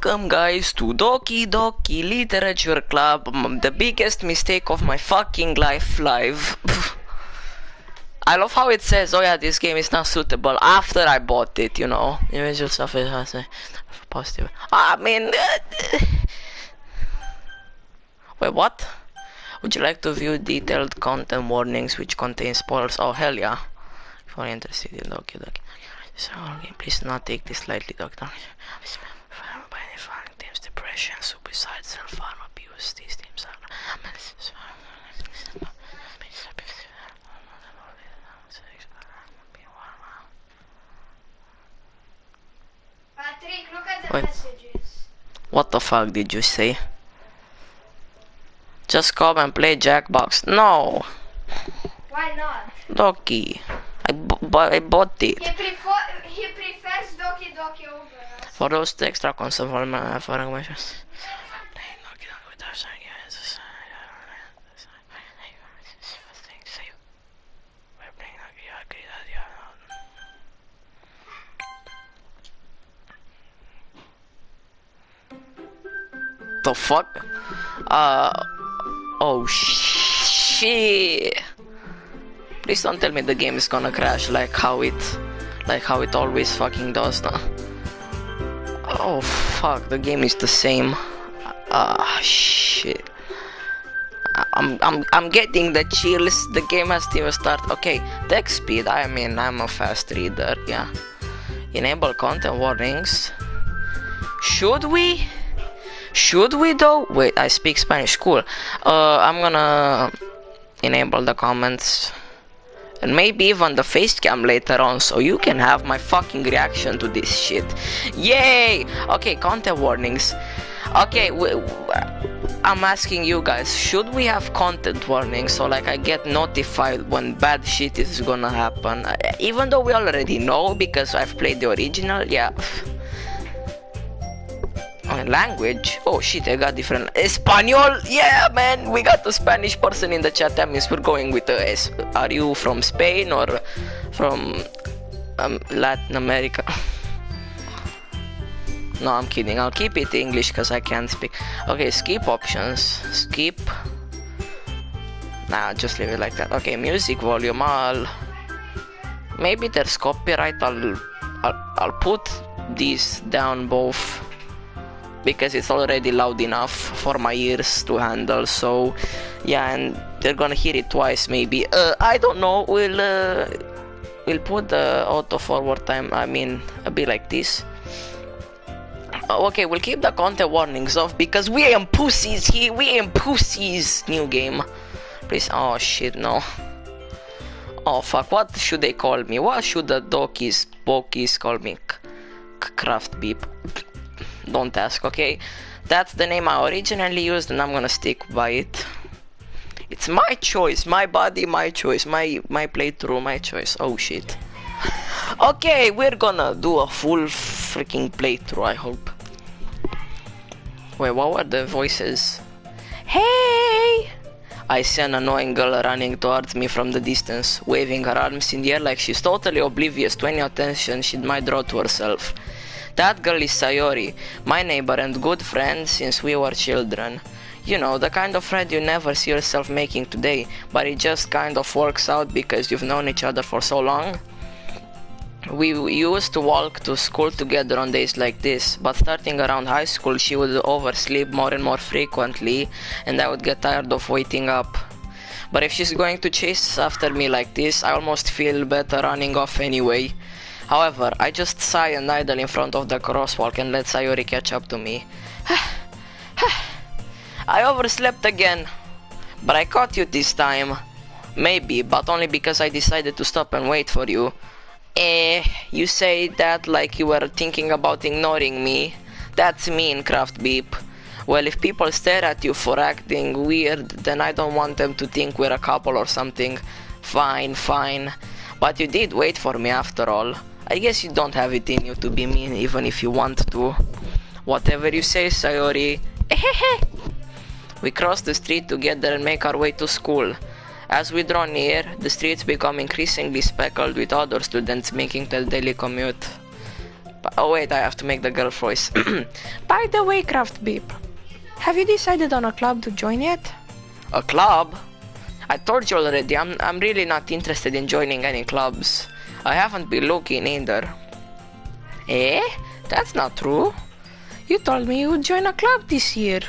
Welcome guys to Doki Doki Literature Club, the biggest mistake of my fucking life live. I love how it says, oh yeah, this game is not suitable after I bought it, you know. Individual stuff is positive. I mean, wait, what? Would you like to view detailed content warnings which contain spoilers? Oh hell yeah. If you're interested in Doki Doki. So, okay, please do not take this lightly, Doctor. Depression, suicide, self-harm, abuse, these themes are... Patrick, look at the Wait. messages. What the fuck did you say? Just come and play Jackbox. No! Why not? Doki. I bought it. He prefers Doki Doki over us. For those extra console for my the fuck? Oh shit. Please don't tell me the game is gonna crash like how it always fucking does now. Oh fuck, the game is the same. Shit. I'm getting the chills. The game has to even start. Okay, text speed. I mean, I'm a fast reader. Yeah. Enable content warnings. Should we? Should we though? Wait, I speak Spanish. Cool. I'm gonna enable the comments. And maybe even the face cam later on, so you can have my fucking reaction to this shit. Yay! Okay, content warnings. Okay, I'm asking you guys, should we have content warnings so like I get notified when bad shit is gonna happen? Even though we already know because I've played the original, yeah. Language? Oh shit, I got different. Espanol? Yeah, man, we got a Spanish person in the chat. That means we're going with S. Are you from Spain or from Latin America? No, I'm kidding. I'll keep it English because I can't speak. Okay, skip options. Skip. Nah, just leave it like that. Okay, music volume. Maybe there's copyright. I'll put these down both, because it's already loud enough for my ears to handle. So yeah, and they're gonna hear it twice maybe. I don't know. We'll put the auto forward time, I mean a bit like this. Okay, we'll keep the content warnings off because we ain't pussies here. We ain't pussies. New game, please. Oh shit, no. Oh fuck, what should they call me? What should the Dokis call me? Craft beep. Don't ask, okay? That's the name I originally used and I'm gonna stick by it. It's my choice, my body, my choice, my playthrough, my choice. Oh shit. Okay, we're gonna do a full freaking playthrough, I hope. Wait, what were the voices? Hey! I see an annoying girl running towards me from the distance, waving her arms in the air like she's totally oblivious to any attention she might draw to herself. That girl is Sayori, my neighbor and good friend since we were children. You know, the kind of friend you never see yourself making today, but it just kind of works out because you've known each other for so long. We used to walk to school together on days like this, but starting around high school she would oversleep more and more frequently, and I would get tired of waiting up. But if she's going to chase after me like this, I almost feel better running off anyway. However, I just sigh and idle in front of the crosswalk and let Sayori catch up to me. I overslept again, but I caught you this time. Maybe, but only because I decided to stop and wait for you. You say that like you were thinking about ignoring me. That's mean, Craft Beep. Well, if people stare at you for acting weird, then I don't want them to think we're a couple or something. Fine, fine. But you did wait for me after all. I guess you don't have it in you to be mean even if you want to. Whatever you say, Sayori. We cross the street together and make our way to school. As we draw near, the streets become increasingly speckled with other students making the daily commute. Oh wait, I have to make the girl voice. By the way, Craft Beep, have you decided on a club to join yet? A club? I told you already, I'm really not interested in joining any clubs. I haven't been looking either. Eh? That's not true. You told me you would join a club this year.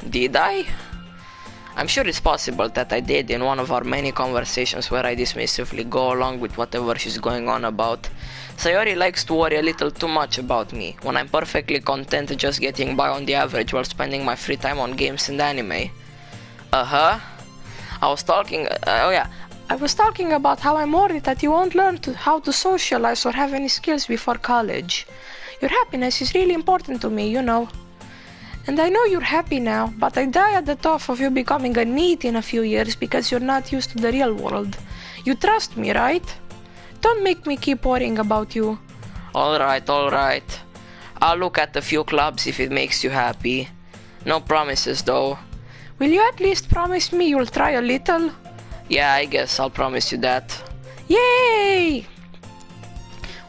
Did I? I'm sure it's possible that I did in one of our many conversations where I dismissively go along with whatever she's going on about. Sayori likes to worry a little too much about me, when I'm perfectly content just getting by on the average while spending my free time on games and anime. I was talking about how I'm worried that you won't learn how to socialize or have any skills before college. Your happiness is really important to me, you know. And I know you're happy now, but I die at the thought of you becoming a NEET in a few years because you're not used to the real world. You trust me, right? Don't make me keep worrying about you. Alright. I'll look at a few clubs if it makes you happy. No promises though. Will you at least promise me you'll try a little? Yeah, I guess I'll promise you that. Yay!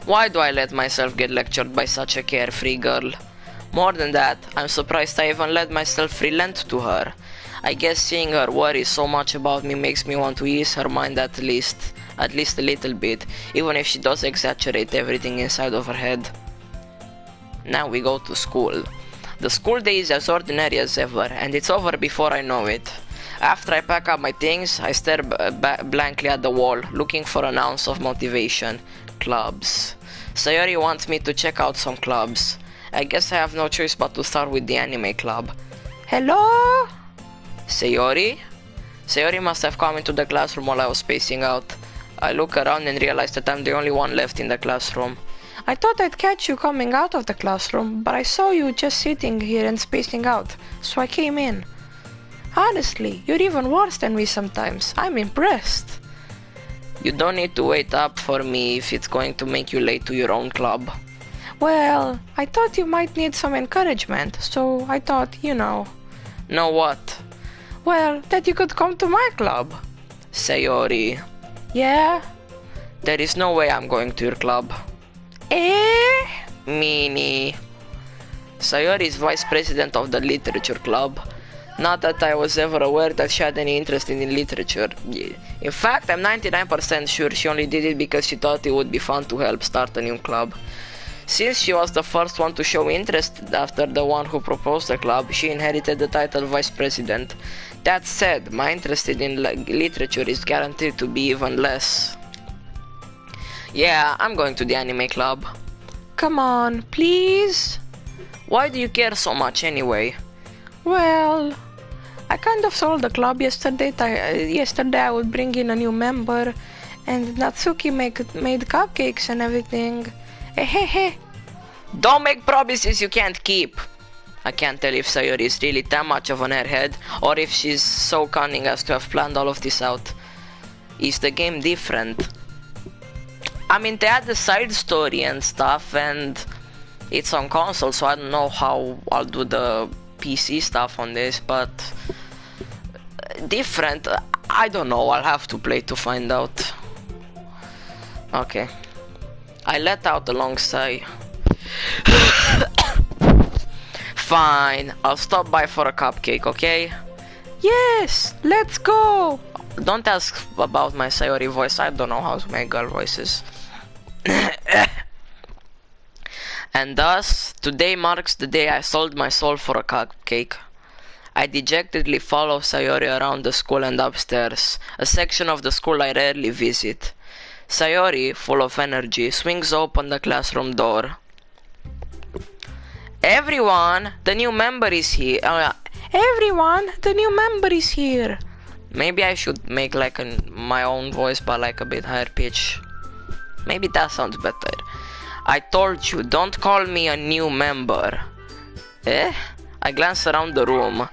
Why do I let myself get lectured by such a carefree girl? More than that, I'm surprised I even let myself relent to her. I guess seeing her worry so much about me makes me want to ease her mind at least a little bit, even if she does exaggerate everything inside of her head. Now we go to school. The school day is as ordinary as ever, and it's over before I know it. After I pack up my things, I stare blankly at the wall, looking for an ounce of motivation. Clubs. Sayori wants me to check out some clubs. I guess I have no choice but to start with the anime club. Hello? Sayori? Sayori must have come into the classroom while I was spacing out. I look around and realize that I'm the only one left in the classroom. I thought I'd catch you coming out of the classroom, but I saw you just sitting here and spacing out, so I came in. Honestly, you're even worse than me sometimes. I'm impressed. You don't need to wait up for me if it's going to make you late to your own club. Well, I thought you might need some encouragement, so I thought, you know. Know what? Well, that you could come to my club. Sayori. Yeah? There is no way I'm going to your club. Eh? Meanie. Sayori is vice president of the literature club. Not that I was ever aware that she had any interest in literature. In fact, I'm 99% sure she only did it because she thought it would be fun to help start a new club. Since she was the first one to show interest after the one who proposed the club, she inherited the title vice president. That said, my interest in literature is guaranteed to be even less. Yeah, I'm going to the anime club. Come on, please? Why do you care so much anyway? Well, I kind of told the club yesterday I would bring in a new member, and Natsuki made cupcakes and everything. Hey. Don't make promises you can't keep. I can't tell if Sayori is really that much of an airhead, or if she's so cunning as to have planned all of this out. Is the game different? I mean, they had the side story and stuff, and it's on console, so I don't know how I'll do the PC stuff on this, but different, I don't know, I'll have to play to find out. Okay. I let out a long sigh. Fine, I'll stop by for a cupcake, okay? Yes, let's go! Don't ask about my Sayori voice, I don't know how to make girl voices. And thus, today marks the day I sold my soul for a cupcake. I dejectedly follow Sayori around the school and upstairs, a section of the school I rarely visit. Sayori, full of energy, swings open the classroom door. Everyone, the new member is here. Everyone, the new member is here. Maybe I should make like my own voice but like a bit higher pitch. Maybe that sounds better. I told you, don't call me a new member. Eh? I glance around the room.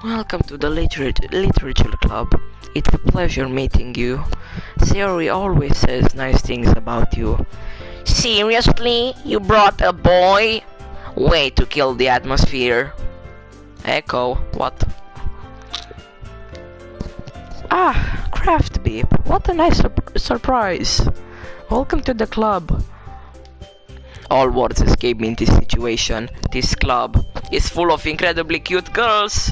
Welcome to the literature club. It's a pleasure meeting you. Sayori always says nice things about you. Seriously? You brought a boy? Way to kill the atmosphere. Echo, what? Ah, Craft Beep, what a nice surprise. Welcome to the club. All words escape me in this situation. This club is full of incredibly cute girls.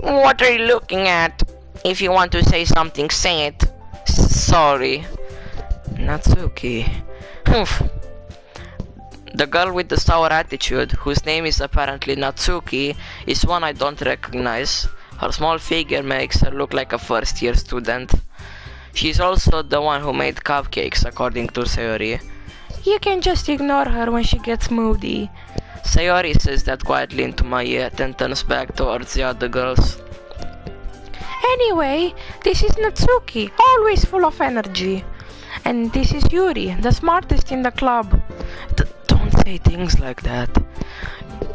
What are you looking at? If you want to say something, say it. Sorry. Natsuki. Humph. The girl with the sour attitude, whose name is apparently Natsuki, is one I don't recognize. Her small figure makes her look like a first-year student. She's also the one who made cupcakes, according to Sayori. You can just ignore her when she gets moody. Sayori says that quietly into my ear, then turns back towards the other girls. Anyway, this is Natsuki, always full of energy. And this is Yuri, the smartest in the club. Don't say things like that.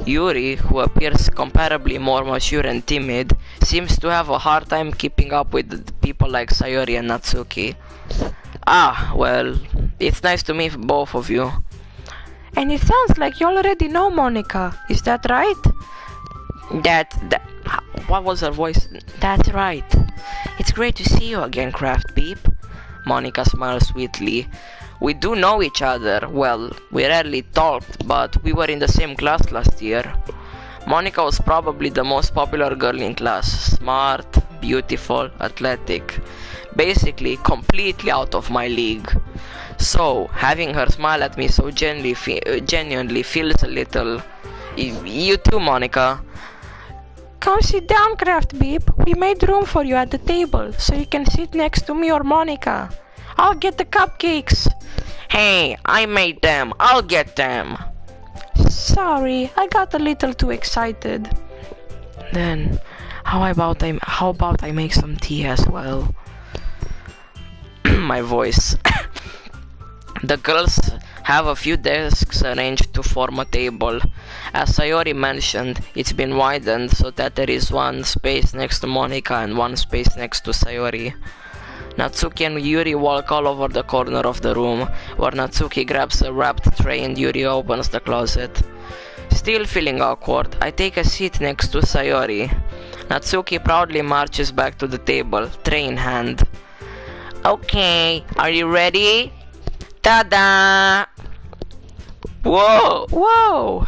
Yuri, who appears comparably more mature and timid, seems to have a hard time keeping up with people like Sayori and Natsuki. Ah, well, it's nice to meet both of you. And it sounds like you already know Monica, is that right? What was her voice? That's right. It's great to see you again, Craft Beep. Monica smiles sweetly. We do know each other. Well, we rarely talked, but we were in the same class last year. Monica was probably the most popular girl in class. Smart, beautiful, athletic. Basically, completely out of my league. So, having her smile at me so genuinely feels a little... You too, Monica. Come sit down, Craft Beep. We made room for you at the table, so you can sit next to me or Monica. I'll get the cupcakes. Hey, I made them. I'll get them. Sorry, I got a little too excited. Then, how about I make some tea as well? My voice. The girls have a few desks arranged to form a table. As Sayori mentioned, it's been widened so that there is one space next to Monica and one space next to Sayori. Natsuki and Yuri walk all over the corner of the room, where Natsuki grabs a wrapped tray and Yuri opens the closet. Still feeling awkward, I take a seat next to Sayori. Natsuki proudly marches back to the table, tray in hand. Okay, are you ready? Ta-da! Whoa! Whoa!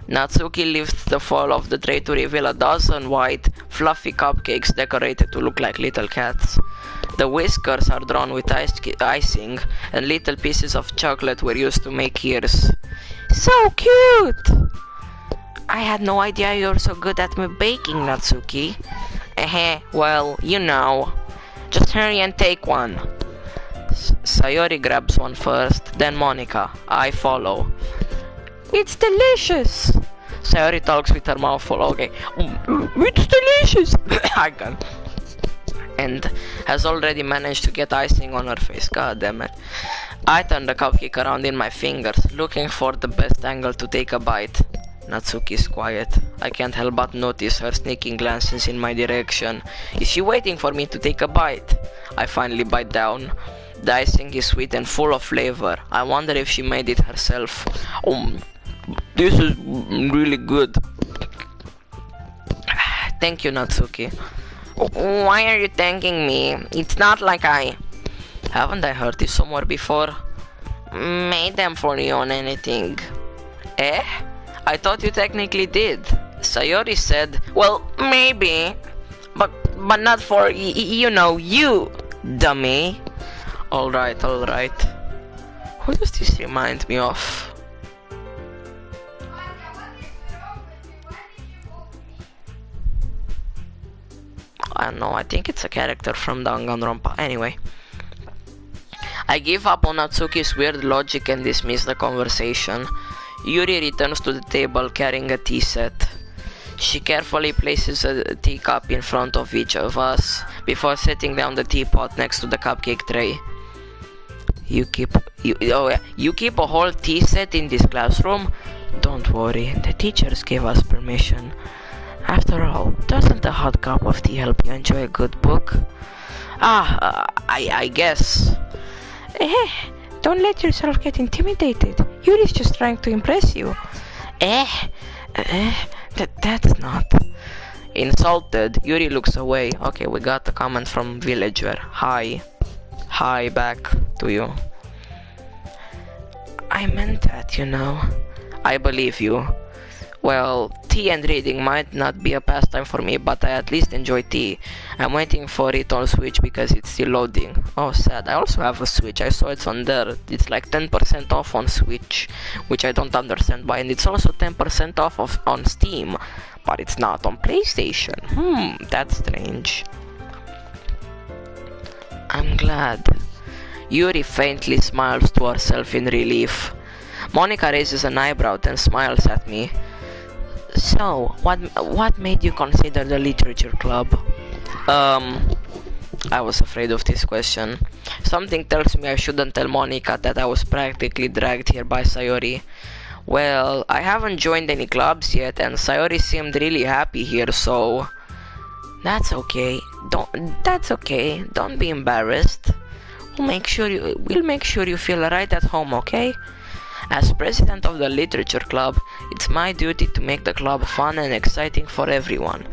Natsuki lifts the foil of the tray to reveal a dozen white, fluffy cupcakes decorated to look like little cats. The whiskers are drawn with icing, and little pieces of chocolate were used to make ears. So cute! I had no idea you were so good at baking, Natsuki. Well, you know. Just hurry and take one. Sayori grabs one first, then Monica. I follow. It's delicious! Sayori talks with her mouth full. Okay. It's delicious! I can. And has already managed to get icing on her face. God damn it. I turn the cupcake around in my fingers, looking for the best angle to take a bite. Natsuki is quiet. I can't help but notice her sneaking glances in my direction. Is she waiting for me to take a bite? I finally bite down. The icing is sweet and full of flavor. I wonder if she made it herself. This is really good. Thank you, Natsuki. Why are you thanking me? It's not like I... Haven't I heard this somewhere before? Made them for you on anything. Eh? I thought you technically did. Sayori said, well, maybe. But not for, you know, you, dummy. Alright. Who does this remind me of? I don't know, I think it's a character from Danganronpa. Anyway. I give up on Natsuki's weird logic and dismiss the conversation. Yuri returns to the table carrying a tea set. She carefully places a teacup in front of each of us before setting down the teapot next to the cupcake tray. You keep a whole tea set in this classroom? Don't worry, the teachers gave us permission. After all, doesn't a hot cup of tea help you enjoy a good book? I guess. Don't let yourself get intimidated. Yuri's just trying to impress you. That's not... Insulted, Yuri looks away. Okay, we got a comment from Villager. Hi back to you. I meant that, you know. I believe you. Well, tea and reading might not be a pastime for me, but I at least enjoy tea. I'm waiting for it on Switch because it's still loading. Oh, sad. I also have a Switch. I saw it's on there. It's like 10% off on Switch, which I don't understand why. And it's also 10% off on Steam, but it's not on PlayStation. That's strange. I'm glad. Yuri faintly smiles to herself in relief. Monica raises an eyebrow and smiles at me. So, what made you consider the literature club? I was afraid of this question. Something tells me I shouldn't tell Monica that I was practically dragged here by Sayori. Well, I haven't joined any clubs yet, and Sayori seemed really happy here, so... That's okay. That's okay. Don't be embarrassed. We'll make sure you feel right at home, okay? As president of the literature club, it's my duty to make the club fun and exciting for everyone.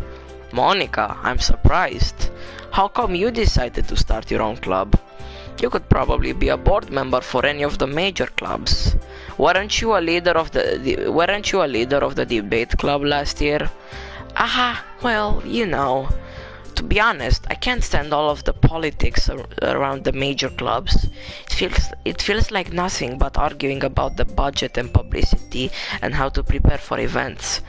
Monica, I'm surprised. How come you decided to start your own club? You could probably be a board member for any of the major clubs. Weren't you a leader of the debate club last year? Aha, well, you know. To be honest, I can't stand all of the politics around the major clubs. It feels like nothing but arguing about the budget and publicity and how to prepare for events.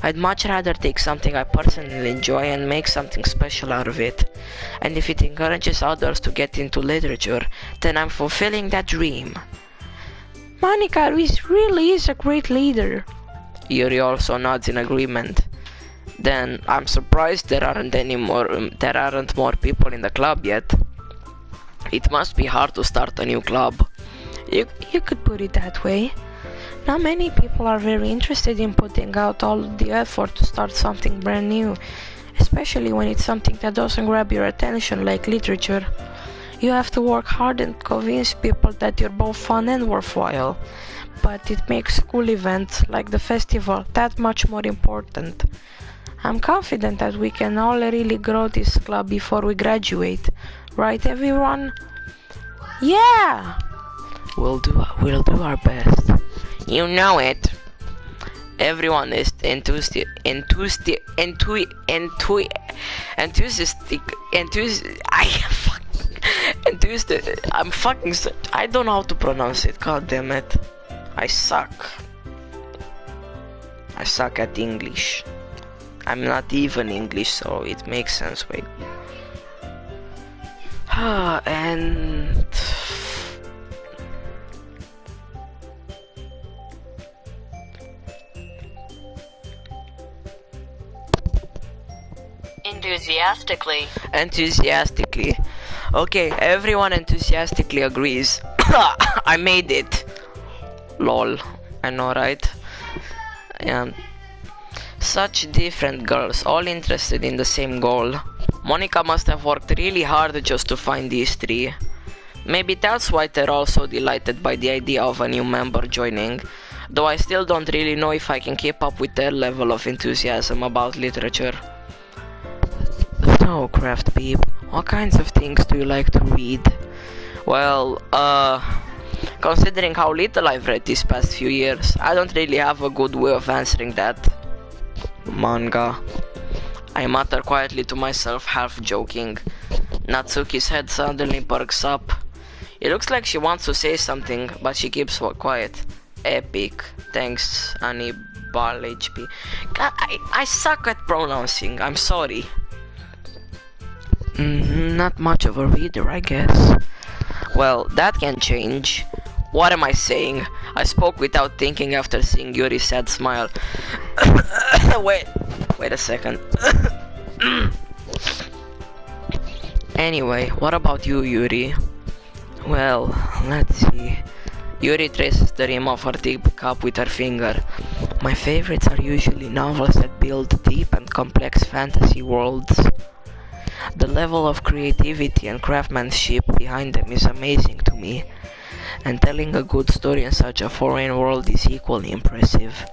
I'd much rather take something I personally enjoy and make something special out of it. And if it encourages others to get into literature, then I'm fulfilling that dream. Monica really is a great leader. Yuri also nods in agreement. Then I'm surprised there aren't more people in the club yet. It must be hard to start a new club. You could put it that way. Not many people are very interested in putting out all the effort to start something brand new, especially when it's something that doesn't grab your attention like literature. You have to work hard and convince people that you're both fun and worthwhile. But it makes school events like the festival that much more important. I'm confident that we can all really grow this club before we graduate. Right, everyone? Yeah! We'll do our best. You know it. Everyone is enthusiastic. I don't know how to pronounce it. God damn it. I suck at English. I'm not even English, so it makes sense. Wait. And... Enthusiastically. Okay, everyone enthusiastically agrees. I made it. Lol. I know, right? Such different girls, all interested in the same goal. Monica must have worked really hard just to find these three. Maybe that's why they're all so delighted by the idea of a new member joining, though I still don't really know if I can keep up with their level of enthusiasm about literature. So, Craft Peep, what kinds of things do you like to read? Well, considering how little I've read these past few years, I don't really have a good way of answering that. Manga. I mutter quietly to myself, half joking. Natsuki's head suddenly perks up. It looks like she wants to say something, but she keeps quiet. Epic. Thanks, Annie Ball HP. God, I suck at pronouncing. I'm sorry. Not much of a reader, I guess. Well, that can change. What am I saying? I spoke without thinking after seeing Yuri's sad smile. Wait a second. Anyway, what about you, Yuri? Well, let's see. Yuri traces the rim of her teacup with her finger. My favorites are usually novels that build deep and complex fantasy worlds. The level of creativity and craftsmanship behind them is amazing to me, and telling a good story in such a foreign world is equally impressive.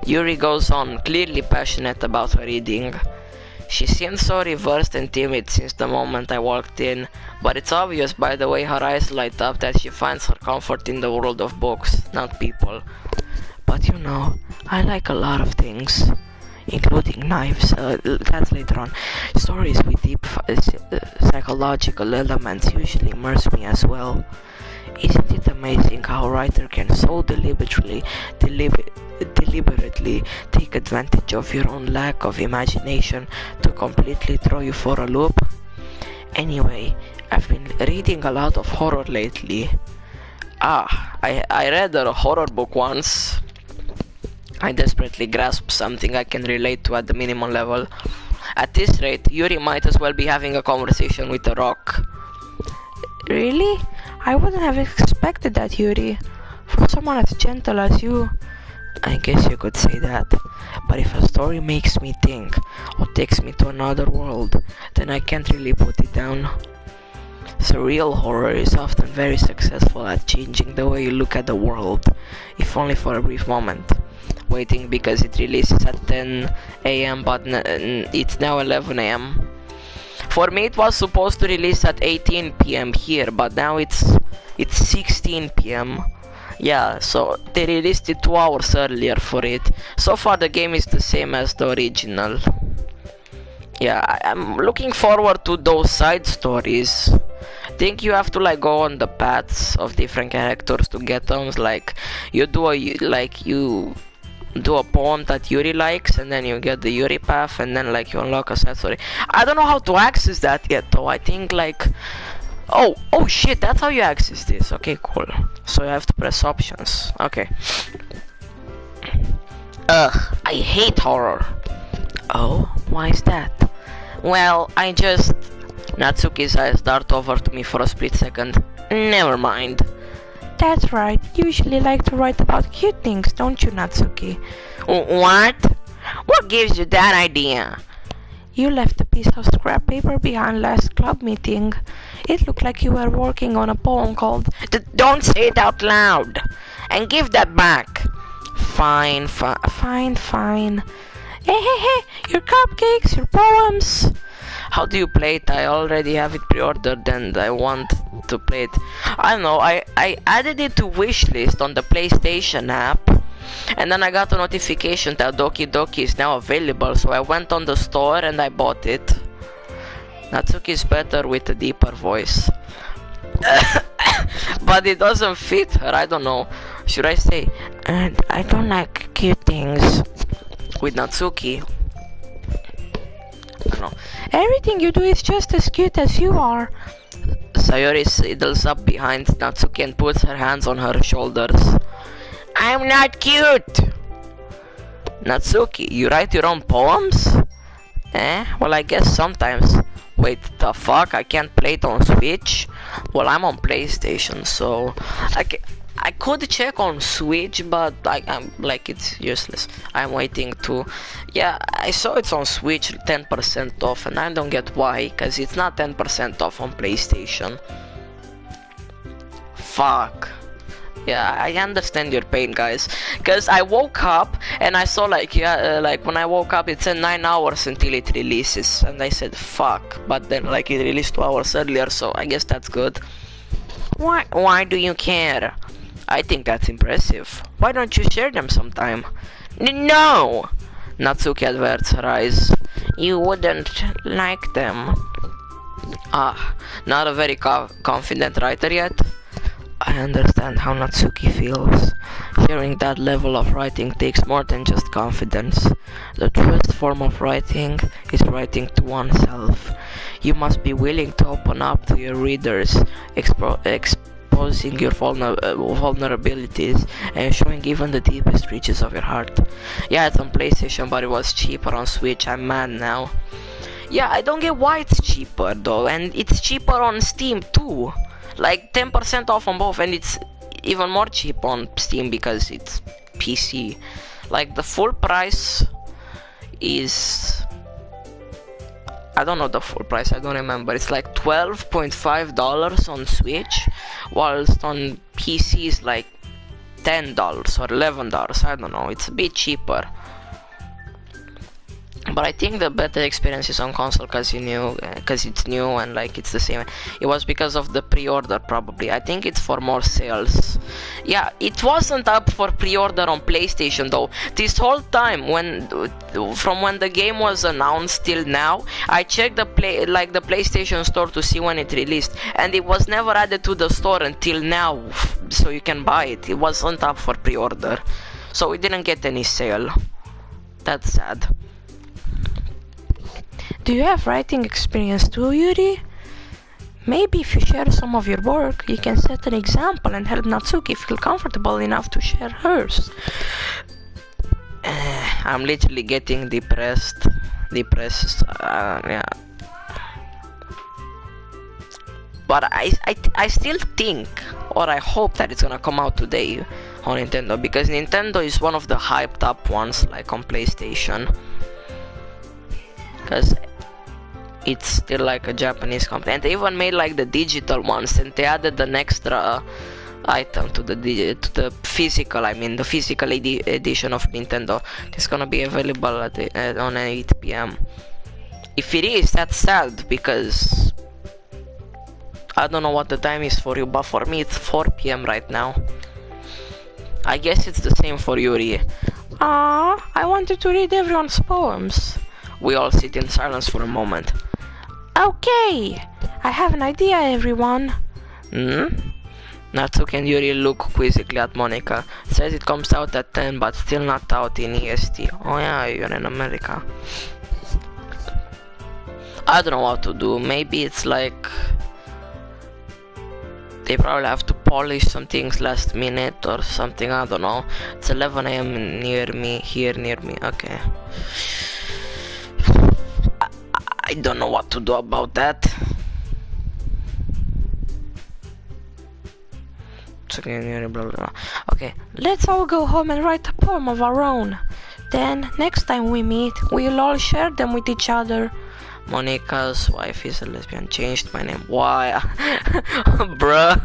Yuri goes on, clearly passionate about her reading. She seemed so reversed and timid since the moment I walked in, but it's obvious by the way her eyes light up that she finds her comfort in the world of books, not people. But you know, I like a lot of things, including knives, that's later on. Stories with deep psychological elements usually immerse me as well. Isn't it amazing how a writer can so deliberately take advantage of your own lack of imagination to completely throw you for a loop? Anyway, I've been reading a lot of horror lately. I read a horror book once. I desperately grasped something I can relate to at the minimum level. At this rate, Yuri might as well be having a conversation with a rock. Really? I wouldn't have expected that, Yuri. For someone as gentle as you. I guess you could say that. But if a story makes me think, or takes me to another world, then I can't really put it down. Surreal horror is often very successful at changing the way you look at the world, if only for a brief moment. Waiting because it releases at 10 AM but it's now 11 AM. For me it was supposed to release at 18 PM here, but now it's 16 PM. Yeah, so they released it 2 hours earlier for it. So far the game is the same as the original. Yeah, I'm looking forward to those side stories. Think you have to like go on the paths of different characters to get them. Like you do a poem that Yuri likes, and then you get the Yuri path, and then like you unlock a side story. I don't know how to access that yet though. I think like oh shit, that's how you access this. Okay, cool. So you have to press options. Okay. I hate horror. Oh, why is that? Well, Natsuki's eyes dart over to me for a split second. Never mind. That's right. You usually like to write about cute things, don't you, Natsuki? What? What gives you that idea? You left a piece of scrap paper behind last club meeting. It looked like you were working on a poem called Don't say it out loud! And give that back! Fine. Hey, your cupcakes, your poems! How do you play it? I already have it pre-ordered and I want to play it. I don't know, I added it to wishlist on the PlayStation app. And then I got a notification that Doki Doki is now available, so I went on the store and I bought it. Natsuki is better with a deeper voice. But it doesn't fit her, I don't know. Should I say, I don't like cute things with Natsuki? I don't know. Everything you do is just as cute as you are. Sayori sidles up behind Natsuki and puts her hands on her shoulders. I'm not cute! Natsuki, you write your own poems? Well, I guess sometimes. Wait, the fuck? I can't play it on Switch? Well, I'm on PlayStation, so I could check on Switch, but I'm like, it's useless. I'm waiting to... Yeah, I saw it's on Switch 10% off, and I don't get why, because it's not 10% off on PlayStation. Fuck. Yeah, I understand your pain, guys. Because I woke up and I saw like, like when I woke up it said 9 hours until it releases. And I said, fuck. But then like it released 2 hours earlier, so I guess that's good. Why do you care? I think that's impressive. Why don't you share them sometime? No! Natsuki averts her eyes. You wouldn't like them. Not a very confident writer yet? I understand how Natsuki feels. Sharing that level of writing takes more than just confidence. The truest form of writing is writing to oneself. You must be willing to open up to your readers, exposing your vulnerabilities and showing even the deepest reaches of your heart. Yeah, it's on PlayStation, but it was cheaper on Switch. I'm mad now. Yeah, I don't get why it's cheaper though, and it's cheaper on Steam too. Like 10% off on both, and it's even more cheap on Steam because it's PC. Like the full price is, I don't know the full price, I don't remember. It's like $12.5 on Switch, whilst on PC is like $10 or $11. I don't know, it's a bit cheaper. But I think the better experience is on console because it's new and like it's the same. It was because of the pre-order probably. I think it's for more sales. Yeah, it wasn't up for pre-order on PlayStation though. This whole time from when the game was announced till now, I checked the PlayStation Store to see when it released, and it was never added to the store until now, so you can buy it. It wasn't up for pre-order, so we didn't get any sale. That's sad. Do you have writing experience too, Yuri? Maybe if you share some of your work, you can set an example and help Natsuki feel comfortable enough to share hers. I'm literally getting depressed. Yeah. But I still think, or I hope that it's gonna come out today on Nintendo, because Nintendo is one of the hyped up ones, like on PlayStation. Because it's still like a Japanese company, and they even made like the digital ones, and they added an extra item to the physical. I mean, the physical edition of Nintendo. It's gonna be available on 8 p.m. If it is, that's sad because I don't know what the time is for you, but for me it's 4 p.m. right now. I guess it's the same for Yuri. Ah, I wanted to read everyone's poems. We all sit in silence for a moment. Okay, I have an idea, everyone. Natsuki and Yuri look quizzically at Monica. Says it comes out at 10, but still not out in EST. Oh yeah, you're in America. I don't know what to do. Maybe it's like they probably have to polish some things last minute or something. I don't know. It's 11 a.m. near me. Okay. I don't know what to do about that. Okay, let's all go home and write a poem of our own. Then, next time we meet, we'll all share them with each other. Monica's wife is a lesbian. Changed my name. Why? Bruh.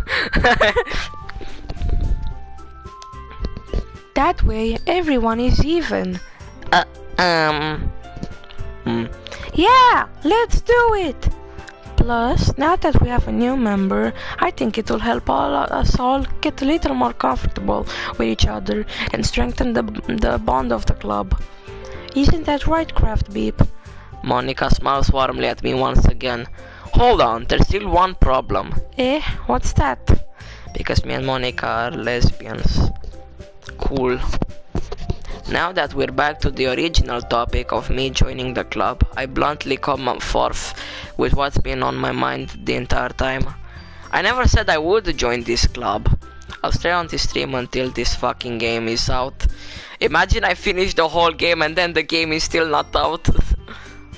That way, everyone is even. Yeah, let's do it! Plus, now that we have a new member, I think it will help us all get a little more comfortable with each other and strengthen the bond of the club. Isn't that right, Craft Beep? Monica smiles warmly at me once again. Hold on, there's still one problem. Eh, what's that? Because me and Monica are lesbians. Cool. Now that we're back to the original topic of me joining the club, I bluntly come forth with what's been on my mind the entire time. I never said I would join this club. I'll stay on this stream until this fucking game is out. Imagine I finish the whole game and then the game is still not out.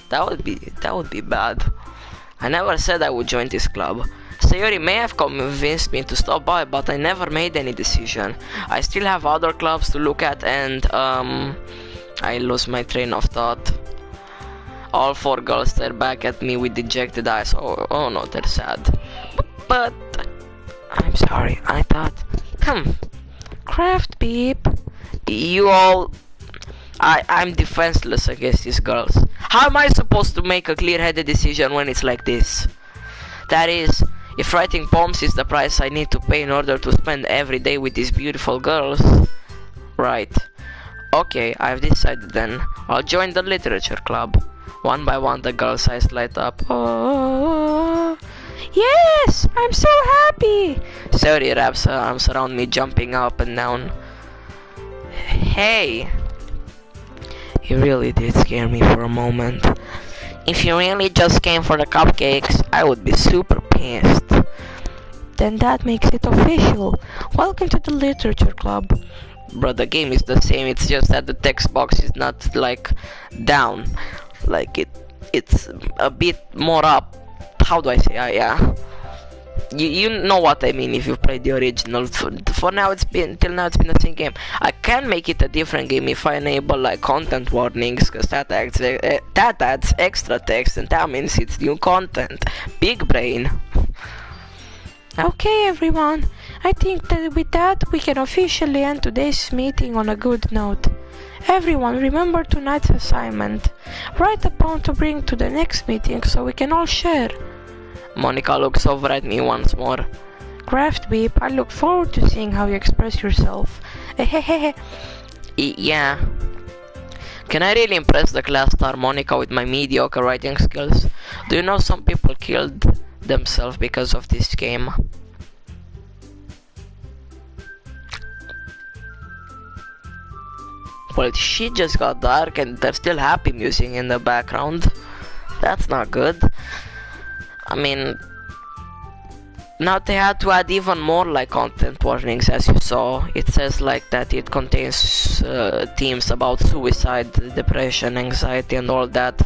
That would be bad. I never said I would join this club. Sayori may have convinced me to stop by, but I never made any decision. I still have other clubs to look at, and I lose my train of thought. All four girls stare back at me with dejected eyes. Oh no, they're sad. But I'm sorry, I thought. Craft Beep. You all... I'm defenseless against these girls. How am I supposed to make a clear-headed decision when it's like this? That is, if writing poems is the price I need to pay in order to spend every day with these beautiful girls. Right. Okay, I've decided then. I'll join the literature club. One by one the girls' eyes light up. Oh, yes! I'm so happy! Sayori wraps her arms around me, jumping up and down. Hey! You really did scare me for a moment. If you really just came for the cupcakes, I would be super pissed. Then that makes it official. Welcome to the literature club. Bro, the game is the same, it's just that the text box is not like down. Like it's a bit more up. How do I say? Yeah. You know what I mean if you played the original. For now it's been the same game. I can make it a different game if I enable like content warnings, because that adds extra text and that means it's new content. Big brain. Okay everyone, I think that with that we can officially end today's meeting on a good note. Everyone, remember tonight's assignment. Write a poem to bring to the next meeting so we can all share. Monica looks over at me once more. Craft Beep, I look forward to seeing how you express yourself. Hehehe. Yeah. Can I really impress the class star Monica with my mediocre writing skills? Do you know some people killed themselves because of this game? Well, shit just got dark and there's still happy music in the background. That's not good. I mean, now they had to add even more like content warnings, as you saw. It says like that it contains themes about suicide, depression, anxiety and all that.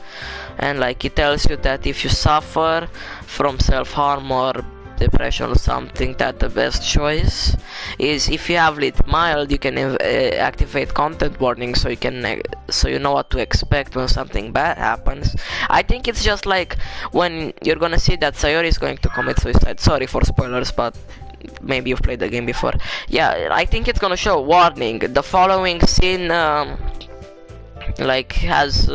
And like it tells you that if you suffer from self-harm or depression or something, that the best choice is, if you have it mild, you can activate content warning so you can so you know what to expect when something bad happens. I think it's just like when you're gonna see that Sayori is going to commit suicide. Sorry for spoilers, but maybe you've played the game before. Yeah, I think it's gonna show warning, the following scene like has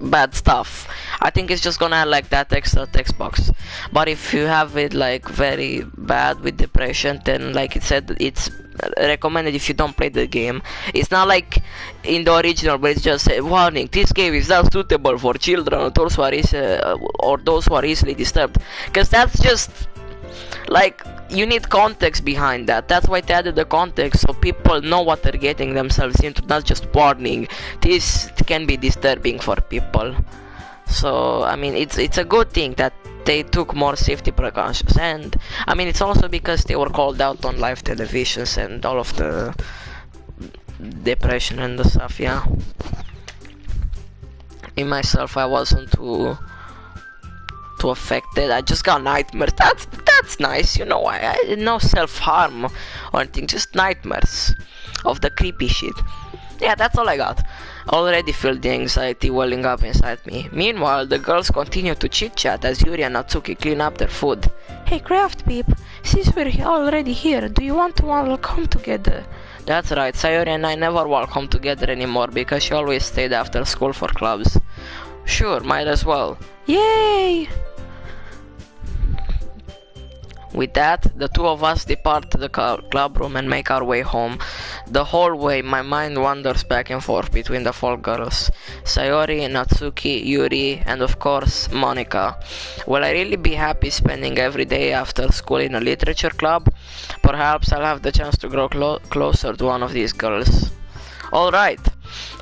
bad stuff. I think it's just gonna add like that extra text box. But if you have it like very bad with depression, then like it said, it's recommended if you don't play the game. It's not like in the original, but it's just a warning, this game is not suitable for children or those who are easily disturbed, because that's just like, you need context behind that. That's why they added the context, so people know what they're getting themselves into, not just warning. This can be disturbing for people. So I mean, it's a good thing that they took more safety precautions, and I mean, it's also because they were called out on live televisions and all of the depression and the stuff. Yeah, in myself, I wasn't too affected. I just got nightmares. That's nice, you know. I no self-harm or anything, just nightmares of the creepy shit. Yeah, that's all I got. Already feel the anxiety welling up inside me. Meanwhile, the girls continue to chit-chat as Yuri and Natsuki clean up their food. Hey Craft Beep, since we're already here, do you want to all come together? That's right, Sayori and I never walk home together anymore because she always stayed after school for clubs. Sure, might as well. Yay! With that, the two of us depart the club room and make our way home. The whole way, my mind wanders back and forth between the four girls. Sayori, Natsuki, Yuri, and of course, Monica. Will I really be happy spending every day after school in a literature club? Perhaps I'll have the chance to grow closer to one of these girls. Alright,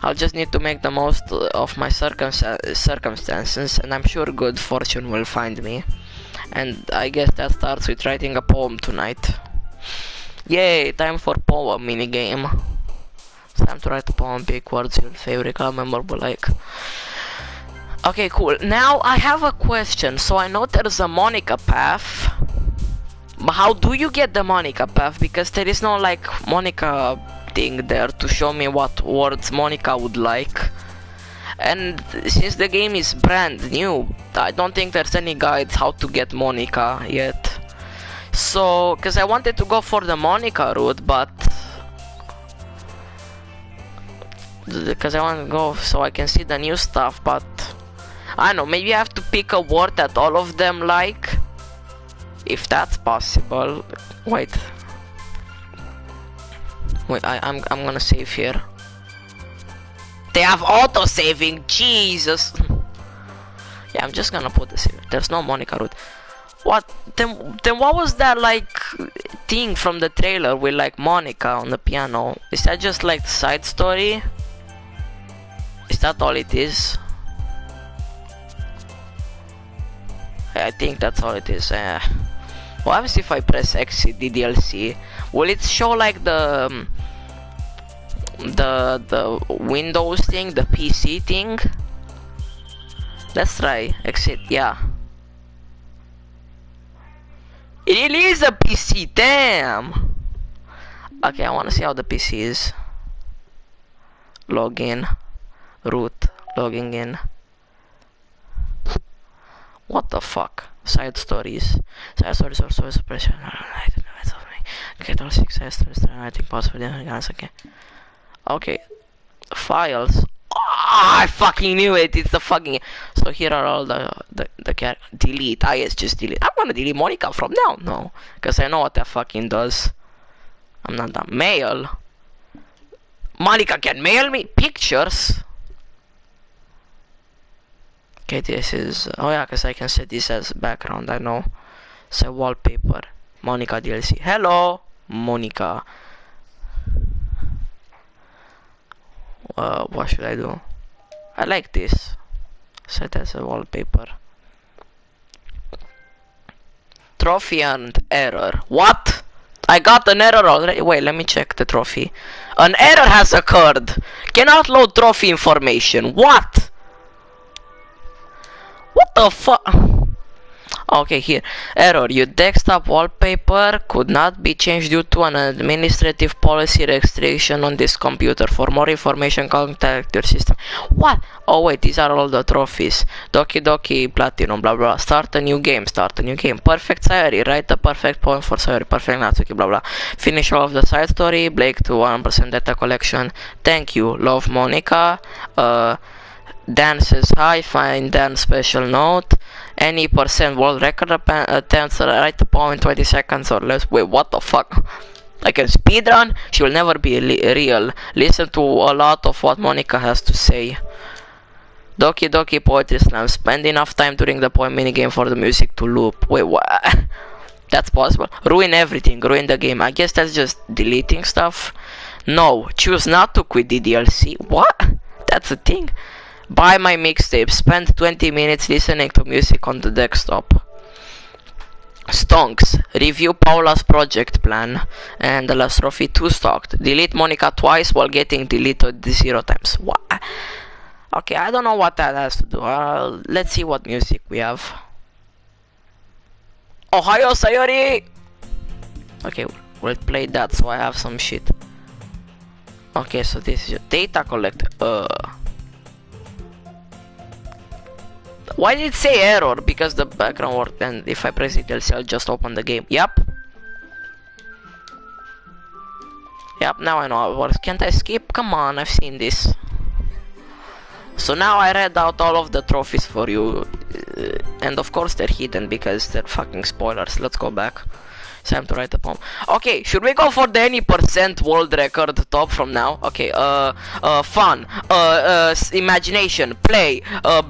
I'll just need to make the most of my circumstances, and I'm sure good fortune will find me. And I guess that starts with writing a poem tonight. Yay, time for poem minigame. It's time to write a poem, big words, your favorite, memorable, like. Okay, cool. Now I have a question. So I know there's a Monica path. But how do you get the Monica path? Because there is no like Monica thing there to show me what words Monica would like. And since the game is brand new, I don't think there's any guides how to get Monica yet. So, because I wanted to go for the Monica route, but because I want to go so I can see the new stuff, but I don't know, maybe I have to pick a word that all of them like, if that's possible. Wait, I'm gonna save here. They have auto-saving, Jesus! Yeah, I'm just gonna put this here. There's no Monica route. What? Then what was that, like, thing from the trailer with, like, Monica on the piano? Is that just, like, the side story? Is that all it is? I think that's all it is. What happens if I press exit the DLC? Will it show, like, the Windows thing, the PC thing? Let's try exit. Yeah, it really is a PC. Damn. Okay, I want to see how the PC is. Login, root, logging in. What the fuck? Side stories or story suppression. Okay, all 6 side stories. I think possibly. Okay. Files. Ah, I fucking knew it. It's the fucking. So here are all the delete. Ah, yes, just delete. I'm gonna delete Monica from now. No, because I know what that fucking does. I'm not that mail. Monica can mail me pictures. Okay, this is. Oh yeah, because I can set this as background. I know. Say wallpaper. Monica DLC. Hello, Monica. What should I do? I like this. Set as a wallpaper. Trophy and error. What? I got an error already. Wait, let me check the trophy. An error has occurred. Cannot load trophy information. What? What the fuck? Okay, here. Error. Your desktop wallpaper could not be changed due to an administrative policy restriction on this computer. For more information, contact your system. What? Oh wait, these are all the trophies. Doki Doki Platinum, blah blah. Start a new game, start a new game. Perfect Sayori, write a perfect poem for Sayori. Perfect Natsuki, blah blah. Finish all of the side story, Blake to 1% data collection. Thank you, love Monica. Dan says hi, find Dan special note. Any percent world record attempts, write a poem in 20 seconds or less. Wait, what the fuck? I can speedrun? She will never be real. Listen to a lot of what Monica has to say. Doki Doki Poetry Slam. Spend enough time during the poem minigame for the music to loop. Wait, what? That's possible. Ruin everything, ruin the game. I guess that's just deleting stuff. No, choose not to quit the DLC. What? That's a thing. Buy my mixtape. Spend 20 minutes listening to music on the desktop. Stonks. Review Paula's project plan. And the last trophy 2 stocked. Delete Monica twice while getting deleted 0 times. What? Okay, I don't know what that has to do. Let's see what music we have. Ohio Sayori! Okay, we'll play that so I have some shit. Okay, so this is your data collect. Why did it say error? Because the background worked, and if I press it, I'll just open the game. Yep. Yep, now I know how it works. Can't I skip? Come on, I've seen this. So now I read out all of the trophies for you. And of course they're hidden because they're fucking spoilers. Let's go back. It's time to write a poem. Okay, should we go for the any percent world record top from now? Okay, fun, imagination, play,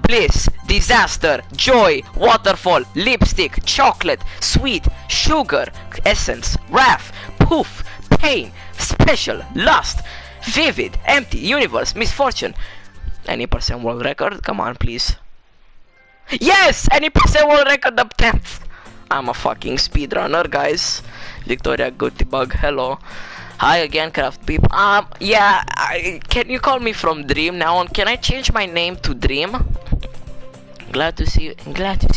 bliss, disaster, joy, waterfall, lipstick, chocolate, sweet, sugar, essence, wrath, poof, pain, special, lust, vivid, empty, universe, misfortune. Any percent world record? Come on, please. Yes! Any percent world record up 10th. I'm a fucking speedrunner, guys. Victoria Goodbug, hello. Hi again, craft people. Yeah, can you call me from Dream now on? Can I change my name to Dream? Glad to see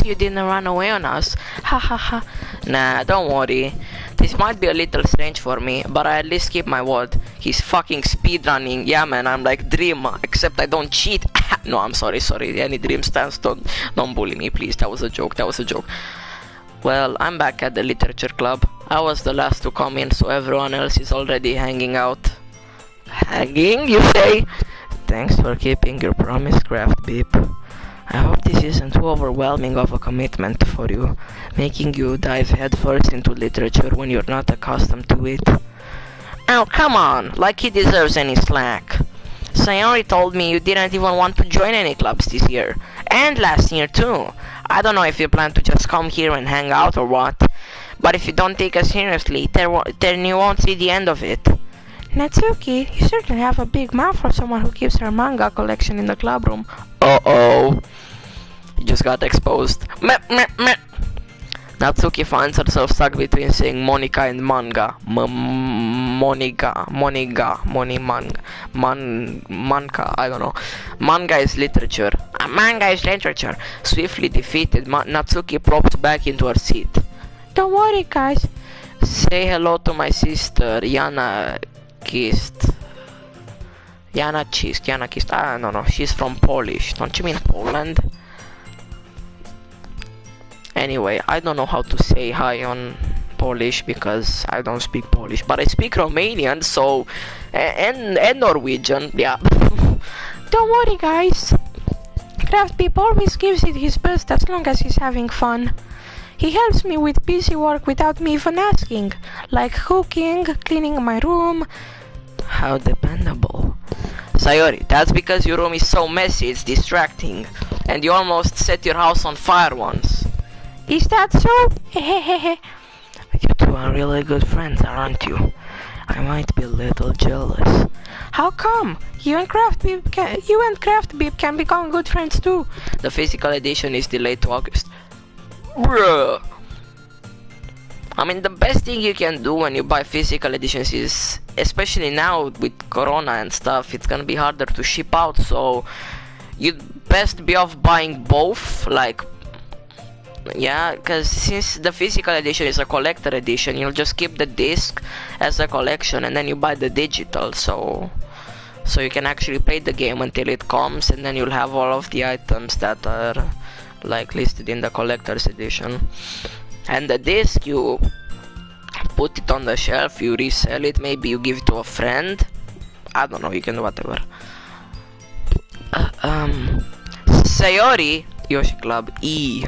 you didn't run away on us. Ha ha ha. Nah, don't worry. This might be a little strange for me, but I at least keep my word. He's fucking speedrunning. Yeah, man, I'm like Dream, except I don't cheat. No, I'm sorry. Any Dream stands, don't bully me, please. That was a joke. Well, I'm back at the literature club. I was the last to come in, so everyone else is already hanging out. Hanging, you say? Thanks for keeping your promise, Craft Beep. I hope this isn't too overwhelming of a commitment for you, making you dive headfirst into literature when you're not accustomed to it. Oh, come on, like he deserves any slack. Sayori told me you didn't even want to join any clubs this year, and last year too. I don't know if you plan to just come here and hang out or what, but if you don't take us seriously, then you won't see the end of it. Natsuki, you certainly have a big mouth for someone who keeps her manga collection in the club room. Uh-oh. You just got exposed. Meh, meh, meh. Natsuki finds herself stuck between saying Monica and manga. Monica, manka, I don't know. Manga is literature. Manga is literature. Swiftly defeated, Natsuki plops back into her seat. Don't worry, guys. Say hello to my sister, Yana Kist. I don't know. She's from Polish. Don't you mean Poland? Anyway, I don't know how to say hi on Polish because I don't speak Polish, but I speak Romanian, so and Norwegian, yeah. Don't worry, guys. Craft Beep always gives it his best as long as he's having fun. He helps me with busy work without me even asking, like cooking, cleaning my room. How dependable. Sayori, that's because your room is so messy, it's distracting. And you almost set your house on fire once. Is that so? Hehehehe. You two are really good friends, aren't you? I might be a little jealous. How come? You and Craft Beep can become good friends too. The physical edition is delayed to August. Bruh. I mean, the best thing you can do when you buy physical editions is, especially now with Corona and stuff, it's gonna be harder to ship out, so you'd best be off buying both, like, yeah, because since the physical edition is a collector edition, you'll just keep the disc as a collection and then you buy the digital, so you can actually play the game until it comes, and then you'll have all of the items that are like listed in the collector's edition. And the disc, you put it on the shelf, you resell it, maybe you give it to a friend, I don't know, you can do whatever. Sayori Yoshi Club E.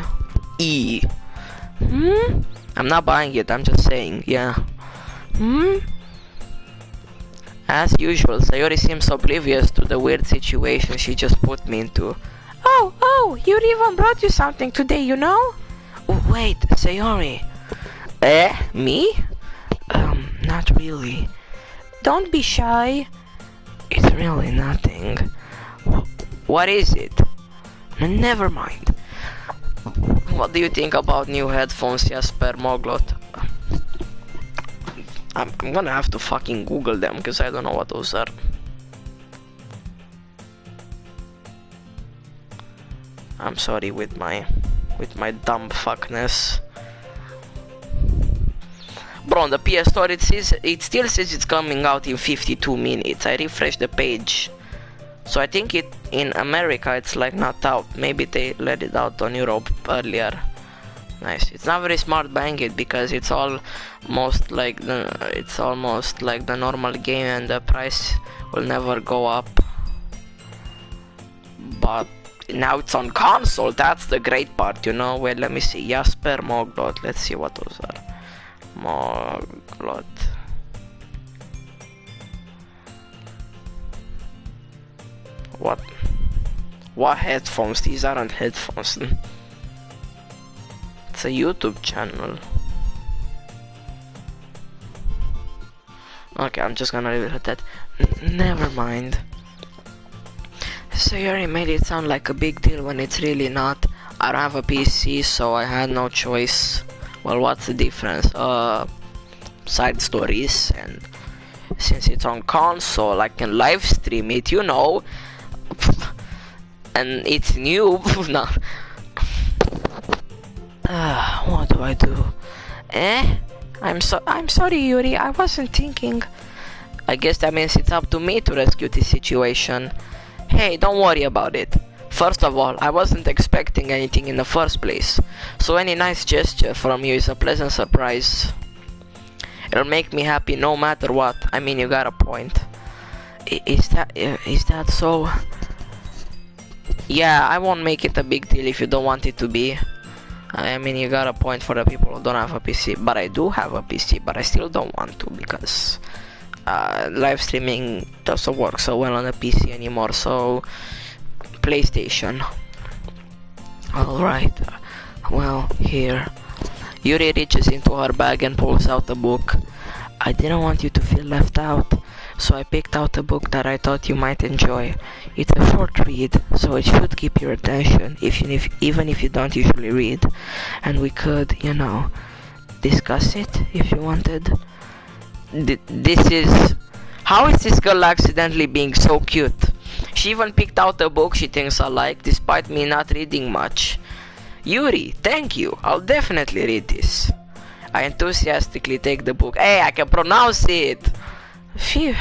I'm not buying it, I'm just saying, yeah. As usual, Sayori seems oblivious to the weird situation she just put me into. Oh, Yuri even brought you something today, you know? Oh, wait, Sayori. Me? Not really. Don't be shy. It's really nothing. What is it? Never mind. What do you think about new headphones, Jasper Moglot? I'm gonna have to fucking Google them, because I don't know what those are. I'm sorry with my dumb fuckness. Bro, on the PS Store it still says it's coming out in 52 minutes. I refreshed the page. So I think it in America it's like not out. Maybe they let it out on Europe earlier. Nice. It's not very smart buying it because it's almost like the normal game and the price will never go up. But now it's on console, that's the great part, you know. Wait, let me see. Jasper Moglot. Let's see what those are. Moglot. What headphones? These aren't headphones. It's a YouTube channel. Okay, I'm just gonna leave it at that. Never mind. So you already made it sound like a big deal when it's really not. I don't have a PC, so I had no choice. Well, what's the difference? Side stories, and since it's on console, I can live stream it, you know. And it's new. No. What do I do? I'm sorry, Yuri. I wasn't thinking. I guess that means it's up to me to rescue this situation. Hey, don't worry about it. First of all, I wasn't expecting anything in the first place, so any nice gesture from you is a pleasant surprise. It'll make me happy no matter what. I mean, you got a point. Is that so? Yeah, I won't make it a big deal if you don't want it to be. I mean, you got a point for the people who don't have a PC, but I do have a PC, but I still don't want to because live streaming doesn't work so well on a PC anymore, so PlayStation. Alright, well, here. Yuri reaches into her bag and pulls out a book. I didn't want you to feel left out, so I picked out a book that I thought you might enjoy. It's a short read, so it should keep your attention, even if you don't usually read. And we could, you know, discuss it if you wanted. How is this girl accidentally being so cute? She even picked out a book she thinks I like, despite me not reading much. Yuri, thank you. I'll definitely read this. I enthusiastically take the book. Hey, I can pronounce it! Phew.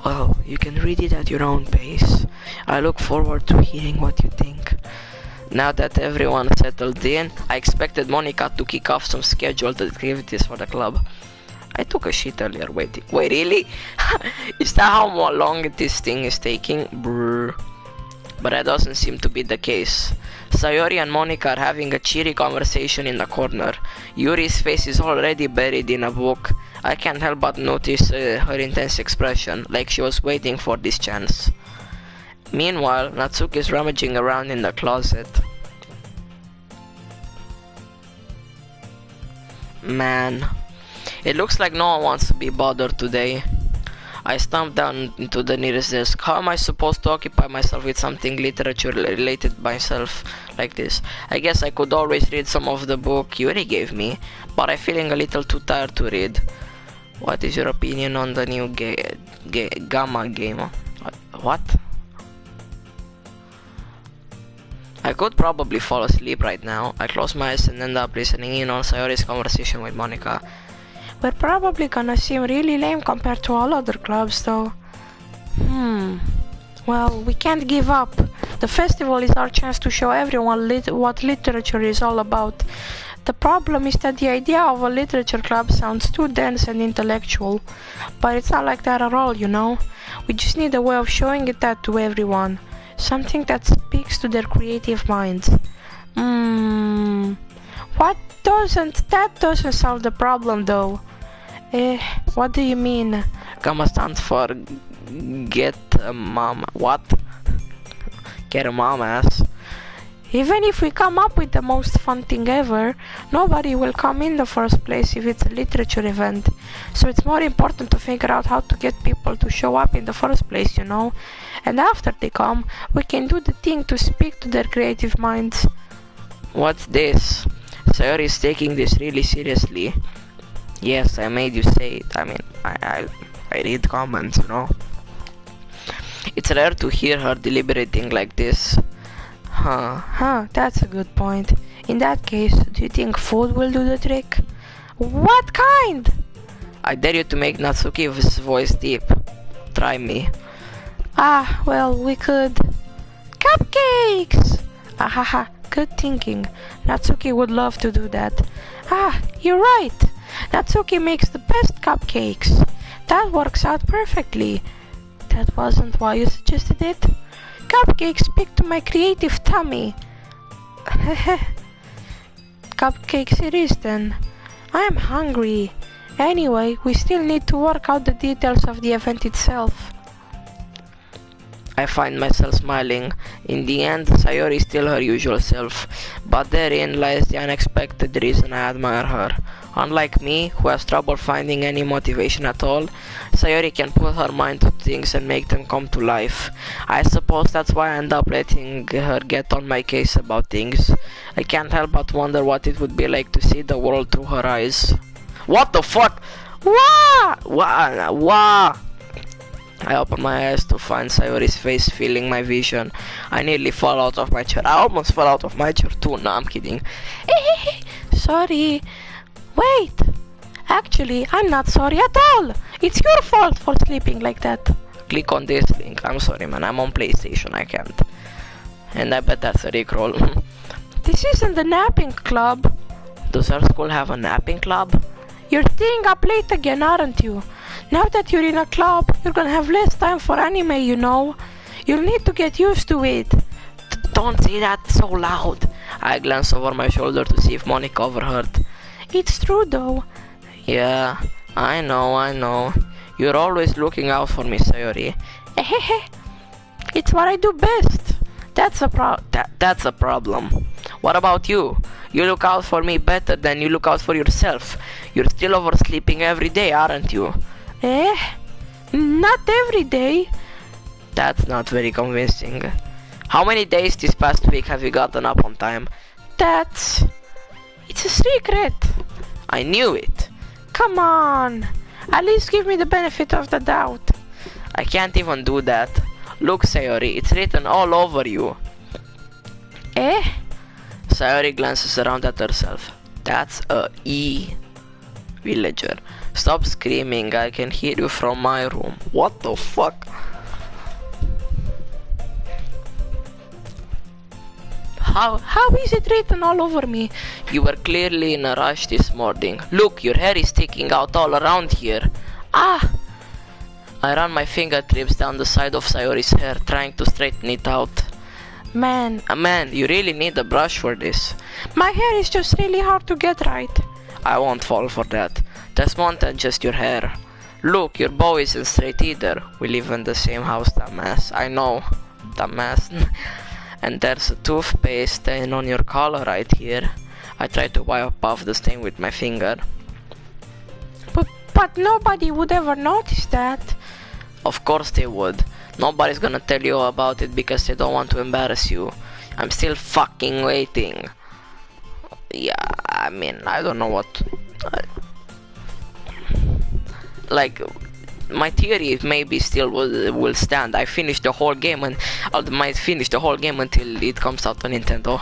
Well, you can read it at your own pace. I look forward to hearing what you think. Now that everyone settled in, I expected Monica to kick off some scheduled activities for the club. I took a shit earlier. Wait, really? Is that how long this thing is taking? Brr. But that doesn't seem to be the case. Sayori and Monica are having a cheery conversation in the corner. Yuri's face is already buried in a book. I can't help but notice her intense expression, like she was waiting for this chance. Meanwhile, Natsuki is rummaging around in the closet. Man, it looks like no one wants to be bothered today. I stomped down into the nearest desk. How am I supposed to occupy myself with something literature related myself like this? I guess I could always read some of the book Yuri gave me, but I'm feeling a little too tired to read. What is your opinion on the new Gamma game? What? I could probably fall asleep right now. I close my eyes and end up listening in on Sayori's conversation with Monica. We're probably gonna seem really lame compared to all other clubs, though. Well, we can't give up. The festival is our chance to show everyone what literature is all about. The problem is that the idea of a literature club sounds too dense and intellectual. But it's not like that at all, you know? We just need a way of showing it that to everyone. Something that speaks to their creative minds. That doesn't solve the problem, though. What do you mean? Gamma stands for get a mom. What? Get a mom ass. Even if we come up with the most fun thing ever, nobody will come in the first place if it's a literature event. So it's more important to figure out how to get people to show up in the first place, you know? And after they come, we can do the thing to speak to their creative minds. What's this? Sayori is taking this really seriously. Yes, I made you say it. I mean, I read comments, you know. It's rare to hear her deliberating like this. That's a good point. In that case, do you think food will do the trick? What kind? I dare you to make Natsuki's voice deep. Try me. Well, we could... Cupcakes! Good thinking. Natsuki would love to do that. You're right. Natsuki makes the best cupcakes. That works out perfectly. That wasn't why you suggested it. Cupcakes speak to my creative tummy. Cupcakes it is then. I'm hungry. Anyway, we still need to work out the details of the event itself. I find myself smiling. In the end, Sayori is still her usual self, but therein lies the unexpected reason I admire her. Unlike me, who has trouble finding any motivation at all, Sayori can put her mind to things and make them come to life. I suppose that's why I end up letting her get on my case about things. I can't help but wonder what it would be like to see the world through her eyes. What the fuck? Wah! I open my eyes to find Sayori's face filling my vision. I nearly fall out of my chair. I almost fell out of my chair too. No, I'm kidding. Sorry. Wait. Actually, I'm not sorry at all. It's your fault for sleeping like that. Click on this link. I'm sorry, man. I'm on PlayStation. I can't. And I bet that's a rickroll. This isn't the napping club. Does our school have a napping club? You're staying up late again, aren't you? Now that you're in a club, you're gonna have less time for anime, you know. You'll need to get used to it. Don't say that so loud. I glance over my shoulder to see if Monica overheard. It's true, though. Yeah, I know. You're always looking out for me, Sayori. It's what I do best. That's a problem. What about you? You look out for me better than you look out for yourself. You're still oversleeping every day, aren't you? Not every day. That's not very convincing. How many days this past week have you gotten up on time? It's a secret. I knew it. Come on. At least give me the benefit of the doubt. I can't even do that. Look, Sayori, it's written all over you. Sayori glances around at herself. That's a E. Villager. Stop screaming, I can hear you from my room. What the fuck? How is it written all over me? You were clearly in a rush this morning. Look, your hair is sticking out all around here. Ah! I ran my fingertips down the side of Sayori's hair, trying to straighten it out. Man. Man, you really need a brush for this. My hair is just really hard to get right. I won't fall for that. That's more than just your hair. Look, your bow isn't straight either. We live in the same house, dumbass. I know, dumbass. And there's a toothpaste stain on your collar right here. I tried to wipe off the stain with my finger. But nobody would ever notice that. Of course they would. Nobody's gonna tell you about it because they don't want to embarrass you. I'm still fucking waiting. Yeah, I mean, I don't know what... like, my theory maybe still will stand. I finished the whole game and I might finish the whole game until it comes out on Nintendo.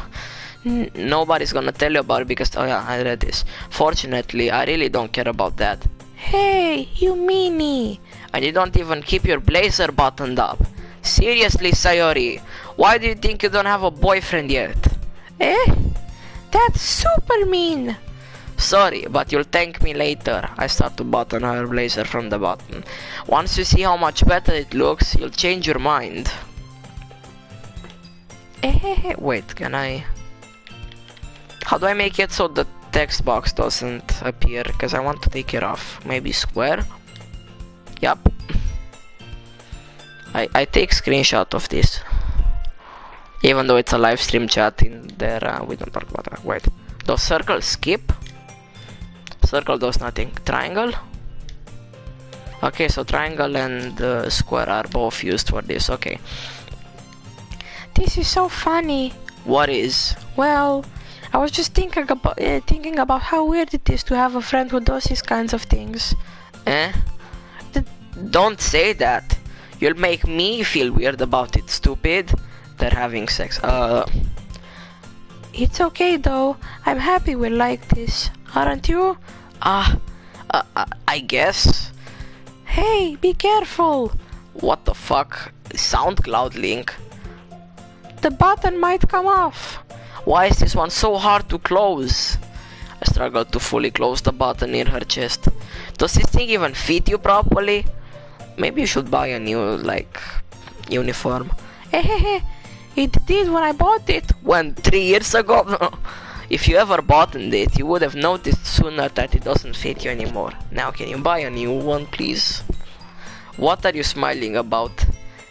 Nobody's gonna tell you about it because, oh yeah, I read this. Fortunately, I really don't care about that. Hey, you meanie. And you don't even keep your blazer buttoned up. Seriously, Sayori, why do you think you don't have a boyfriend yet? Eh? That's super mean. Sorry, but you'll thank me later. I start to button her blazer from the bottom. Once you see how much better it looks, you'll change your mind. Wait, can I... How do I make it so the text box doesn't appear? Because I want to take it off. Maybe square? Yup. I take screenshot of this. Even though it's a live stream chat in there, we don't talk about that. Wait. Does circle skip? Circle does nothing. Triangle? Okay, so triangle and square are both used for this. Okay. This is so funny. What is? Well, I was just thinking about how weird it is to have a friend who does these kinds of things. Eh? Don't say that. You'll make me feel weird about it, stupid. They're having sex. It's okay though. I'm happy we're like this. Aren't you? I guess. Hey, be careful. What the fuck? SoundCloud link? The button might come off. Why is this one so hard to close? I struggle to fully close the button near her chest. Does this thing even fit you properly? Maybe you should buy a new, like, uniform. It did when I bought it. When? 3 years ago? If you ever bought it, you would have noticed sooner that it doesn't fit you anymore. Now can you buy a new one, please? What are you smiling about?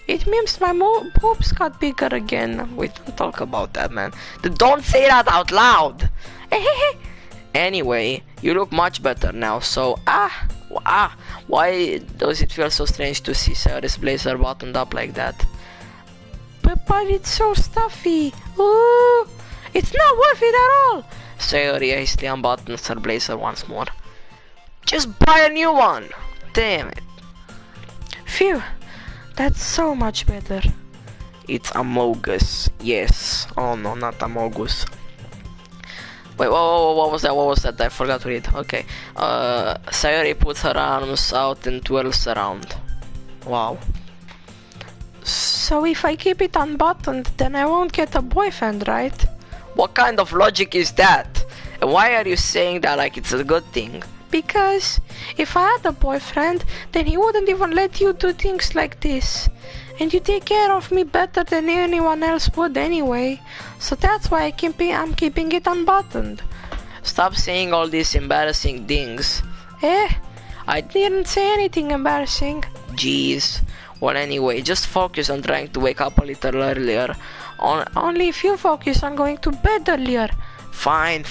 It means my boobs got bigger again. We don't talk about that, man. Don't say that out loud! Anyway, you look much better now, so why does it feel so strange to see Sayori's blazer buttoned up like that? But it's so stuffy. Ooh, it's not worth it at all. Sayori hastily unbuttons her blazer once more. Just buy a new one! Damn it. Phew, that's so much better. It's Amogus, yes. Oh no, not Amogus. Wait, what was that? What was that? I forgot to read. Okay. Sayori puts her arms out and twirls around. Wow. So if I keep it unbuttoned, then I won't get a boyfriend, right? What kind of logic is that? And why are you saying that like it's a good thing? Because if I had a boyfriend, then he wouldn't even let you do things like this. And you take care of me better than anyone else would anyway. So that's why I'm keeping it unbuttoned. Stop saying all these embarrassing things. I didn't say anything embarrassing. Jeez. Well, anyway, just focus on trying to wake up a little earlier. Only if you focus on going to bed earlier. Fine.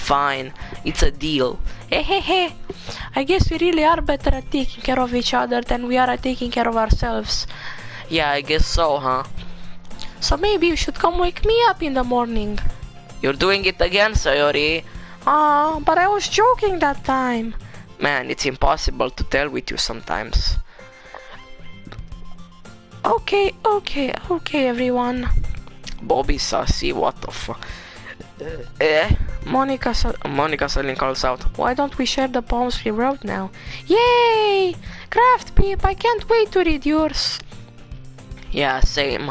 It's a deal. I guess we really are better at taking care of each other than we are at taking care of ourselves. Yeah, I guess so, huh? So maybe you should come wake me up in the morning. You're doing it again, Sayori. But I was joking that time. Man, it's impossible to tell with you sometimes. Okay, everyone. Bobby Sassy, what the fuck? Monica suddenly calls out. Why don't we share the poems we wrote now? Yay! Craft Peep, I can't wait to read yours. Yeah, same.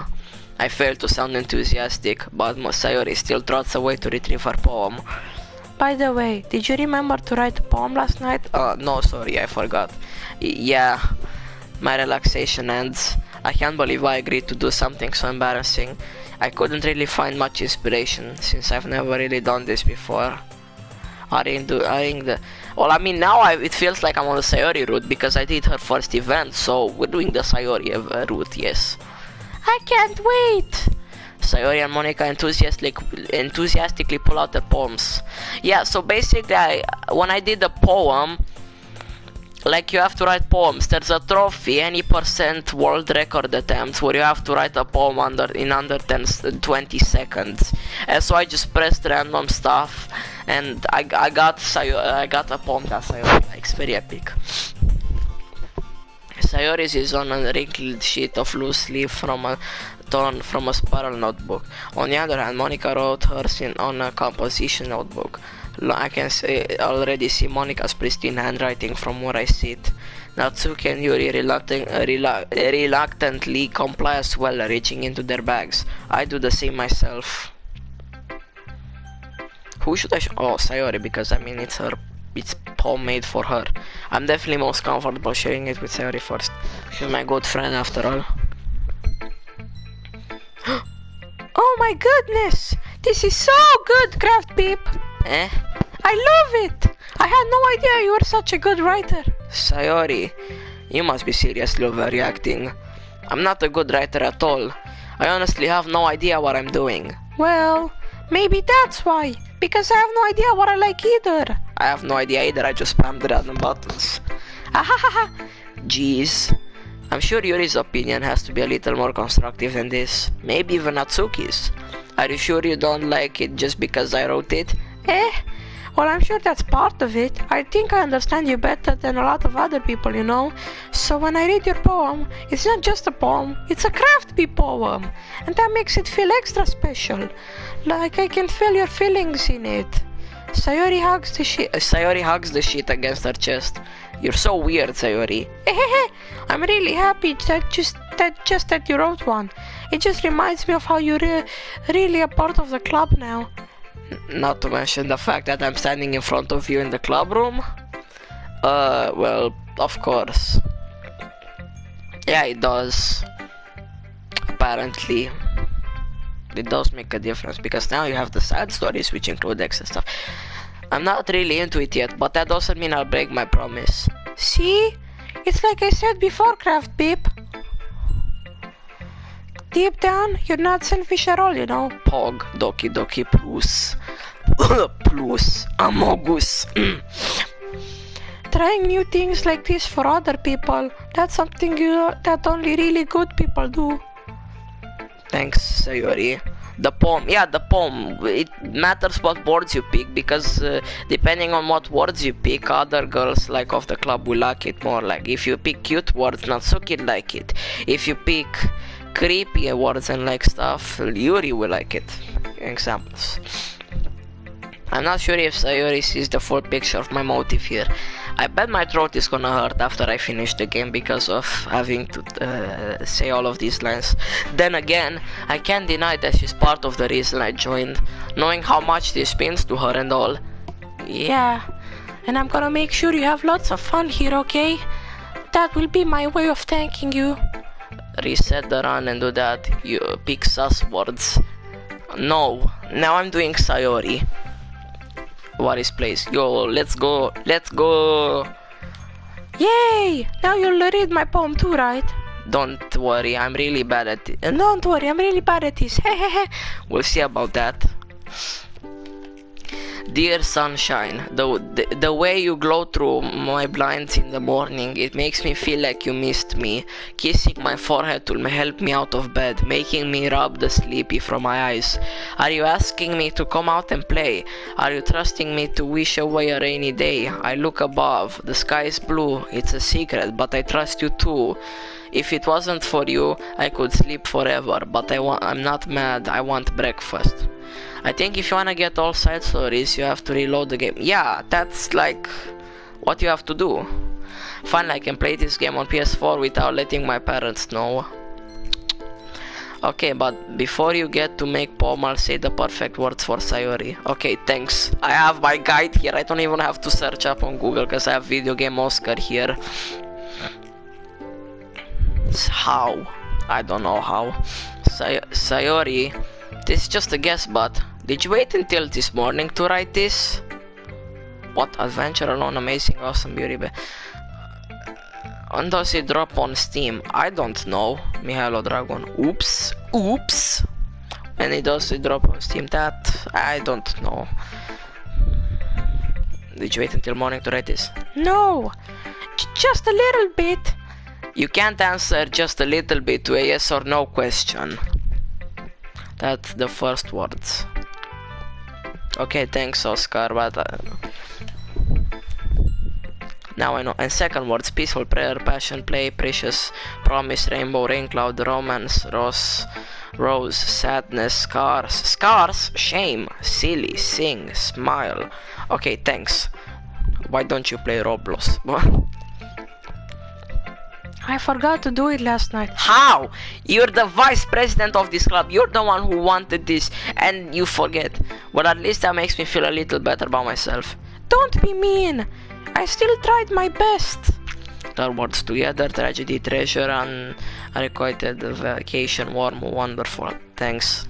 I failed to sound enthusiastic, but Sayori still trots away to retrieve her poem. By the way, did you remember to write a poem last night? No, sorry, I forgot. Yeah, my relaxation ends. I can't believe I agreed to do something so embarrassing. I couldn't really find much inspiration, since I've never really done this before. Well, I mean, now it feels like I'm on the Sayori route, because I did her first event, so we're doing the Sayori route, yes. I can't wait! Sayori and Monica enthusiastically pull out their poems. Yeah, so basically, when I did the poem, like you have to write poems. There's a trophy, any % world record attempts, where you have to write a poem in under 20 seconds. And so I just pressed random stuff, and I got a poem that Sayori likes. Very epic. Sayori's is on a wrinkled sheet of loose leaf torn from a spiral notebook. On the other hand, Monica wrote hers on a composition notebook. I can already see Monica's pristine handwriting from where I sit. Natsuki and Yuri reluctantly comply as well, reaching into their bags. I do the same myself. Who should I oh, Sayori, because I mean it's poem made for her. I'm definitely most comfortable sharing it with Sayori first. She's my good friend after all. Oh my goodness! This is so good, Craft Beep! Eh? I love it! I had no idea you were such a good writer. Sayori, you must be seriously overreacting. I'm not a good writer at all. I honestly have no idea what I'm doing. Well, maybe that's why. Because I have no idea what I like either. I have no idea either, I just spammed the random buttons. Ahahaha. Jeez. I'm sure Yuri's opinion has to be a little more constructive than this. Maybe even Natsuki's. Are you sure you don't like it just because I wrote it? Well, I'm sure that's part of it. I think I understand you better than a lot of other people, you know. So when I read your poem, it's not just a poem, it's a Craft Bee poem. And that makes it feel extra special. Like I can feel your feelings in it. Sayori hugs the sheet against her chest. You're so weird, Sayori. I'm really happy that you wrote one. It just reminds me of how you're really a part of the club now. Not to mention the fact that I'm standing in front of you in the club room. Well, of course. Yeah, it does. Apparently. It does make a difference, because now you have the side stories which include extra stuff. I'm not really into it yet, but that doesn't mean I'll break my promise. See? It's like I said before, Craft Beep. Deep down, you're not selfish at all, you know. Pog, Doki Doki plus. Plus. Amogus. Trying new things like this for other people, that's something that only really good people do. Thanks, Sayori. The poem, it matters what words you pick, because depending on what words you pick, other girls like of the club will like it more. Like if you pick cute words, Natsuki like it. If you pick creepy words and like stuff, Yuri will like it. Examples. I'm not sure if Sayori sees the full picture of my motive here. I bet my throat is gonna hurt after I finish the game because of having to say all of these lines. Then again, I can't deny that she's part of the reason I joined, knowing how much this means to her and all. Yeah, and I'm gonna make sure you have lots of fun here, okay? That will be my way of thanking you. Reset the run and do that. You pick sus words. No, now I'm doing Sayori. What is place? Yo, let's go. Yay! Now you'll read my poem too, right? Don't worry, I'm really bad at it. Don't worry, I'm really bad at this. We'll see about that. Dear sunshine, the way you glow through my blinds in the morning, it makes me feel like you missed me. Kissing my forehead will help me out of bed, making me rub the sleepy from my eyes. Are you asking me to come out and play? Are you trusting me to wish away a rainy day? I look above, the sky is blue, it's a secret, but I trust you too. If it wasn't for you, I could sleep forever, but I'm not mad, I want breakfast. I think if you wanna get all side stories, you have to reload the game. Yeah, that's like what you have to do. Finally, I can play this game on PS4 without letting my parents know. Okay, but before you get to make poem, I'll say the perfect words for Sayori. Okay, thanks. I have my guide here. I don't even have to search up on Google because I have Video Game Oscar here. How? I don't know how. Sayori, this is just a guess, but did you wait until this morning to write this? What adventure alone, amazing, awesome, beauty. When does it drop on Steam? I don't know. Mihailo Dragon. Oops. Oops. When it does it drop on Steam? That I don't know. Did you wait until morning to write this? No, just a little bit. You can't answer just a little bit to a yes or no question. That's the first words. Okay, thanks, Oscar, but now I know. And second words: peaceful prayer, passion, play, precious, promise, rainbow, rain cloud, romance, rose, sadness, scars, shame, silly, sing, smile. Okay, thanks. Why don't you play Roblox? I forgot to do it last night. How? You're the vice president of this club. You're the one who wanted this, and you forget. Well, at least that makes me feel a little better about myself. Don't be mean. I still tried my best. Third words: together, tragedy, treasure, and unrequited vacation, warm, wonderful. Thanks.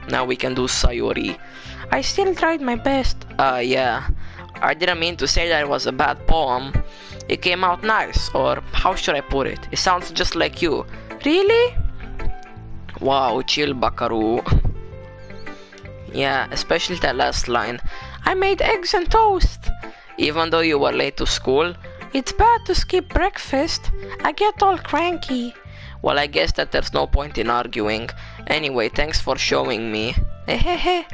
Now we can do Sayori. I still tried my best. Yeah. I didn't mean to say that it was a bad poem. It came out nice, or how should I put it? It sounds just like you. Really? Wow, chill, Bakaru. Yeah, especially that last line. I made eggs and toast. Even though you were late to school? It's bad to skip breakfast. I get all cranky. Well, I guess that there's no point in arguing. Anyway, thanks for showing me. Hehehe.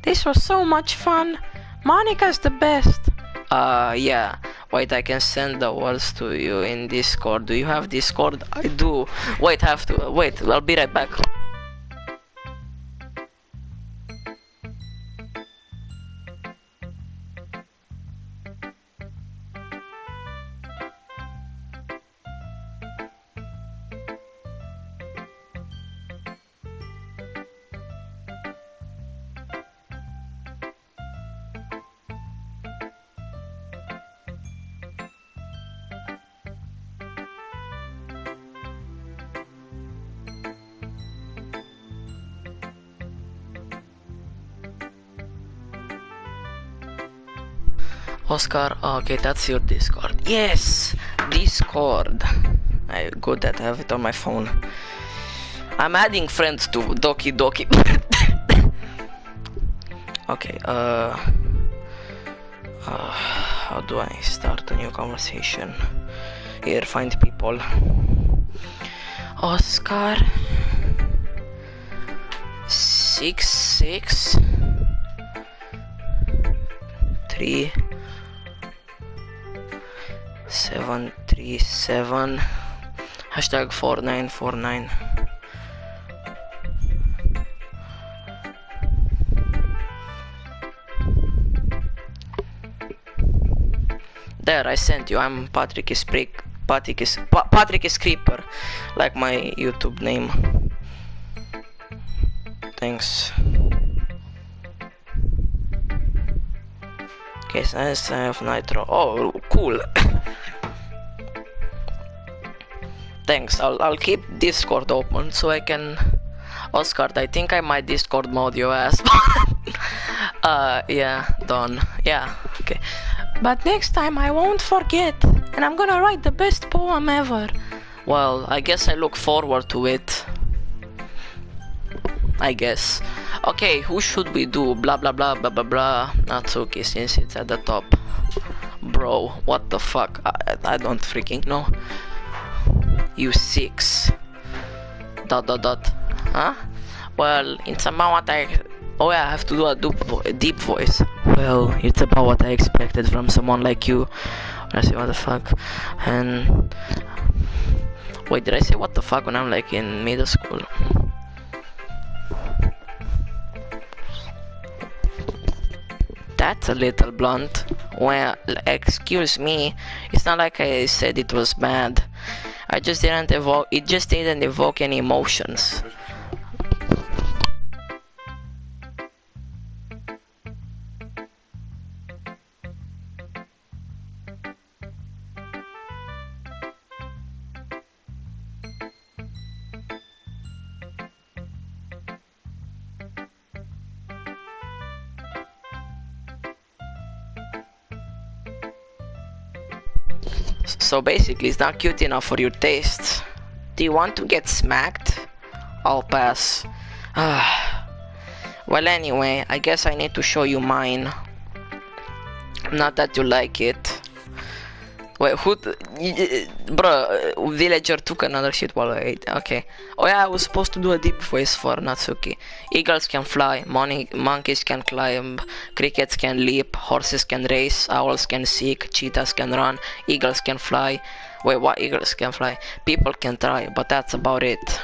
This was so much fun. Monica's the best. Yeah. Wait, I can send the words to you in Discord. Do you have Discord? I do. Wait, wait, I'll be right back. Oscar, okay, that's your Discord. Yes, Discord. Good that I have it on my phone. I'm adding friends to Doki Doki. Okay, how do I start a new conversation? Here, find people. Oscar 66 3 737 hashtag 4949. There, I sent you. I'm Patrick is Creeper, like my YouTube name. Thanks. Okay, so I have Nitro. Oh, cool. Thanks. I'll keep Discord open so I can. Oscar, I think I might Discord mode your ass. Yeah, done. Yeah, okay. But next time I won't forget, and I'm gonna write the best poem ever. Well, I guess I look forward to it. I guess. Okay, who should we do? Blah blah blah blah blah blah. Natsuki, since it's at the top. Bro, what the fuck? I don't freaking know. You 6. ... Huh? Well, it's about what I... Oh yeah, I have to do a deep voice. Well, it's about what I expected from someone like you. I say what the fuck. And... Wait, did I say what the fuck when I'm like in middle school? That's a little blunt. Well, excuse me. It's not like I said it was bad. It just didn't evoke any emotions. So basically, it's not cute enough for your tastes. Do you want to get smacked? I'll pass. Well, anyway, I guess I need to show you mine. Not that you like it. Wait, bruh, villager took another shit while I ate. Okay. Oh yeah, I was supposed to do a deep voice for Natsuki. Eagles can fly, monkeys can climb, crickets can leap, horses can race, owls can seek, cheetahs can run, eagles can fly. Wait, what? Eagles can fly? People can try, but that's about it.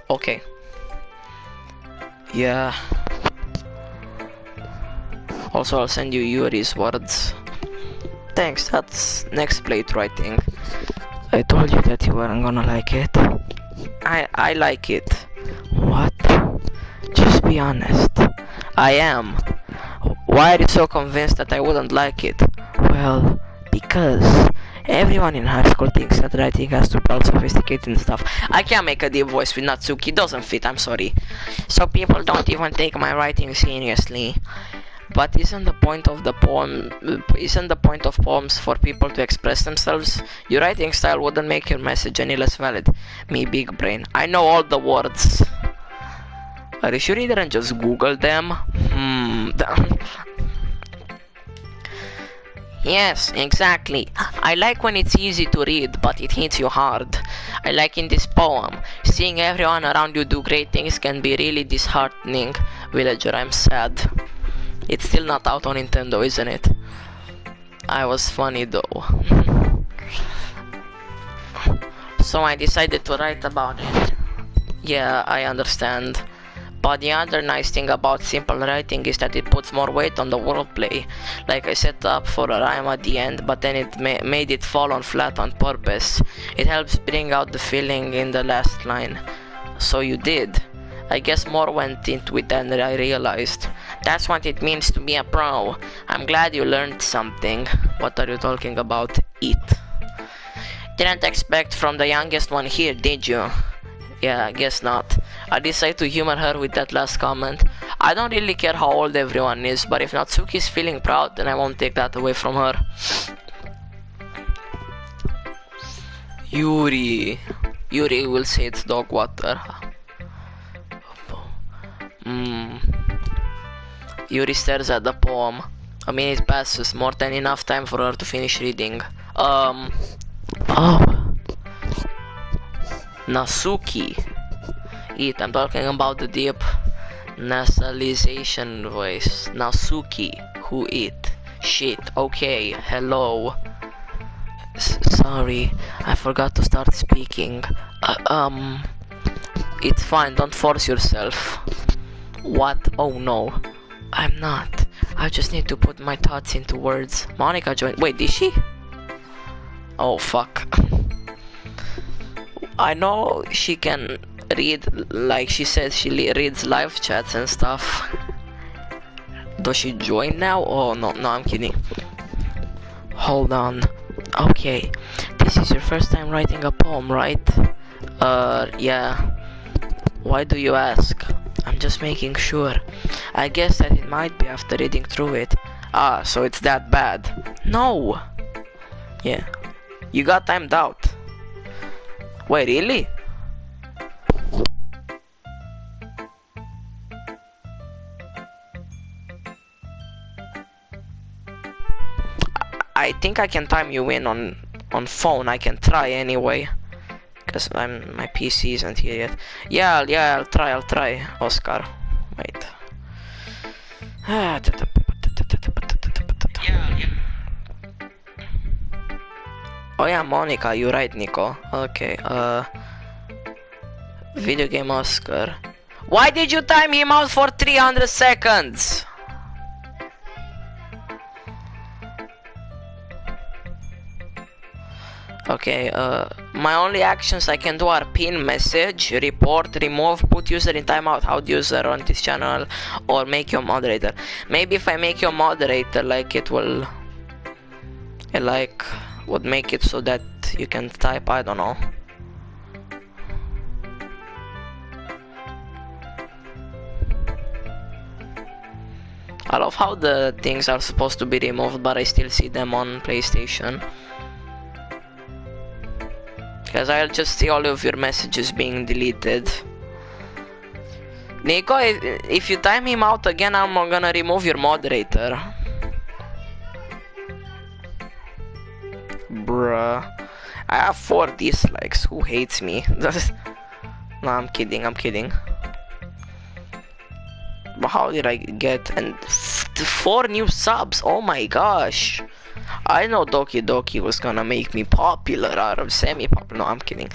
Okay. Yeah. Also, I'll send you Yuri's words. Thanks, that's next playthrough, I think. I told you that you weren't gonna like it. I like it. What? Just be honest. I am. Why are you so convinced that I wouldn't like it? Well, because everyone in high school thinks that writing has to be all sophisticated and stuff. I can't make a deep voice with Natsuki, it doesn't fit, I'm sorry. So people don't even take my writing seriously. But isn't the point of poems for people to express themselves? Your writing style wouldn't make your message any less valid. Me, big brain. I know all the words. Are you sure you didn't just Google them? Yes, exactly. I like when it's easy to read, but it hits you hard. I like in this poem, seeing everyone around you do great things can be really disheartening. Villager, I'm sad. It's still not out on Nintendo, isn't it? I was funny though. So I decided to write about it. Yeah, I understand. But the other nice thing about simple writing is that it puts more weight on the wordplay. Like I set up for a rhyme at the end, but then it made it fall on flat on purpose. It helps bring out the feeling in the last line. So you did. I guess more went into it than I realized. That's what it means to be a pro. I'm glad you learned something. What are you talking about? Eat. Didn't expect from the youngest one here, did you? Yeah, I guess not. I decided to humor her with that last comment. I don't really care how old everyone is, but if Natsuki's feeling proud, then I won't take that away from her. Yuri will say it's dog water. Yuri stares at the poem. A minute passes, more than enough time for her to finish reading. Oh. Nasuki. Eat, I'm talking about the deep nasalization voice. Nasuki, who eat? Shit, okay, hello. Sorry, I forgot to start speaking. It's fine, don't force yourself. What? Oh no. I'm not. I just need to put my thoughts into words. Monica joined. Wait, did she? Oh fuck. I know she can read, like she says, she reads live chats and stuff. Does she join now? Oh no, I'm kidding. Hold on. Okay, this is your first time writing a poem, right? Yeah. Why do you ask? I'm just making sure. I guess that it might be after reading through it. Ah, so it's that bad. No! Yeah. You got timed out. Wait, really? I think I can time you in on phone. I can try anyway. Because my PC isn't here yet. Yeah, I'll try, Oscar. Wait. Oh yeah, Monica, you're right, Nico. Okay, video game Oscar. Why did you time him out for 300 seconds? Okay, my only actions I can do are pin, message, report, remove, put user in timeout, out user on this channel, or make you a moderator. Maybe if I make you a moderator, like it will, would make it so that you can type, I don't know. I love how the things are supposed to be removed, but I still see them on PlayStation. Because I'll just see all of your messages being deleted. Nico, if you time him out again, I'm gonna remove your moderator. Bruh. I have 4 dislikes. Who hates me? No, I'm kidding. But how did I get 4 new subs? Oh my gosh. I know Doki Doki was gonna make me popular out of semi-popular. No, I'm kidding.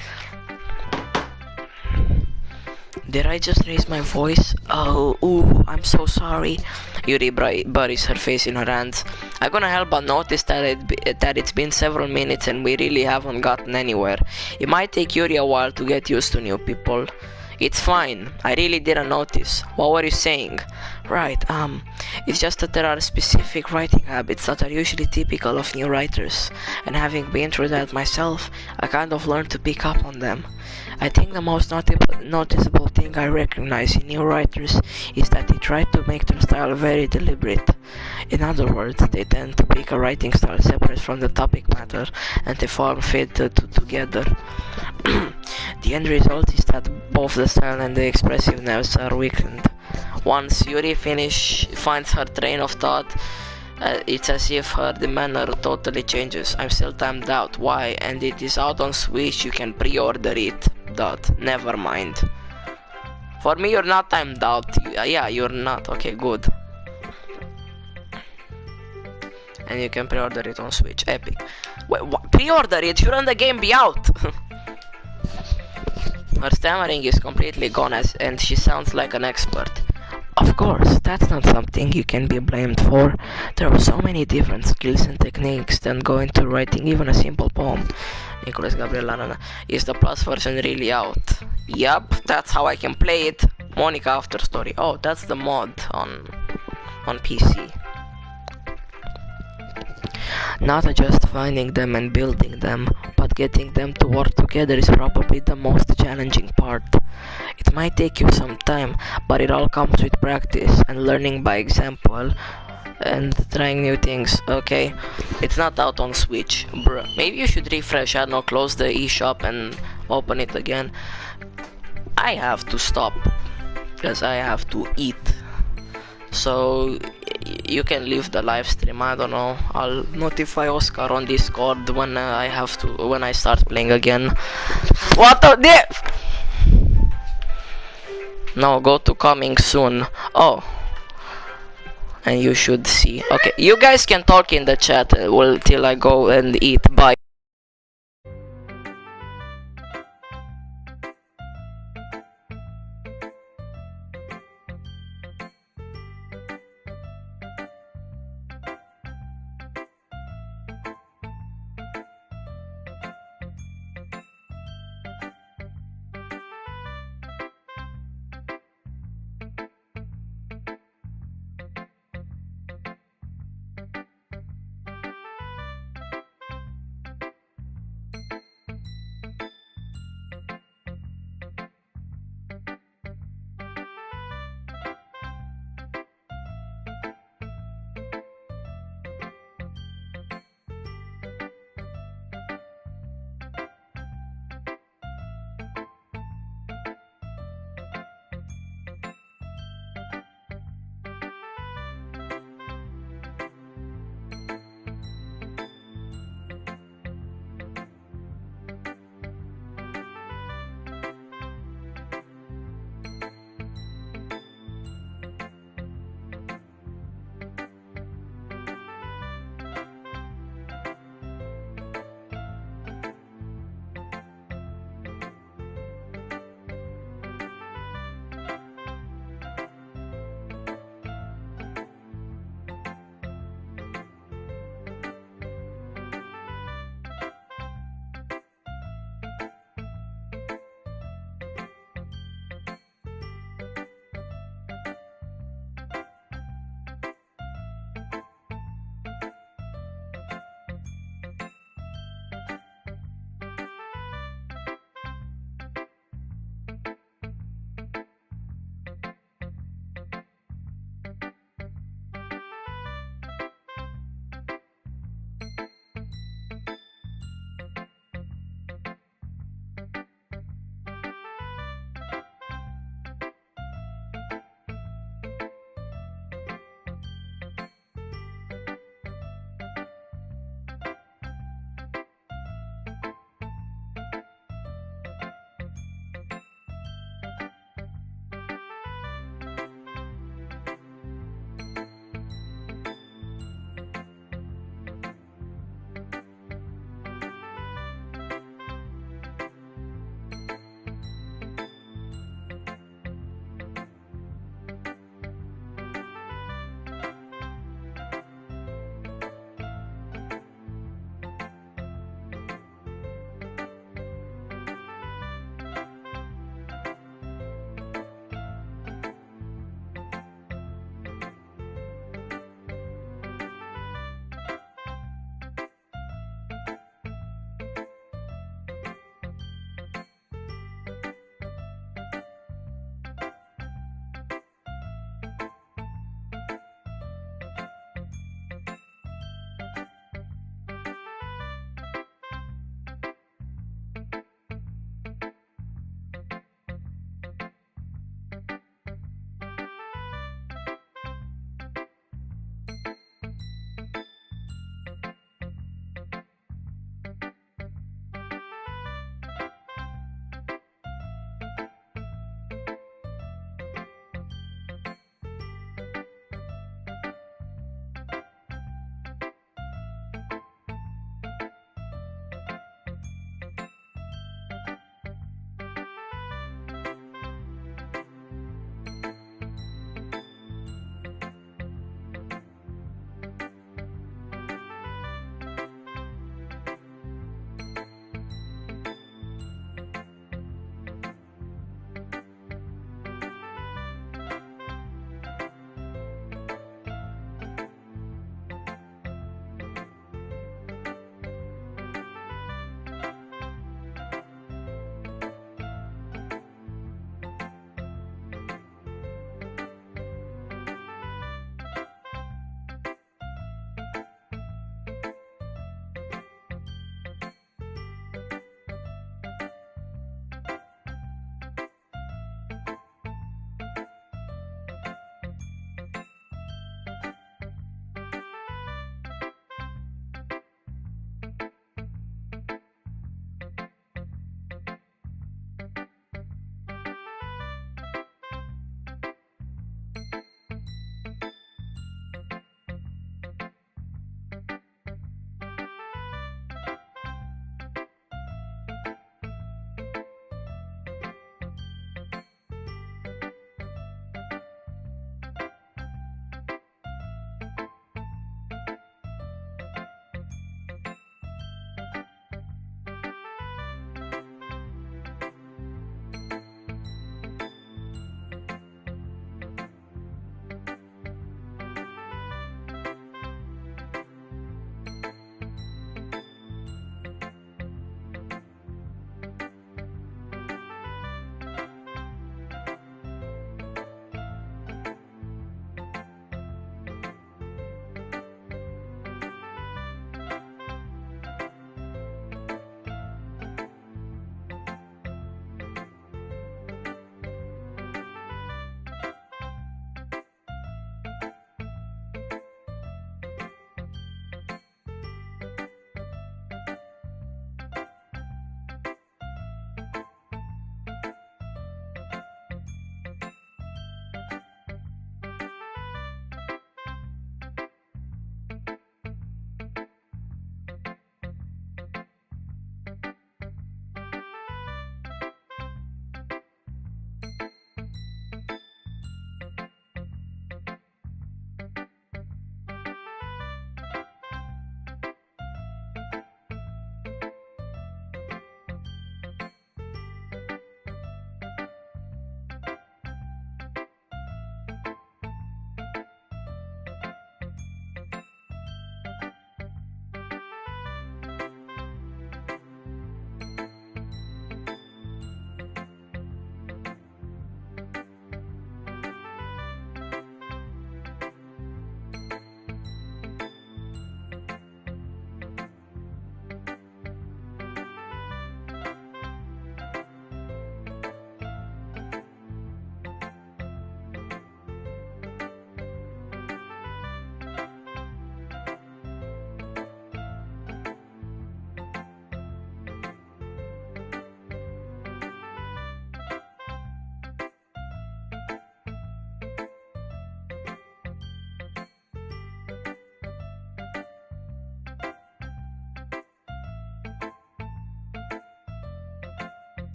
Did I just raise my voice? Oh, ooh, I'm so sorry. Yuri buries her face in her hands. I couldn't help but notice that it's been several minutes and we really haven't gotten anywhere. It might take Yuri a while to get used to new people. It's fine. I really didn't notice. What were you saying? Right, it's just that there are specific writing habits that are usually typical of new writers, and having been through that myself, I kind of learned to pick up on them. I think the most noticeable thing I recognize in new writers is that they try to make their style very deliberate. In other words, they tend to pick a writing style separate from the topic matter, and they form fit together. The end result is that both the style and the expressiveness are weakened. Once Yuri finds her train of thought, it's as if her demeanor totally changes. I'm still timed out. Why? And it is out on Switch. You can pre-order it. Never mind. For me, you're not timed out. Yeah, you're not. Okay, good. And you can pre-order it on Switch. Epic. Wait, what? Pre-order it? Shouldn't the game be out? Her stammering is completely gone and she sounds like an expert. Of course, that's not something you can be blamed for. There are so many different skills and techniques that go into writing even a simple poem. Nicholas Gabriel Lanana. Is the plus version really out? Yup, that's how I can play it. Monica After Story. Oh, that's the mod on PC. Not just finding them and building them, but getting them to work together is probably the most challenging part. It might take you some time, but it all comes with practice and learning by example and trying new things. Okay, it's not out on Switch. Bruh, maybe you should refresh, I don't know, close the eShop and open it again. I have to stop, because I have to eat. So you can leave the live stream. I don't know. I'll notify Oscar on Discord when when I start playing again. What the? No, go to coming soon. Oh, and you should see. Okay, you guys can talk in the chat till I go and eat. Bye.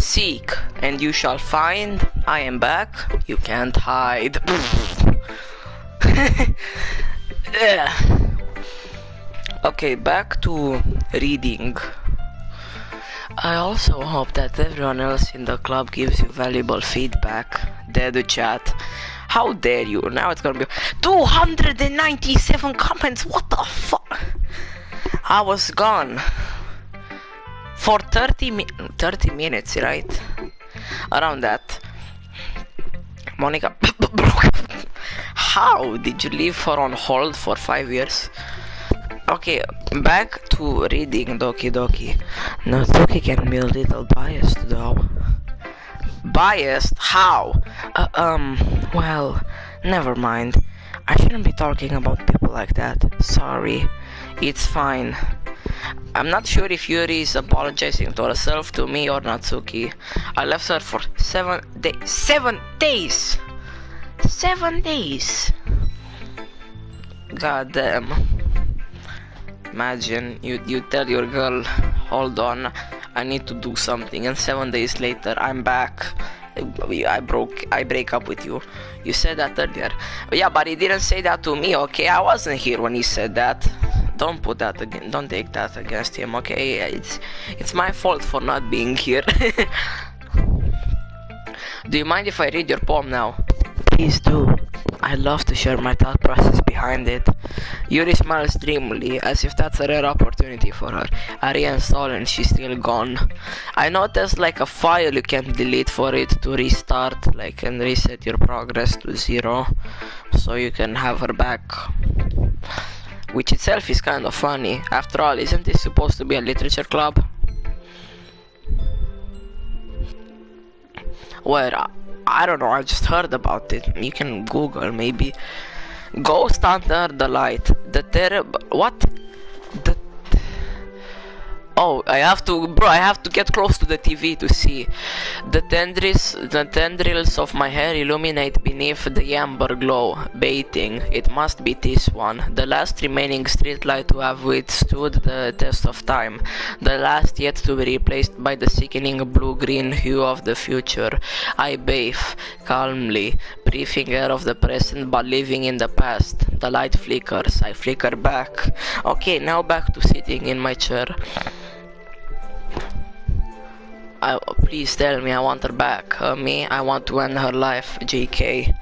Seek, and you shall find. I am back. You can't hide. Yeah. Okay, back to reading. I also hope that everyone else in the club gives you valuable feedback. Dare to chat. How dare you? Now it's gonna be 297 comments. What the fuck? I was gone for 30 minutes, right? Around that. Monica broke up. How did you leave her on hold for 5 years? Okay, back to reading Doki Doki. Now Doki can be a little biased though. Biased? How? Well, never mind. I shouldn't be talking about people like that. Sorry. It's fine. I'm not sure if Yuri is apologizing to herself, to me, or Natsuki. I left her for 7 days. 7 days! 7 days! God damn. Imagine you tell your girl, hold on, I need to do something, and 7 days later I'm back. I break up with you. You said that earlier. Yeah, but he didn't say that to me, okay? I wasn't here when he said that. Don't put that again. Don't take that against him, okay? It's my fault for not being here. Do you mind if I read your poem now? Please do. I'd love to share my thought process behind it. Yuri smiles dreamily, as if that's a rare opportunity for her. I reinstall and she's still gone. I know there's like a file you can delete for it to restart, like, and reset your progress to 0, so you can have her back. Which itself is kind of funny. After all, isn't this supposed to be a literature club? Well, I don't know, I just heard about it. You can Google, maybe. Ghost Under the Light. The terrible... What? The... Oh, I have to get close to the TV to see. The tendrils of my hair illuminate beneath the amber glow, baiting. It must be this one, the last remaining streetlight to have withstood the test of time, the last yet to be replaced by the sickening blue-green hue of the future. I bathe calmly, breathing air of the present but living in the past. The light flickers. I flicker back. Okay, now back to sitting in my chair. Please tell me I want her back. Me, I want to end her life. JK.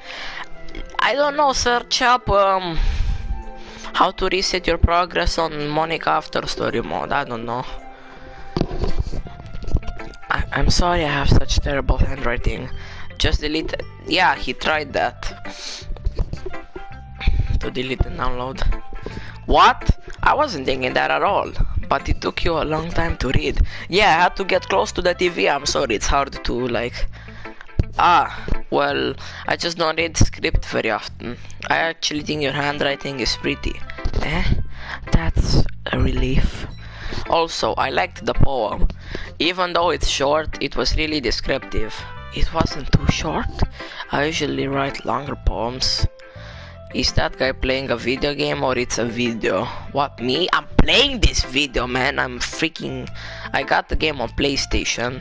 I don't know, search up how to reset your progress on Monica after story mode. I don't know. I'm sorry I have such terrible handwriting. Just delete it. Yeah, he tried that. To delete and download. What? I wasn't thinking that at all. But it took you a long time to read. Yeah, I had to get close to the TV. I'm sorry, it's hard to like... Well, I just don't read script very often. I actually think your handwriting is pretty. That's a relief. Also, I liked the poem. Even though it's short, it was really descriptive. It wasn't too short. I usually write longer poems. Is that guy playing a video game or it's a video? What, me? I'm playing this video, man. I got the game on PlayStation.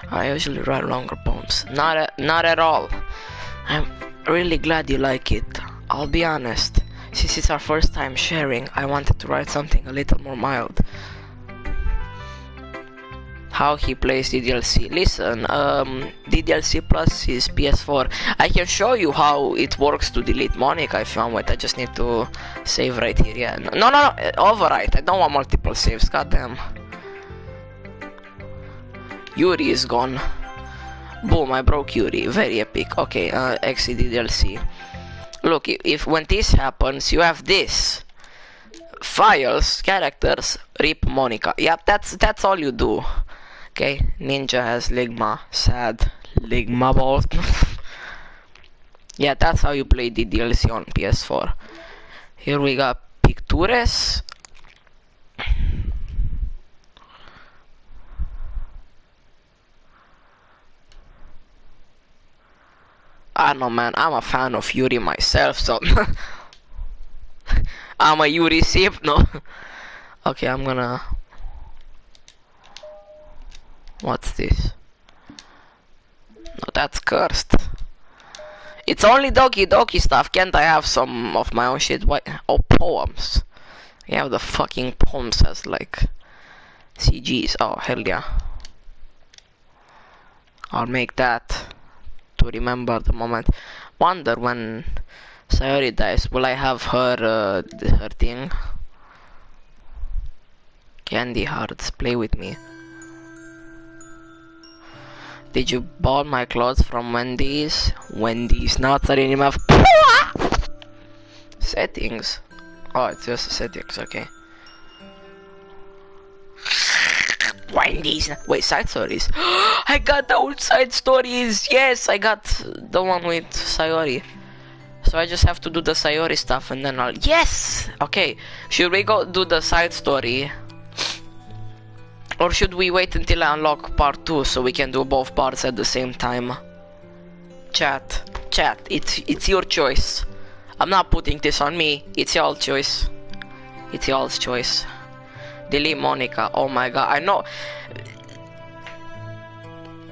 I usually write longer poems. Not at all. I'm really glad you like it. I'll be honest. Since it's our first time sharing, I wanted to write something a little more mild. How he plays DDLC. Listen, DDLC Plus is PS4. I can show you how it works to delete Monica if you want. Wait, I just need to save right here. Yeah, no, overwrite. I don't want multiple saves. Goddamn. Yuri is gone. Boom, I broke Yuri. Very epic. Okay, exit DDLC. Look, if when this happens, you have this. Files, characters, rip Monica. Yep, that's all you do. Okay, Ninja has Ligma, sad, Ligma Bolt. Yeah, that's how you play the DLC on PS4. Here we got Pictures. I don't know, man, I'm a fan of Yuri myself, so... I'm a Yuri simp, no? Okay, I'm gonna... What's this? No, that's cursed. It's only Doki Doki stuff. Can't I have some of my own shit? What? Oh, poems. You have the fucking poems as like CGs. Oh, hell yeah. I'll make that to remember the moment. Wonder when Sayori dies, will I have her her thing? Candy hearts, play with me. Did you buy my clothes from Wendy's? Wendy's, not starting him off. Settings. Oh, it's just settings, okay. Wendy's. Wait, side stories. I got the old side stories. Yes, I got the one with Sayori. So I just have to do the Sayori stuff and then I'll... Yes! Okay, should we go do the side story? Or should we wait until I unlock part 2 so we can do both parts at the same time? Chat, it's your choice. I'm not putting this on me, it's y'all's choice. It's y'all's choice. Delete Monica, oh my god, I know.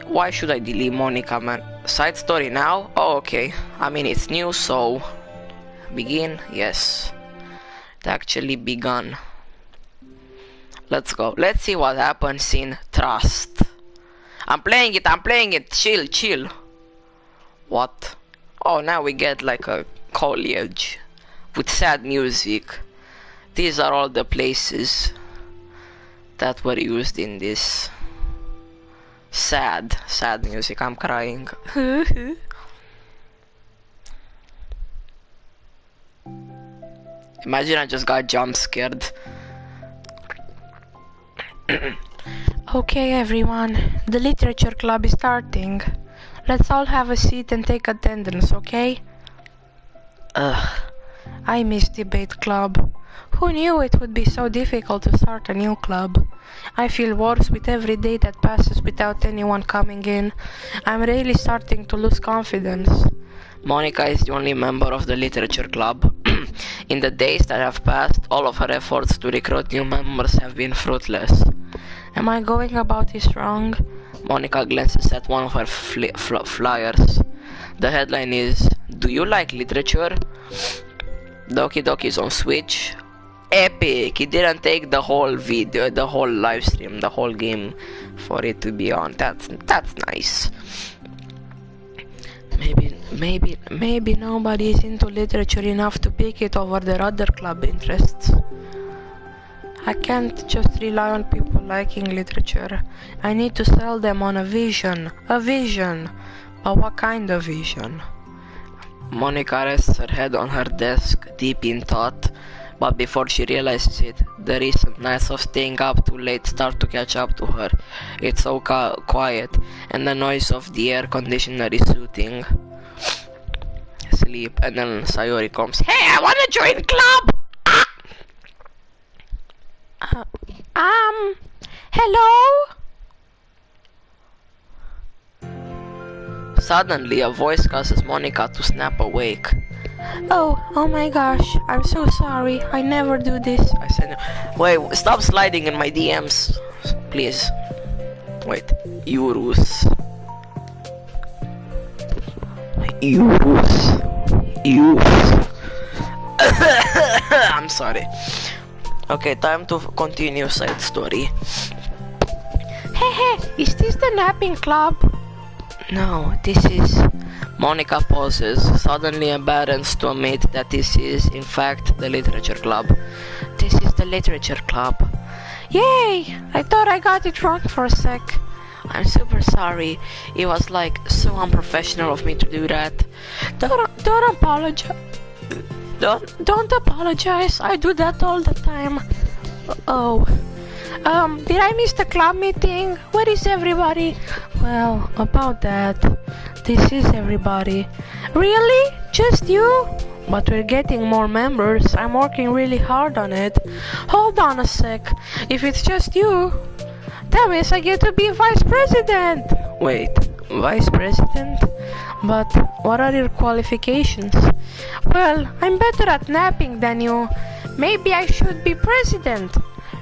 Why should I delete Monica, man? Side story now? Oh, okay. I mean, it's new, so... Begin? Yes. It actually begun. Let's go. Let's see what happens in Trust. I'm playing it. Chill. What? Oh, now we get like a college with sad music. These are all the places that were used in this sad music. I'm crying. Imagine I just got jump scared. Okay, everyone, the literature club is starting. Let's all have a seat and take attendance, okay? I miss debate club. Who knew it would be so difficult to start a new club? I feel worse with every day that passes without anyone coming in. I'm really starting to lose confidence. Monica is the only member of the literature club. In the days that have passed, all of her efforts to recruit new members have been fruitless. Am I going about this wrong? Monica glances at one of her flyers. The headline is, "Do you like literature?" Doki Doki is on Switch. Epic! It didn't take the whole video, the whole live stream, the whole game for it to be on. That's nice. Maybe nobody is into literature enough to pick it over their other club interests. I can't just rely on people liking literature. I need to sell them on a vision. A vision. But what kind of vision? Monica rests her head on her desk, deep in thought. But before she realizes it, the recent nights of staying up too late start to catch up to her. It's so quiet, and the noise of the air conditioner is soothing. Sleep, and then Sayori comes. Hey, I wanna join club! Hello? Suddenly, a voice causes Monica to snap awake. Oh my gosh, I'm so sorry. I never do this. I said, wait, stop sliding in my DMs, please. Wait, Eurus. I'm sorry. Okay, time to continue side story. Hey, is this the napping club? No, this is... Monica pauses, suddenly embarrassed to admit that this is, in fact, the literature club. This is the literature club. Yay! I thought I got it wrong for a sec. I'm super sorry. It was like so unprofessional of me to do that. Don't apologize. Don't apologize. I do that all the time. Did I miss the club meeting? Where is everybody? Well, about that, this is everybody. Really? Just you? But we're getting more members. I'm working really hard on it. Hold on a sec. If it's just you, that means I get to be vice president. Wait, vice president? But what are your qualifications? Well, I'm better at napping than you. Maybe I should be president.